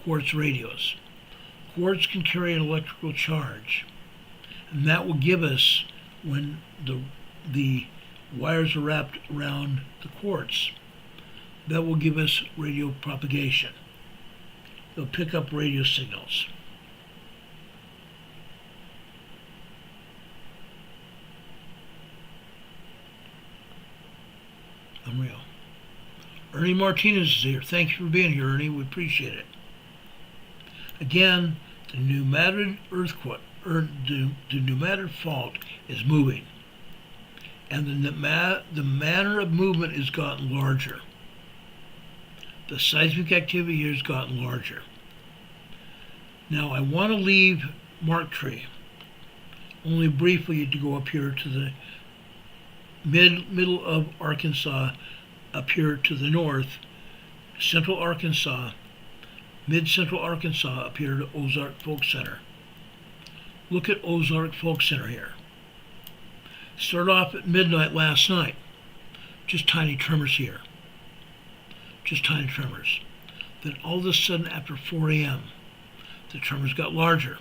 Quartz radios. Quartz can carry an electrical charge, and that will give us, when the wires are wrapped around the quartz, that will give us radio propagation. They'll pick up radio signals. Unreal. Ernie Martinez is here. Thank you for being here, Ernie. We appreciate it. Again, the New Madrid earthquake, the New Madrid fault is moving, and the manner of movement has gotten larger. The seismic activity here has gotten larger. Now, I want to leave Marktree only briefly to go up here to the middle of Arkansas, up here to the north, central Arkansas, mid-central Arkansas, up here to Ozark Folk Center. Look at Ozark Folk Center here. Started off at midnight last night. Just tiny tremors here. Just tiny tremors. Then all of a sudden after 4 a.m., the tremors got larger.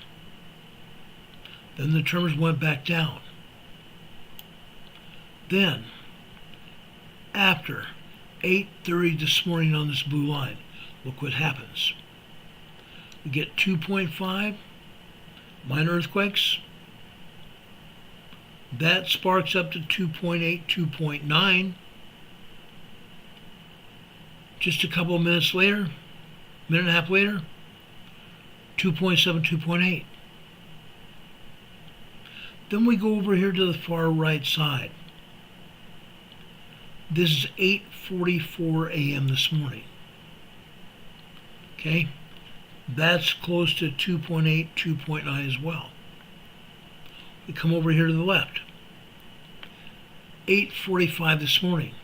Then the tremors went back down. Then, after 8:30 this morning on this blue line, look what happens. We get 2.5 minor earthquakes. That sparks up to 2.8, 2.9. Just a couple of minutes later, minute and a half later, 2.7, 2.8. Then we go over here to the far right side. This is 8:44 a.m. this morning. Okay? That's close to 2.8, 2.9 as well. We come over here to the left. 8:45 this morning.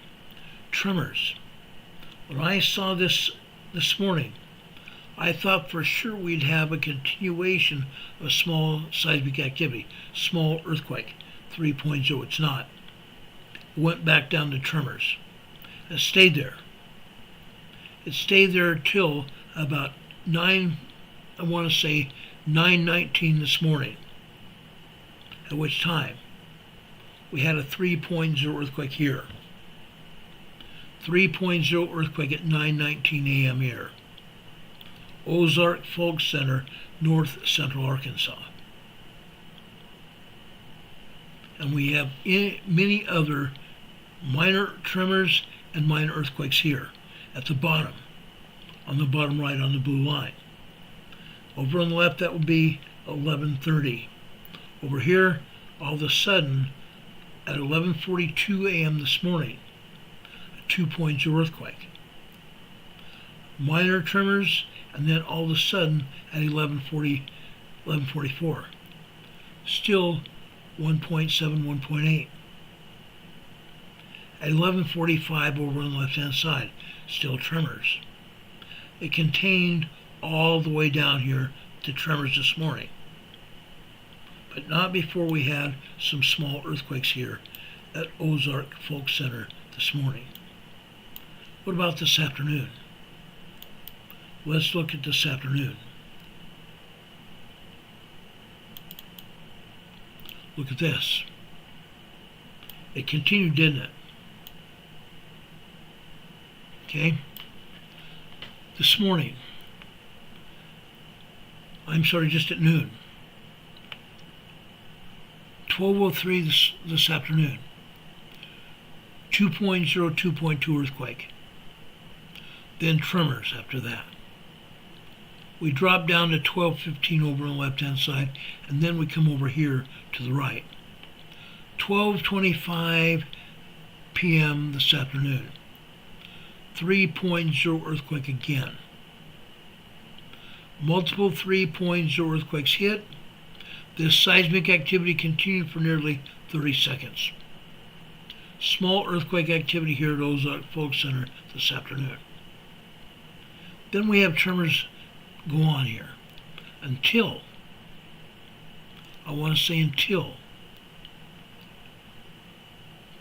Tremors. When I saw this morning, I thought for sure we'd have a continuation of small seismic activity, small earthquake, 3.0. It's not. It went back down to tremors. It stayed there. It stayed there till about 9:19 this morning, at which time we had a 3.0 earthquake here. 3.0 earthquake at 9:19 a.m. here. Ozark Folk Center, north central Arkansas. And we have many other minor tremors and minor earthquakes here at the bottom, on the bottom right on the blue line. Over on the left, that would be 11:30. Over here, all of a sudden, at 11:42 a.m. this morning, a 2.0 earthquake. Minor tremors, and then all of a sudden, at 11:44, still 1.7, 1.8. At 11:45 over on the left-hand side, still tremors. It contained all the way down here to tremors this morning, but not before we had some small earthquakes here at Ozark Folk Center this morning. What about this afternoon? Let's look at this afternoon. Look at this. It continued, didn't it? Okay. This morning, just at noon, 12:03 this afternoon, 2.0, 2.2 earthquake. Then tremors after that. We drop down to 12:15 over on the left-hand side, and then we come over here to the right. 12:25 p.m. this afternoon. 3.0 earthquake again. Multiple 3.0 earthquakes hit. This seismic activity continued for nearly 30 seconds. Small earthquake activity here at Ozark Folk Center this afternoon. Then we have tremors go on here until, I want to say until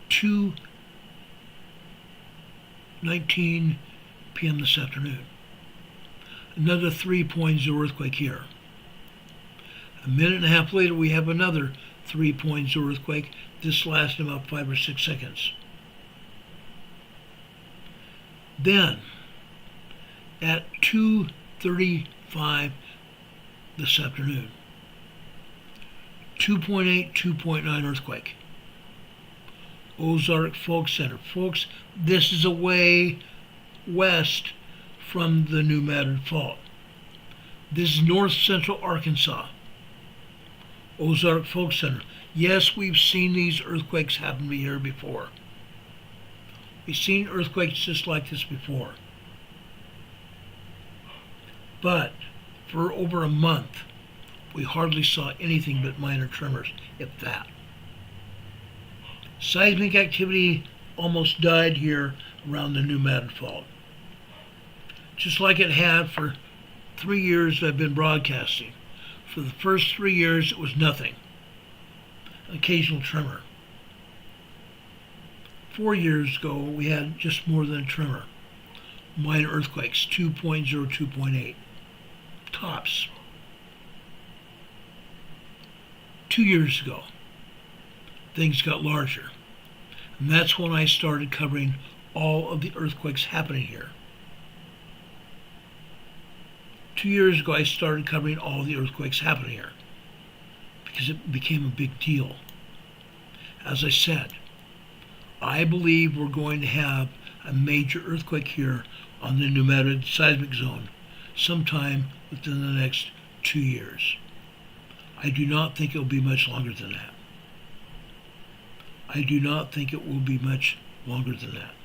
2:19 p.m. this afternoon. Another 3.0 earthquake here. A minute and a half later, we have another 3.0 earthquake. This lasted about 5 or 6 seconds. Then, at 2:35 this afternoon, 2.8, 2.9 earthquake. Ozark Fault Center. Folks, this is away west from the New Madrid Fault. This is north central Arkansas. Ozark Fault Center. Yes, we've seen these earthquakes happen here before. We've seen earthquakes just like this before. But for over a month, we hardly saw anything but minor tremors, if that. Seismic activity almost died here around the New Madrid Fault. Just like it had for 3 years I've been broadcasting. For the first 3 years, it was nothing. An occasional tremor. 4 years ago, we had just more than a tremor. Minor earthquakes, 2.0, 2.8. Tops. 2 years ago, things got larger. And that's when I started covering all of the earthquakes happening here. 2 years ago, I started covering all the earthquakes happening here because it became a big deal. As I said, I believe we're going to have a major earthquake here on the New Madrid seismic zone sometime within the next 2 years. I do not think it will be much longer than that. I do not think it will be much longer than that.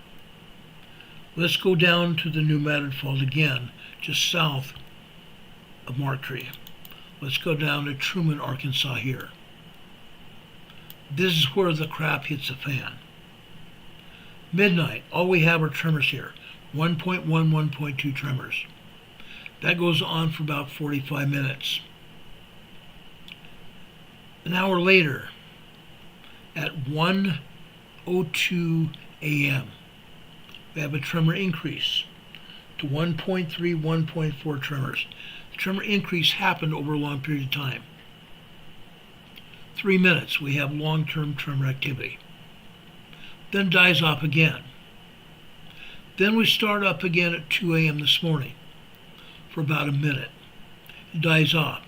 Let's go down to the New Madrid Fault again, just south of Markree. Let's go down to Truman, Arkansas here. This is where the crap hits the fan. Midnight, all we have are tremors here. 1.1, 1.2 tremors. That goes on for about 45 minutes. An hour later, at 1:02 a.m., we have a tremor increase to 1.3, 1.4 tremors. The tremor increase happened over a long period of time. 3 minutes, we have long-term tremor activity. Then dies off again. Then we start up again at 2 a.m. this morning for about a minute. It dies off.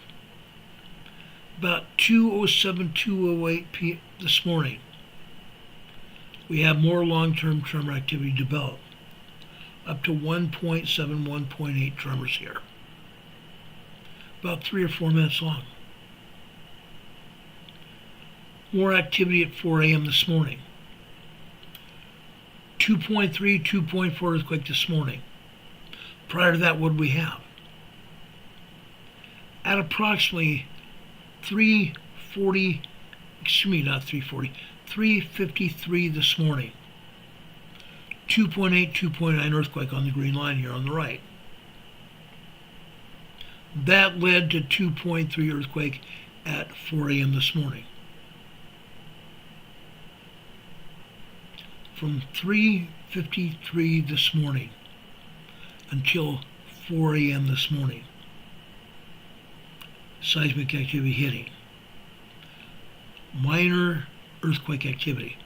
About 2:07, 2:08 p.m. this morning, we have more long-term tremor activity develop, up to 1.7, 1.8 tremors here. About 3 or 4 minutes long. More activity at 4 a.m. this morning. 2.3, 2.4 earthquake this morning. Prior to that, what did we have? At approximately 3:53 this morning. 2.8, 2.9 earthquake on the green line here on the right. That led to 2.3 earthquake at 4 a.m. this morning. From 3:53 this morning until 4 a.m. this morning, seismic activity hitting. Minor earthquake activity.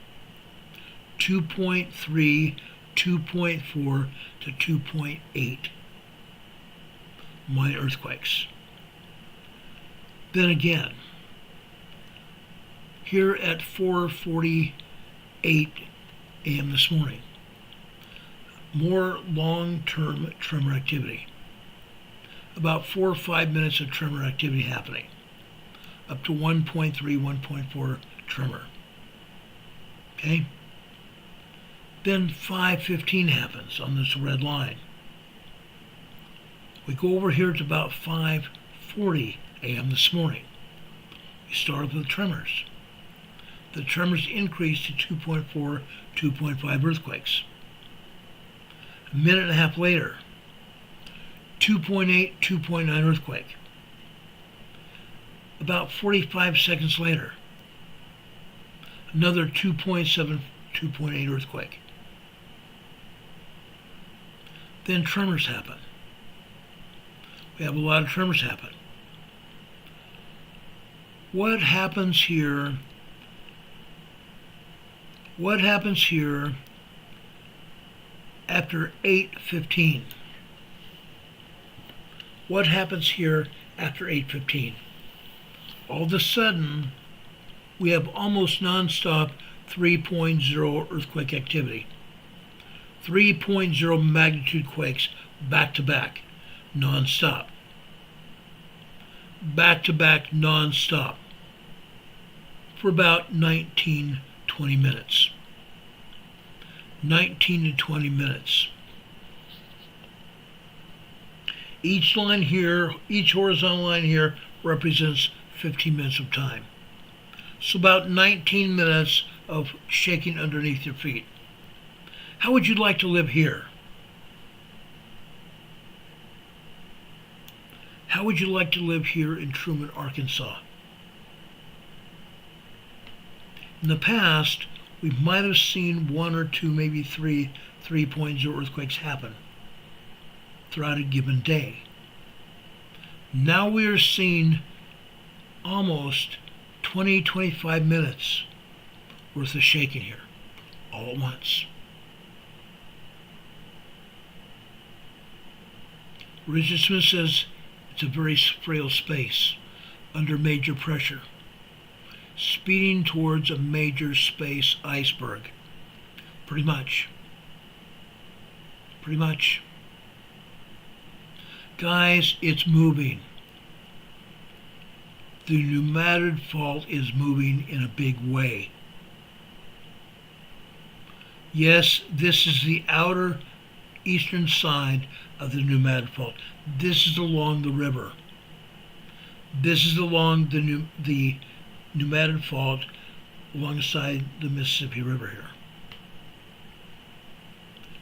2.3, 2.4 to 2.8 minor earthquakes. Then again, here at 4:48 a.m. this morning, more long-term tremor activity. About 4 or 5 minutes of tremor activity happening, up to 1.3, 1.4 tremor. Okay? Then 5:15 happens on this red line. We go over here to about 5:40 a.m. this morning. We start with tremors. The tremors increase to 2.4, 2.5 earthquakes. A minute and a half later, 2.8, 2.9 earthquake. About 45 seconds later, another 2.7, 2.8 earthquake. Then tremors happen. We have a lot of tremors happen. What happens here? What happens here after 8:15? What happens here after 8:15? All of a sudden, we have almost nonstop 3.0 earthquake activity. 3.0 magnitude quakes back to back, nonstop. Back to back, nonstop. For about 19, 20 minutes. 19 to 20 minutes. Each line here, each horizontal line here represents 15 minutes of time. So about 19 minutes of shaking underneath your feet. How would you like to live here? How would you like to live here in Truman, Arkansas? In the past, we might have seen one or two, maybe three 3.0 earthquakes happen throughout a given day. Now we are seeing almost 20, 25 minutes worth of shaking here, all at once. Richard Smith says it's a very frail space under major pressure, speeding towards a major space iceberg. Pretty much. Pretty much. Guys, it's moving. The Madrid fault is moving in a big way. Yes, this is the outer eastern side of the Madrid fault. This is along the river. This is along the Madrid fault alongside the Mississippi River here.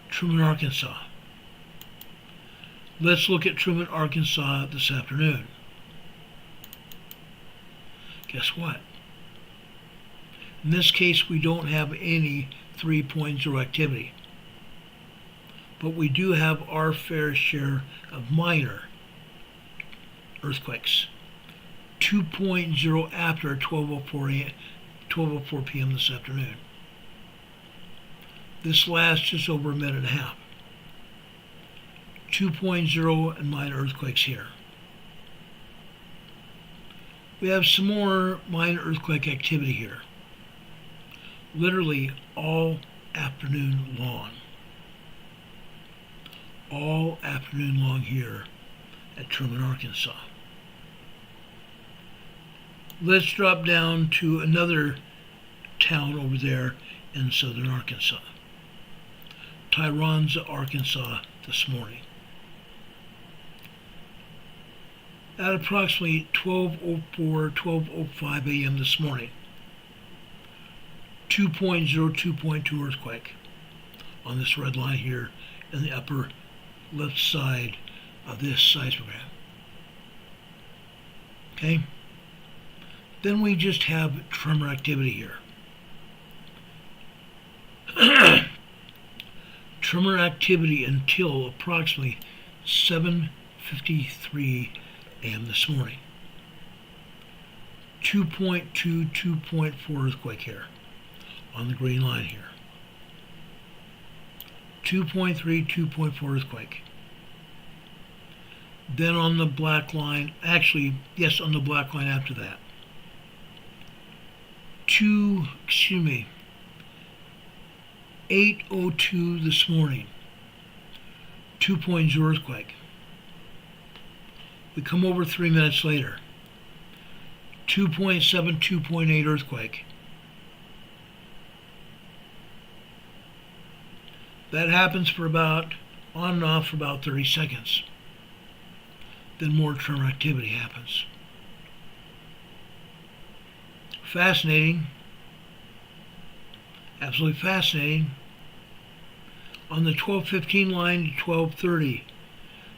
Truman, Arkansas. Let's look at Truman, Arkansas this afternoon. Guess what? In this case, we don't have any 3.0 activity. But we do have our fair share of minor earthquakes. 2.0 after 12:04 p.m. this afternoon. This lasts just over a minute and a half. 2.0 and minor earthquakes here. We have some more minor earthquake activity here. Literally all afternoon long. All afternoon long here at Truman, Arkansas. Let's drop down to another town over there in southern Arkansas. Tyronza, Arkansas this morning. At approximately 12:04, 12:05 a.m. this morning, 2.0, 2.2 earthquake on this red line here in the upper left side of this seismogram. Okay? Then we just have tremor activity here. Tremor activity until approximately 7:53 a.m. this morning. 2.2, 2.4 earthquake here on the green line here. 2.3, 2.4 earthquake. Then on the black line, actually, yes, on the black line after that. 8:02 this morning, 2.0 earthquake. We come over 3 minutes later, 2.7, 2.8 earthquake. That happens for about, on and off for about 30 seconds. Then more tremor activity happens. Fascinating. Absolutely fascinating. On the 12:15 line to 12:30,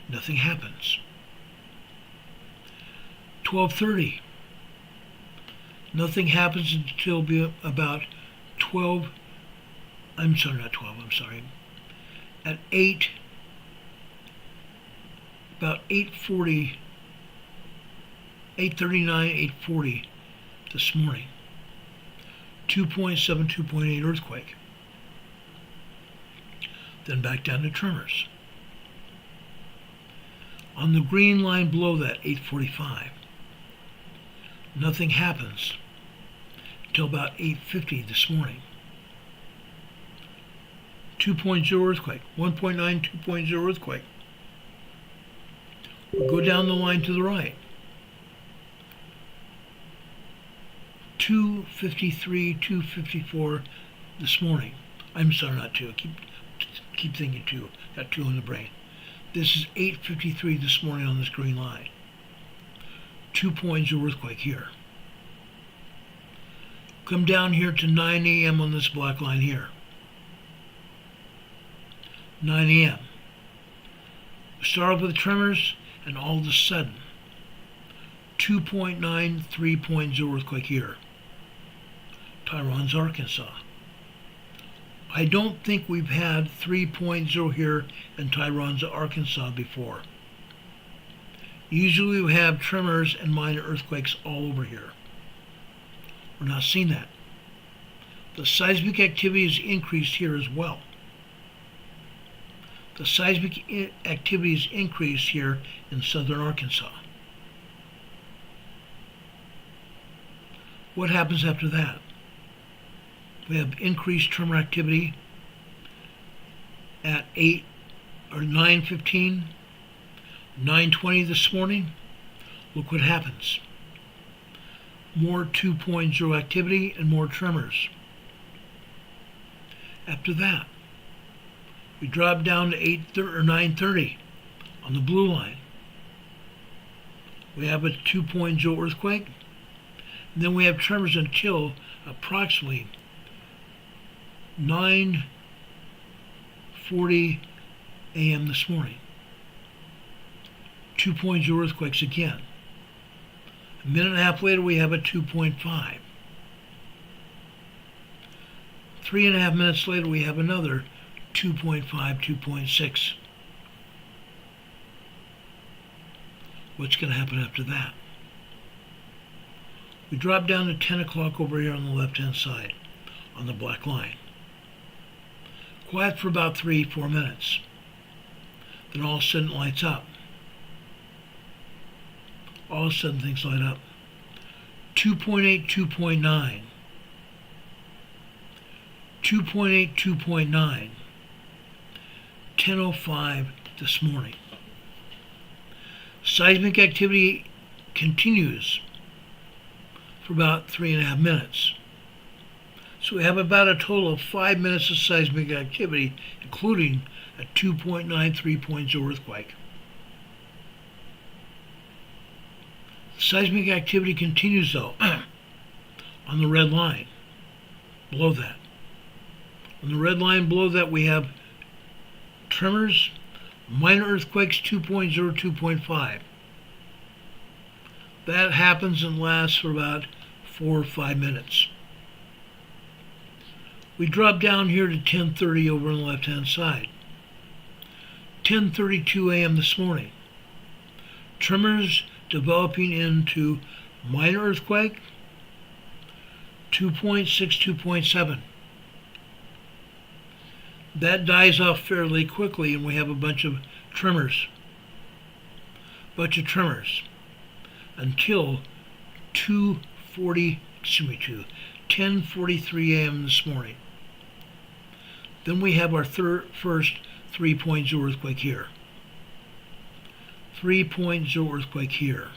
Nothing happens. 12:30. Nothing happens until about 12. I'm sorry, not 12. I'm sorry. At 8. About 8:40. 8:39, 8:40 this morning. 2.7, 2.8 earthquake. Then back down to tremors. On the green line below that, 8:45. Nothing happens until about 8:50 this morning. 2.0 earthquake, 1.9, 2.0 earthquake. We'll go down the line to the right. 2:53, 2:54 this morning. I'm sorry, not 2. I keep thinking 2. Got 2 in the brain. This is 8:53 this morning on this green line. 2.0 earthquake here. Come down here to 9 a.m. on this black line here. 9 a.m. We start off with tremors, and all of a sudden, 2.9, 3.0 earthquake here. Tyrons, Arkansas. I don't think we've had 3.0 here in Tyrons, Arkansas before. Usually we have tremors and minor earthquakes all over here. We're not seeing that. The seismic activity has increased here as well. The seismic activity has increased here in southern Arkansas. What happens after that? We have increased tremor activity at 8 or 9:15, 9:20 this morning. Look what happens. More 2.0 activity and more tremors. After that, we drop down to 9:30 on the blue line. We have a 2.0 earthquake. And then we have tremors until approximately 9:40 a.m. this morning. 2.0 earthquakes again. A minute and a half later, we have a 2.5. 3.5 minutes later, we have another 2.5, 2.6. What's going to happen after that? We drop down to 10 o'clock over here on the left-hand side, on the black line. Quiet for about 3-4 minutes. Then all of a sudden it lights up. All of a sudden things light up. 2.8, 2.9. 2.8, 2.9. 10:05 this morning. Seismic activity continues for about 3.5 minutes. So we have about a total of 5 minutes of seismic activity, including a 2.9, 3.0 earthquake. Seismic activity continues though on the red line below that. On the red line below that we have tremors, minor earthquakes 2.0, 2.5. That happens and lasts for about 4 or 5 minutes. We drop down here to 10:30 over on the left-hand side. 10:32 a.m. this morning. Tremors developing into minor earthquake, 2.6, 2.7. That dies off fairly quickly and we have a bunch of tremors. Until 10:43 a.m. this morning. Then we have our first 3.0 earthquake here. 3.0 earthquake here.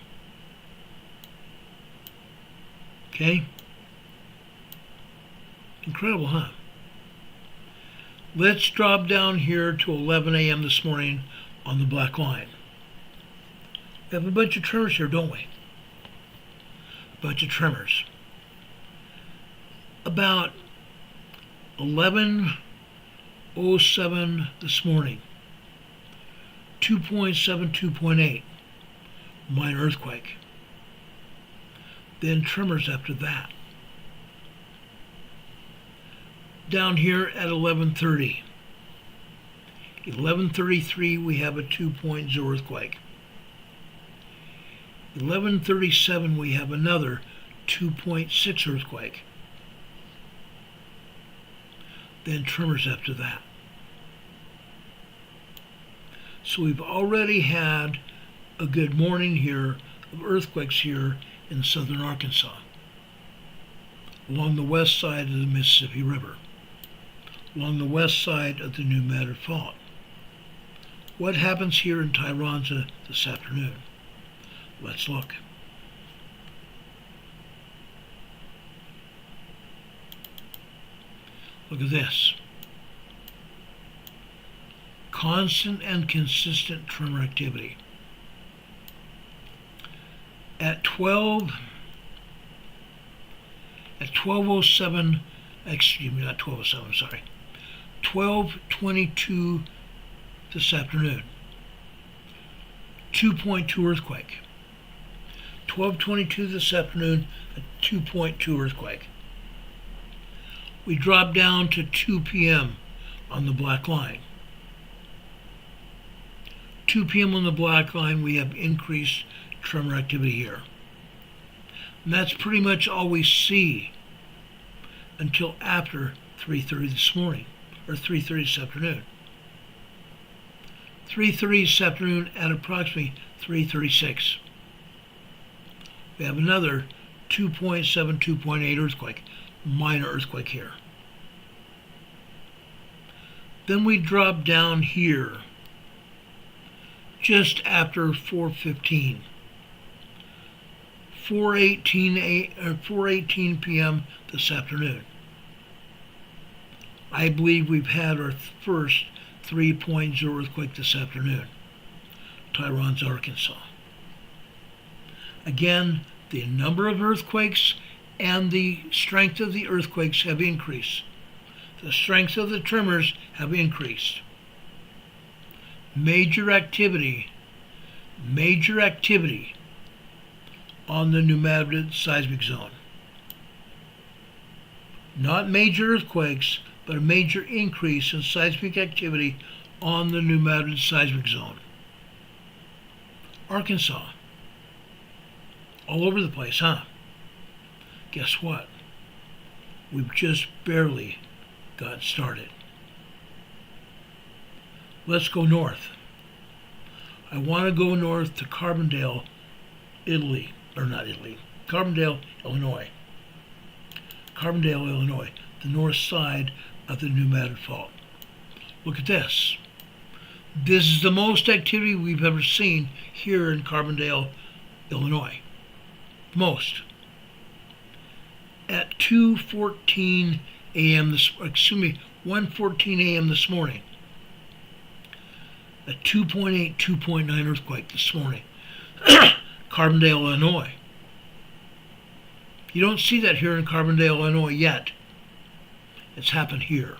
Okay? Incredible, huh? Let's drop down here to 11 a.m. this morning on the black line. We have a bunch of tremors here, don't we? A bunch of tremors. About 11:07 this morning. 2.7, 2.8, minor earthquake. Then tremors after that. Down here at 11:30. 11:33 we have a 2.0 earthquake. 11:37 we have another 2.6 earthquake. Then tremors after that. So we've already had a good morning here of earthquakes here in southern Arkansas, along the west side of the Mississippi River, along the west side of the New Madrid Fault. What happens here in Tyronza this afternoon? Let's look. Look at this. Constant and consistent tremor activity. At 12:07, excuse me, not 12:07, sorry, 12:22 this afternoon, 2.2 earthquake. 12:22 this afternoon, a 2.2 earthquake. We drop down to 2 p.m. on the black line. 2 p.m. on the black line, we have increased tremor activity here. And that's pretty much all we see until after 3:30 this morning, or 3:30 this afternoon. 3:30 this afternoon at approximately 3:36. We have another 2.7, 2.8 earthquake, minor earthquake here. Then we drop down here just after 4:15. 4:18 p.m. this afternoon. I believe we've had our first 3.0 earthquake this afternoon, Tyronza, Arkansas. Again, the number of earthquakes and the strength of the earthquakes have increased. The strength of the tremors have increased. Major activity on the New Madrid seismic zone. Not major earthquakes, but a major increase in seismic activity on the New Madrid seismic zone. Arkansas. All over the place, huh? Guess what? We've just barely got started. Let's go north. I want to go north to Carbondale, Italy, or not Italy, Carbondale, Illinois. Carbondale, Illinois, the north side of the New Madrid Fault. Look at this. This is the most activity we've ever seen here in Carbondale, Illinois. Most. At 1:14 a.m. 1:14 a.m. this morning. A 2.8, 2.9 earthquake this morning. Carbondale, Illinois. You don't see that here in Carbondale, Illinois yet. It's happened here.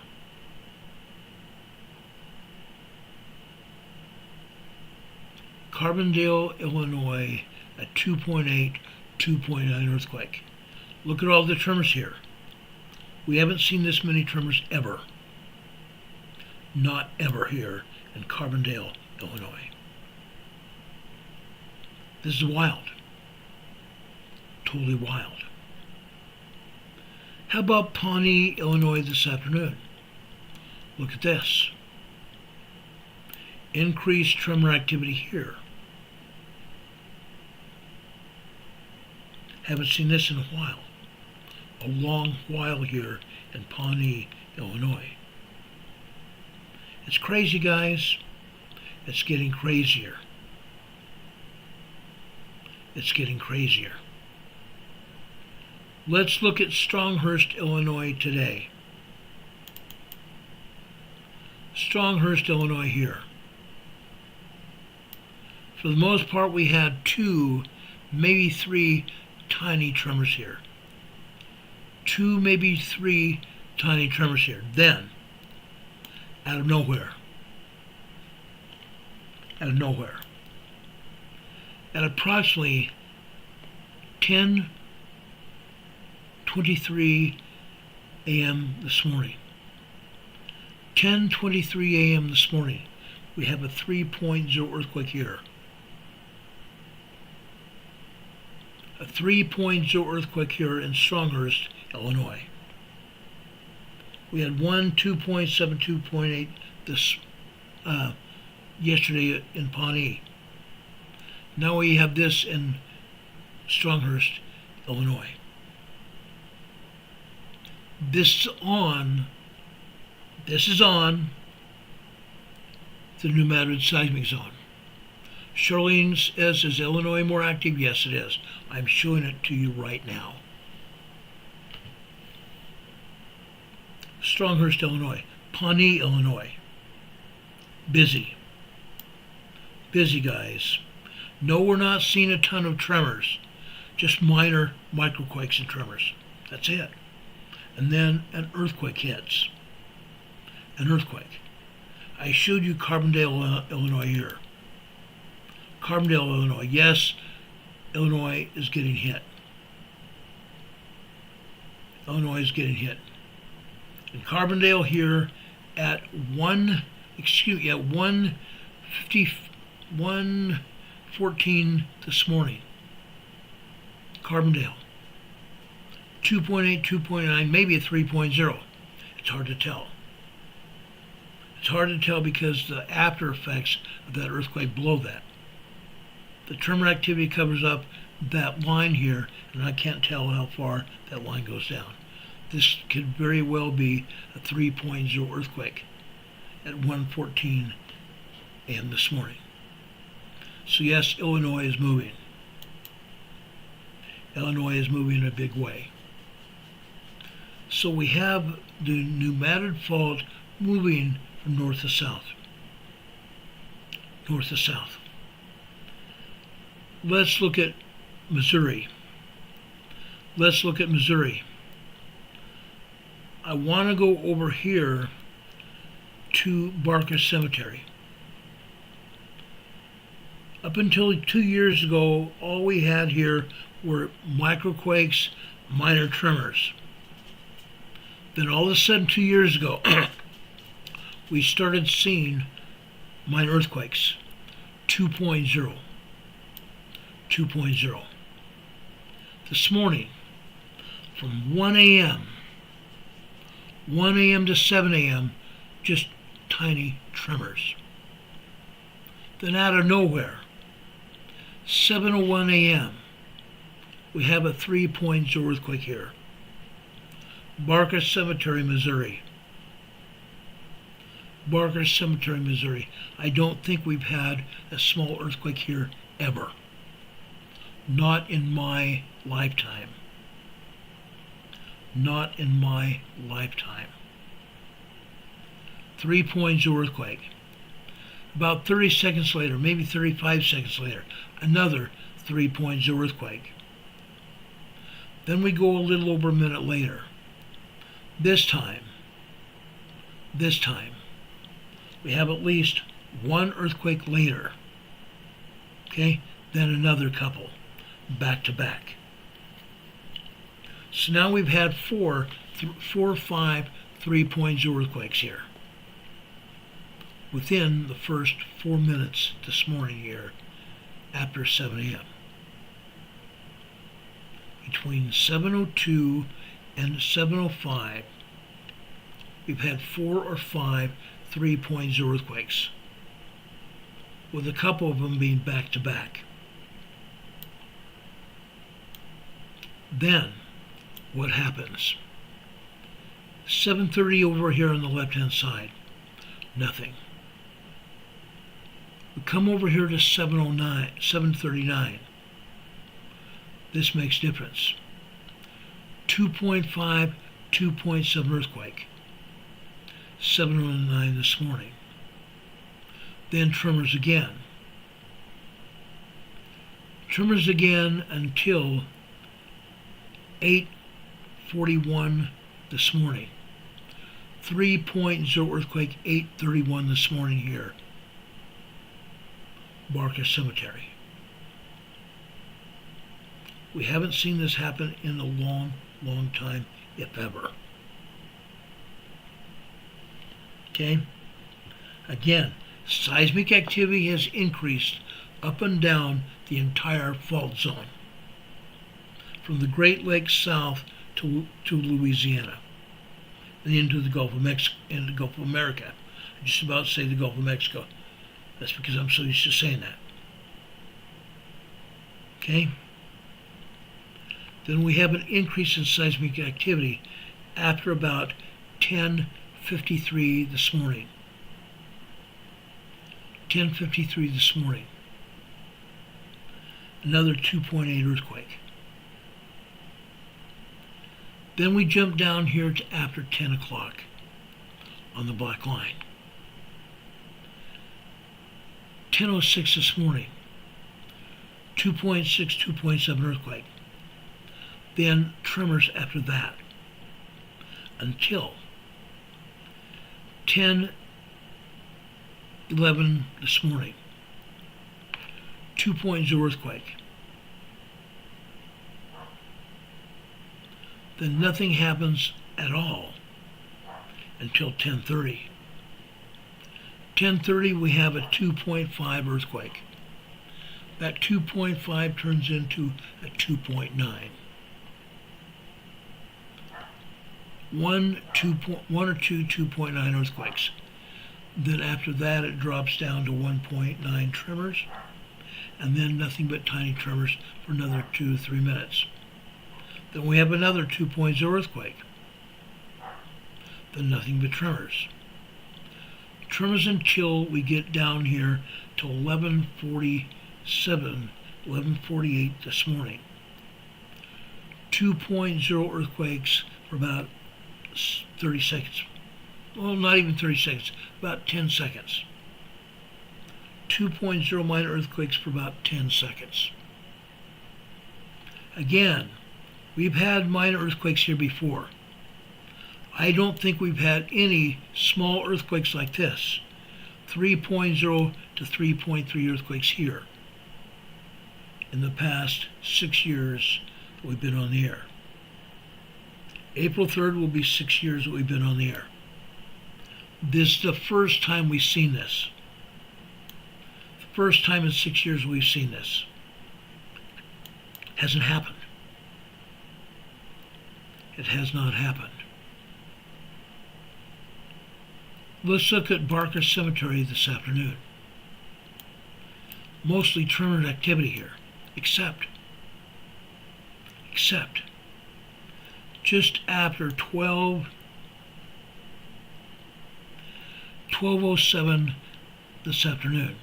Carbondale, Illinois, a 2.8, 2.9 earthquake. Look at all the tremors here. We haven't seen this many tremors ever. Not ever here in Carbondale, Illinois. This is wild. Totally wild. How about Pawnee, Illinois this afternoon? Look at this. Increased tremor activity here. Haven't seen this in a while. A long while here in Pawnee, Illinois. It's crazy, guys. It's getting crazier. It's getting crazier. Let's look at Stronghurst, Illinois today. Stronghurst, Illinois here. For the most part, we had 2, maybe 3 tiny tremors here. 2, maybe 3 tiny tremors here. Then, out of nowhere, out of nowhere. At approximately 10:23 a.m. this morning, 10:23 a.m. this morning, we have a 3.0 earthquake here. A 3.0 earthquake here in Stronghurst, Illinois. We had one 2.7, 2.8 this yesterday in Pawnee. Now we have this in Stronghurst, Illinois. This is on the New Madrid seismic zone. Charlene says, is Illinois more active? Yes, it is. I'm showing it to you right now. Stronghurst, Illinois. Pawnee, Illinois. Busy. Busy, guys. No, we're not seeing a ton of tremors. Just minor microquakes and tremors. That's it. And then an earthquake hits. An earthquake. I showed you Carbondale, Illinois here. Carbondale, Illinois. Yes, Illinois is getting hit. Illinois is getting hit. In Carbondale here at 1:14 this morning. Carbondale. 2.8, 2.9, maybe a 3.0. It's hard to tell. It's hard to tell because the after effects of that earthquake below that. The tremor activity covers up that line here, and I can't tell how far that line goes down. This could very well be a 3.0 earthquake at 1:14 a.m. this morning. So yes, Illinois is moving. Illinois is moving in a big way. So we have the New Madrid fault moving from north to south. North to south. Let's look at Missouri. Let's look at Missouri. I want to go over here to Barker Cemetery. Up until 2 years ago, all we had here were microquakes, minor tremors. Then all of a sudden, 2 years ago, we started seeing minor earthquakes, 2.0. 2.0. This morning, from 1 a.m. to 7 a.m., just tiny tremors. Then out of nowhere, 7:01 a.m., we have a 3.0 earthquake here. Barker Cemetery, Missouri. Barker Cemetery, Missouri. I don't think we've had a small earthquake here ever. Not in my lifetime. Not in my lifetime. 3.0 earthquake. About 30 seconds later, maybe 35 seconds later, another 3.0 earthquake. Then we go a little over a minute later. This time, we have at least one earthquake later, okay, then another couple, back to back. So now we've had four or five 3.0 earthquakes here within the first 4 minutes this morning here after 7 a.m. Between 7:02 and 7:05, we've had 4 or 5 3.0 earthquakes, with a couple of them being back to back. Then, what happens? 7:30 over here on the left-hand side, nothing. We come over here to 7:39. This makes difference. 2.5, 2.7 earthquake. 7:09 this morning. Then tremors again. Tremors again until 8:41 this morning. 3.0 earthquake, 8:31 this morning here. Barker Cemetery. We haven't seen this happen in a long, long time, if ever. Okay? Again, seismic activity has increased up and down the entire fault zone, from the Great Lakes south to Louisiana, and into the Gulf of Mexico, into the Gulf of America. I just about say the Gulf of Mexico. That's because I'm so used to saying that. Okay? Then we have an increase in seismic activity after about 10:53 this morning. 10:53 this morning. Another 2.8 earthquake. Then we jump down here to after 10 o'clock on the black line. 10:06 this morning. 2.6, 2.7 earthquake. Then tremors after that until 10:11 this morning. 2.0 earthquake. Then nothing happens at all until 10:30. 10:30 we have a 2.5 earthquake. That 2.5 turns into a 2.9. One or two 2.9 earthquakes. Then after that it drops down to 1.9 tremors, and then nothing but tiny tremors for another 2 to 3 minutes. Then we have another 2.0 earthquake. Then nothing but tremors. Tremors until we get down here to 11:47, 11:48 this morning. 2.0 earthquakes for about 30 seconds. Well, not even 30 seconds, about 10 seconds. 2.0 minor earthquakes for about 10 seconds. Again, we've had minor earthquakes here before. I don't think we've had any small earthquakes like this. 3.0 to 3.3 earthquakes here in the past 6 years that we've been on the air. April 3rd will be 6 years that we've been on the air. This is the first time we've seen this. The first time in 6 years we've seen this. Hasn't happened. It has not happened. Let's look at Barker Cemetery this afternoon. Mostly tremor activity here, except just after 12:07 this afternoon.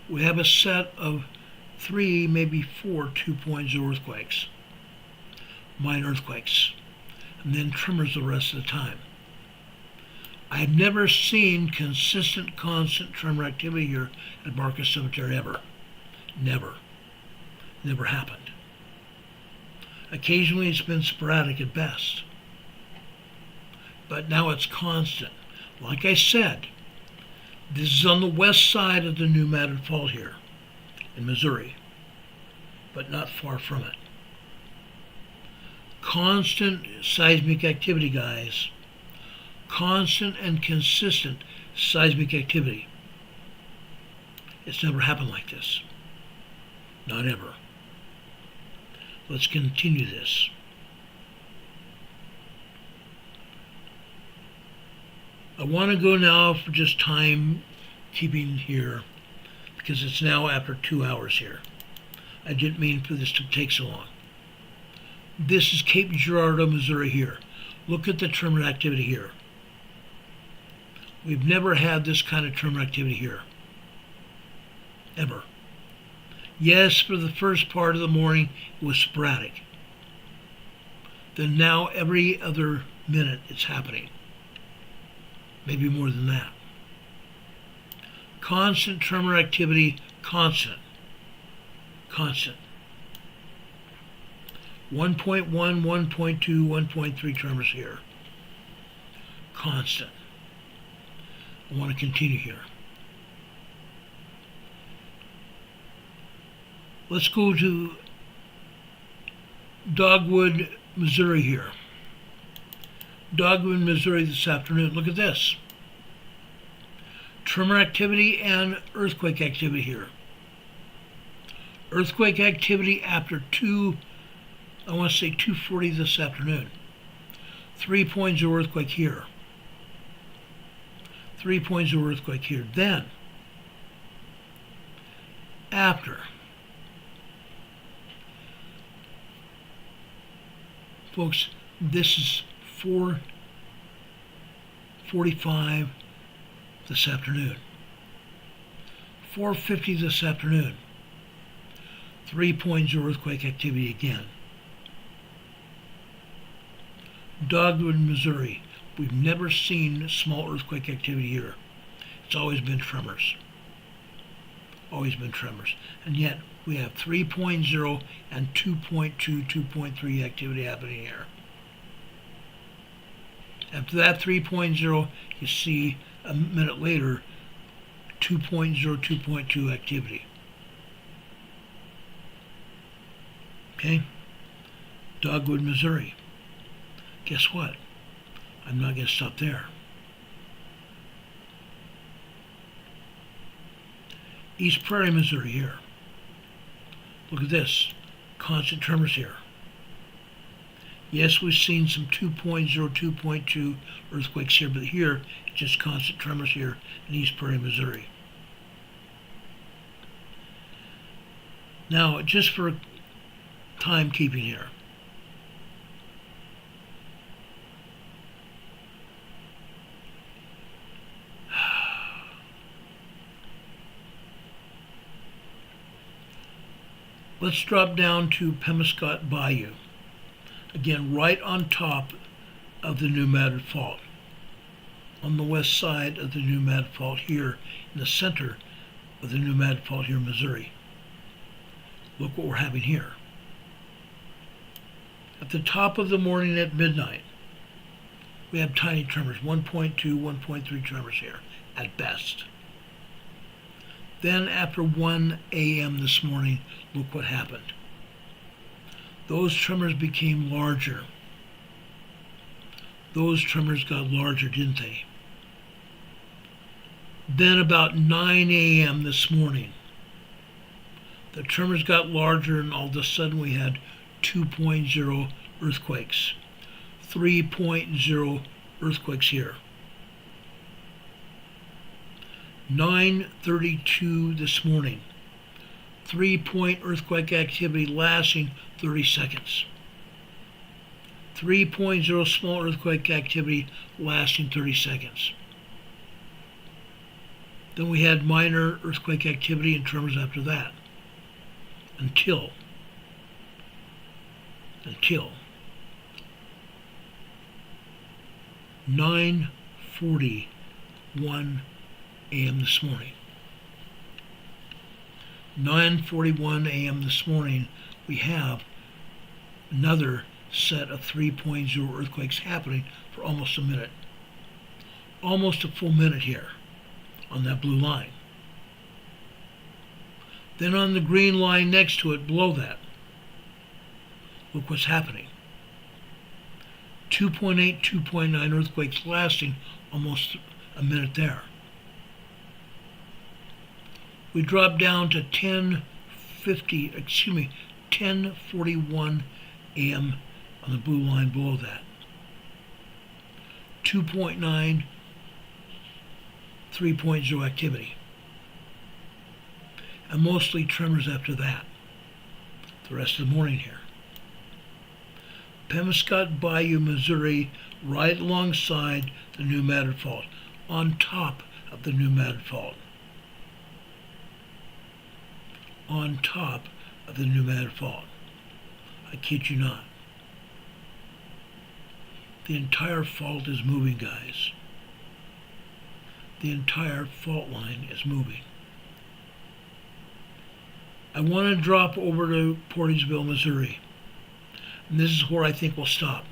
We have a set of 3, maybe 4 2.0 earthquakes, minor earthquakes, and then tremors the rest of the time. I've never seen consistent, constant tremor activity here at Barker Cemetery ever. Never. Never happened. Occasionally it's been sporadic at best. But now it's constant. Like I said, this is on the west side of the new Madrid Fault here in Missouri, but not far from it. Constant seismic activity, guys. Constant and consistent seismic activity. It's never happened like this. Not ever. Let's continue this. I want to go now for just time keeping here, because it's now after 2 hours here. I didn't mean for this to take so long. This is Cape Girardeau, Missouri here. Look at the tremor activity here. We've never had this kind of tremor activity here. Ever. Yes, for the first part of the morning, it was sporadic. Then now, every other minute, it's happening. Maybe more than that. Constant tremor activity, constant. 1.1, 1.2, 1.3 tremors here. Constant. I want to continue here. Let's go to Dogwood, Missouri here. Dogwood, Missouri this afternoon. Look at this. Tremor activity and earthquake activity here. Earthquake activity after 2:40 this afternoon. 3.0 earthquake here. 3.0 earthquake here. Then, after, folks, this is 4:45 this afternoon. 4:50 this afternoon. 3.0 earthquake activity again. Dogwood, Missouri. We've never seen small earthquake activity here. It's always been tremors. Always been tremors. And yet we have 3.0 and 2.2, 2.3 activity happening here. After that 3.0, you see a minute later 2.0, 2.2 activity. Okay? Dogwood, Missouri. Guess what? I'm not going to stop there. East Prairie, Missouri here. Look at this. Constant tremors here. Yes, we've seen some 2.0, 2.2 earthquakes here, but here it's just constant tremors here in East Prairie, Missouri. Now, just for timekeeping here. Let's drop down to Pemiscot Bayou. Again, right on top of the New Madrid Fault. On the west side of the New Madrid Fault here, in the center of the New Madrid Fault here in Missouri. Look what we're having here. At the top of the morning at midnight, we have tiny tremors, 1.2, 1.3 tremors here, at best. Then after 1 a.m. this morning, look what happened. Those tremors became larger. Those tremors got larger, didn't they? Then about 9 a.m. this morning, the tremors got larger and all of a sudden we had 2.0 earthquakes. 3.0 earthquakes here. 9:32 this morning. 3-point earthquake activity lasting 30 seconds. 3.0 small earthquake activity lasting 30 seconds. Then we had minor earthquake activity and tremors after that. Until 9:41 a.m. this morning. 9:41 a.m. this morning, we have another set of 3.0 earthquakes happening for almost a minute. Almost a full minute here on that blue line. Then on the green line next to it, below that, look what's happening. 2.8, 2.9 earthquakes lasting almost a minute there. We drop down to 10:41 a.m. on the blue line below that. 2.9, 3.0 activity. And mostly tremors after that. The rest of the morning here. Pemiscot Bayou, Missouri, right alongside the New Madrid Fault, on top of the New Madrid Fault. On top of the New Madrid Fault. I kid you not. The entire fault is moving, guys. The entire fault line is moving. I want to drop over to Portisville, Missouri. And this is where I think we'll stop.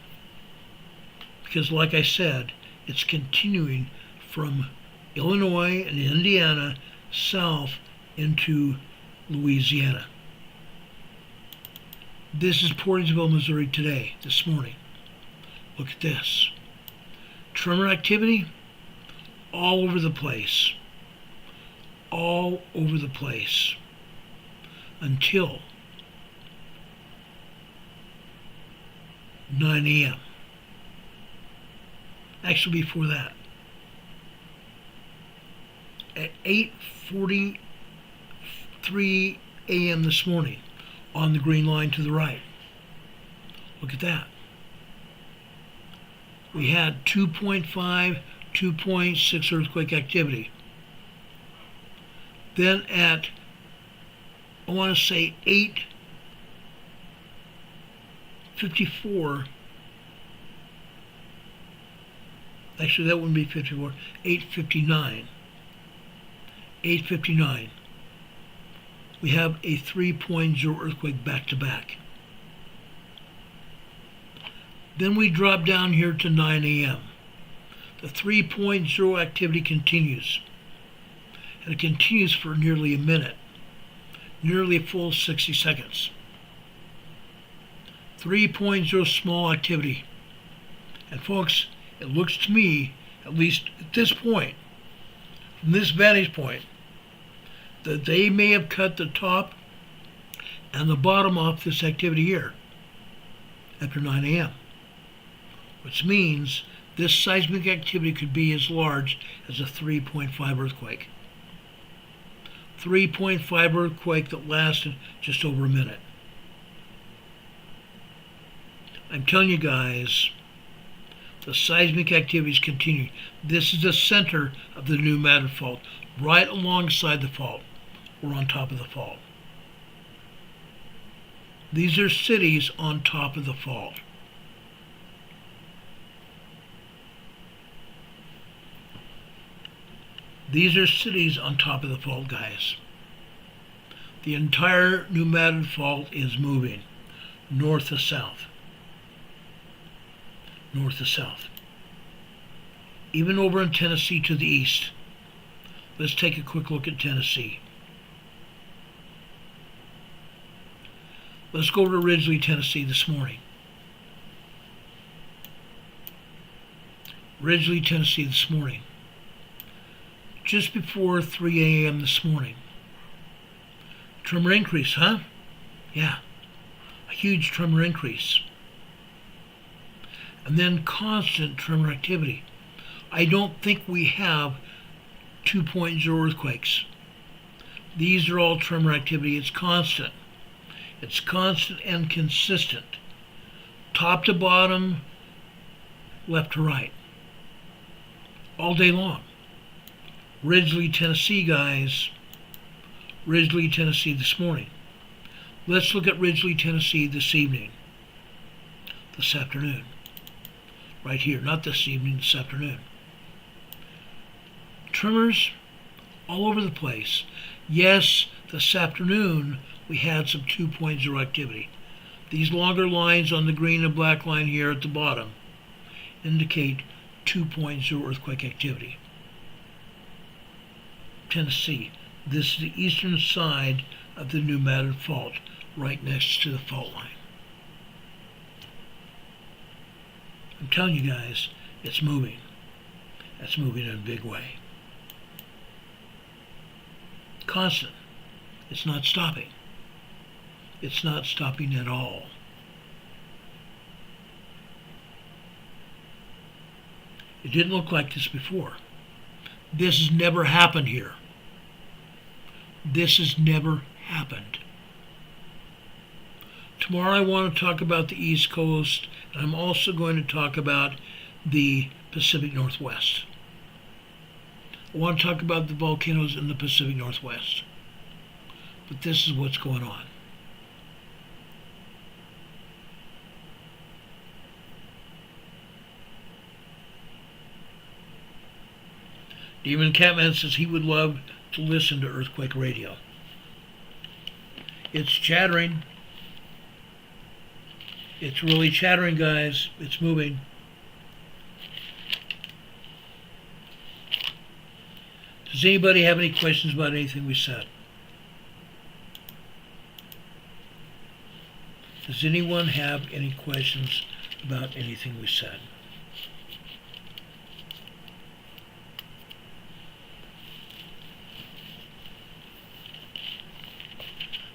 Because like I said, it's continuing from Illinois and Indiana south into Louisiana. This is Portisville, Missouri today, this morning. Look at this. Tremor activity all over the place. All over the place. Until 9 a.m. Actually before that. At 8:43 a.m. this morning, on the green line to the right. Look at that. We had 2.5, 2.6 earthquake activity. Then at, I want to say 8:54, actually that wouldn't be 54, 8:59. 8:59. We have a 3.0 earthquake back to back. Then we drop down here to 9 a.m. The 3.0 activity continues. And it continues for nearly a minute. Nearly a full 60 seconds. 3.0 small activity. And folks, it looks to me, at least at this point, from this vantage point, that they may have cut the top and the bottom off this activity here after 9 a.m. Which means this seismic activity could be as large as a 3.5 earthquake. 3.5 earthquake that lasted just over a minute. I'm telling you guys, the seismic activities continue. This is the center of the new Madrid fault, right alongside the fault. We're on top of the fault. These are cities on top of the fault. These are cities on top of the fault, guys. The entire New Madrid fault is moving north to south. North to south. Even over in Tennessee to the east. Let's take a quick look at Tennessee. Let's go to Ridgely, Tennessee this morning. Ridgely, Tennessee this morning. Just before 3 a.m. this morning. Tremor increase, huh? Yeah. A huge tremor increase. And then constant tremor activity. I don't think we have 2.0 earthquakes. These are all tremor activity. It's constant. It's constant and consistent. Top to bottom, left to right. All day long. Ridgely, Tennessee, guys. Ridgely, Tennessee this morning. Let's look at Ridgely, Tennessee this evening. This afternoon. Right here. Not this evening, this afternoon. Tremors all over the place. Yes, this afternoon we had some 2.0 activity. These longer lines on the green and black line here at the bottom indicate 2.0 earthquake activity. Tennessee. This is the eastern side of the New Madrid fault, right next to the fault line. I'm telling you guys, it's moving. It's moving in a big way. Constant. It's not stopping. It's not stopping at all. It didn't look like this before. This has never happened here. This has never happened. Tomorrow I want to talk about the East Coast, and I'm also going to talk about the Pacific Northwest. I want to talk about the volcanoes in the Pacific Northwest. But this is what's going on. Demon Catman says he would love to listen to earthquake radio. It's chattering. It's really chattering, guys. It's moving. Does anybody have any questions about anything we said? Does anyone have any questions about anything we said?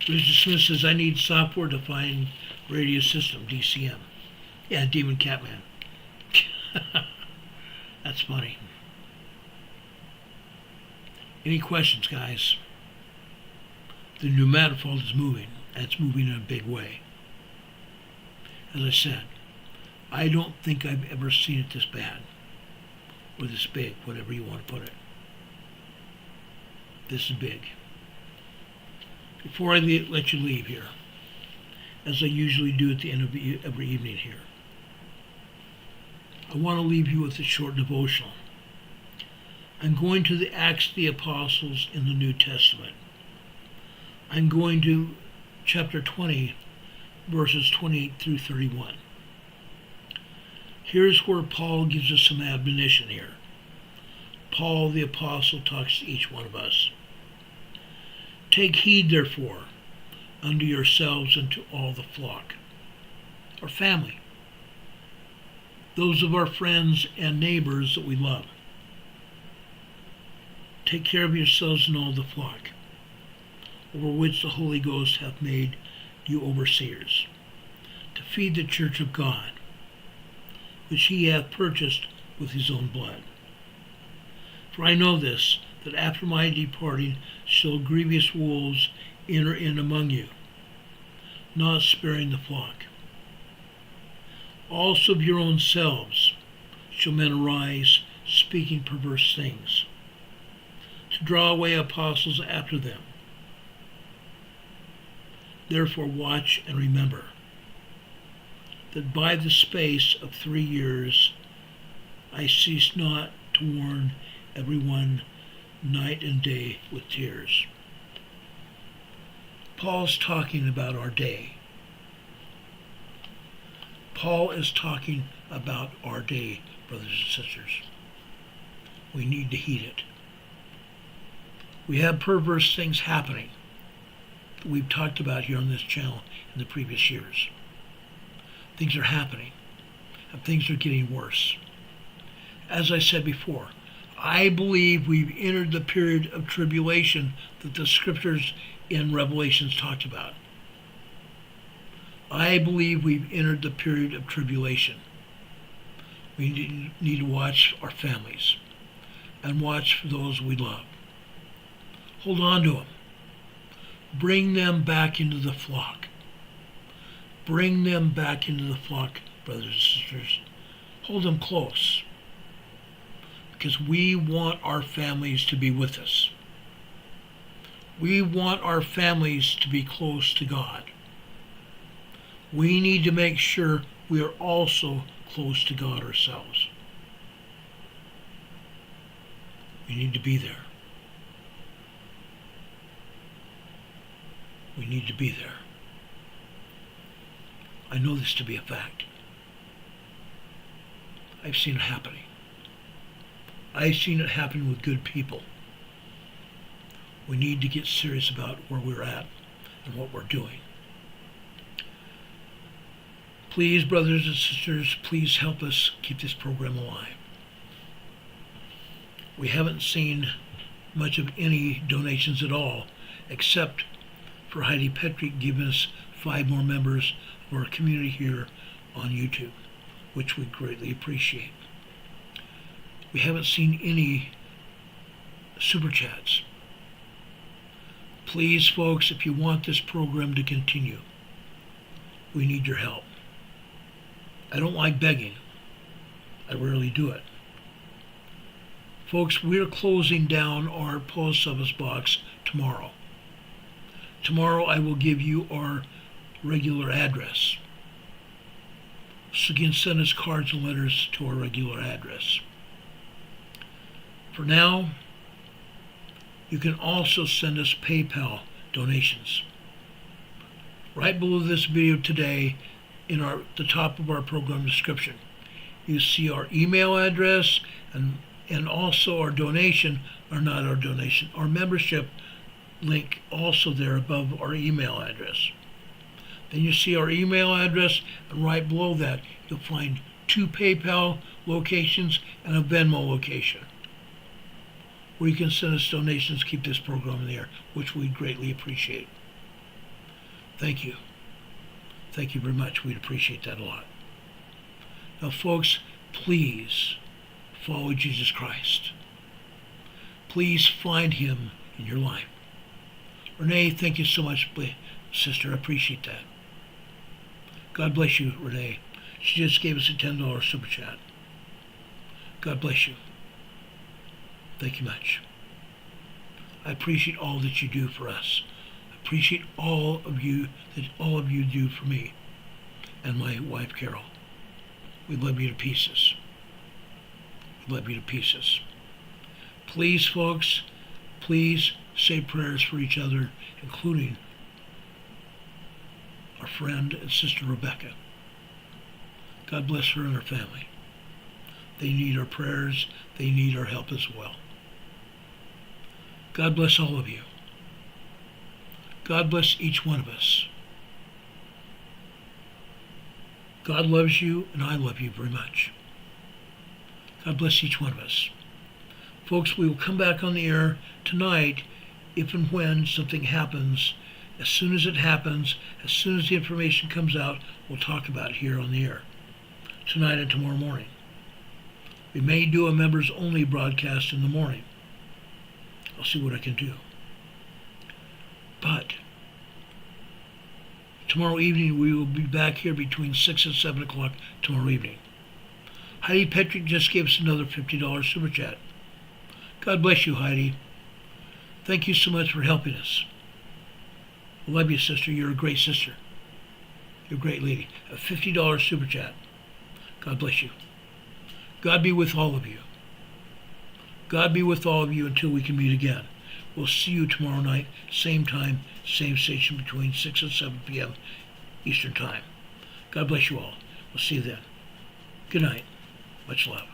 Richard Smith says, I need software-defined radio system, DCM. Yeah, Demon Catman. That's funny. Any questions, guys? The new manifold is moving, and it's moving in a big way. As I said, I don't think I've ever seen it this bad, or this big, whatever you want to put it. This is big. Before I let you leave here, as I usually do at the end of every evening here, I want to leave you with a short devotional. I'm going to the Acts of the Apostles in the New Testament. I'm going to chapter 20, verses 28 through 31. Here's where Paul gives us some admonition here. Paul the Apostle talks to each one of us. Take heed, therefore, unto yourselves and to all the flock, our family, those of our friends and neighbors that we love. Take care of yourselves and all the flock, over which the Holy Ghost hath made you overseers, to feed the church of God, which he hath purchased with his own blood. For I know this, that after my departing shall grievous wolves enter in among you, not sparing the flock. Also of your own selves shall men arise, speaking perverse things, to draw away apostles after them. Therefore watch and remember that by the space of 3 years I cease not to warn everyone night and day with tears. Paul's talking about our day. Paul is talking about our day, brothers and sisters. We need to heed it. We have perverse things happening that we've talked about here on this channel in the previous years. Things are happening, and things are getting worse. As I said before, I believe we've entered the period of tribulation that the scriptures in Revelations talked about. I believe we've entered the period of tribulation. We need to watch our families and watch for those we love. Hold on to them. Bring them back into the flock. Bring them back into the flock, brothers and sisters. Hold them close. Because we want our families to be with us. We want our families to be close to God. We need to make sure we are also close to God ourselves. We need to be there. We need to be there. I know this to be a fact. I've seen it happening. I've seen it happen with good people. We need to get serious about where we're at and what we're doing. Please, brothers and sisters, please help us keep this program alive. We haven't seen much of any donations at all, except for Heidi Petrick giving us 5 more members of our community here on YouTube, which we greatly appreciate. We haven't seen any super chats. Please, folks, if you want this program to continue, we need your help. I don't like begging. I rarely do it. Folks, we're closing down our post office box tomorrow. Tomorrow I will give you our regular address. So you can send us cards and letters to our regular address. For now, you can also send us PayPal donations. Right below this video today, in the top of our program description, you see our email address and also our donation, or not our donation, our membership link also there above our email address. Then you see our email address, and right below that, you'll find 2 PayPal locations and a Venmo location, where you can send us donations to keep this program in the air, which we'd greatly appreciate. Thank you. Thank you very much. We'd appreciate that a lot. Now, folks, please follow Jesus Christ. Please find him in your life. Renee, thank you so much, sister. I appreciate that. God bless you, Renee. She just gave us a $10 super chat. God bless you. Thank you much. I appreciate all that you do for us. I appreciate all of you do for me and my wife, Carol. We love you to pieces. We love you to pieces. Please, folks, please say prayers for each other, including our friend and sister Rebecca. God bless her and her family. They need our prayers. They need our help as well. God bless all of you. God bless each one of us. God loves you, and I love you very much. God bless each one of us. Folks, we will come back on the air tonight if and when something happens. As soon as it happens, as soon as the information comes out, we'll talk about it here on the air. Tonight and tomorrow morning. We may do a members-only broadcast in the morning. I'll see what I can do. But tomorrow evening, we will be back here between 6 and 7 o'clock tomorrow evening. Heidi Petrick just gave us another $50 super chat. God bless you, Heidi. Thank you so much for helping us. I love you, sister. You're a great sister. You're a great lady. A $50 super chat. God bless you. God be with all of you. God be with all of you until we can meet again. We'll see you tomorrow night, same time, same station, between 6 and 7 p.m. Eastern Time. God bless you all. We'll see you then. Good night. Much love.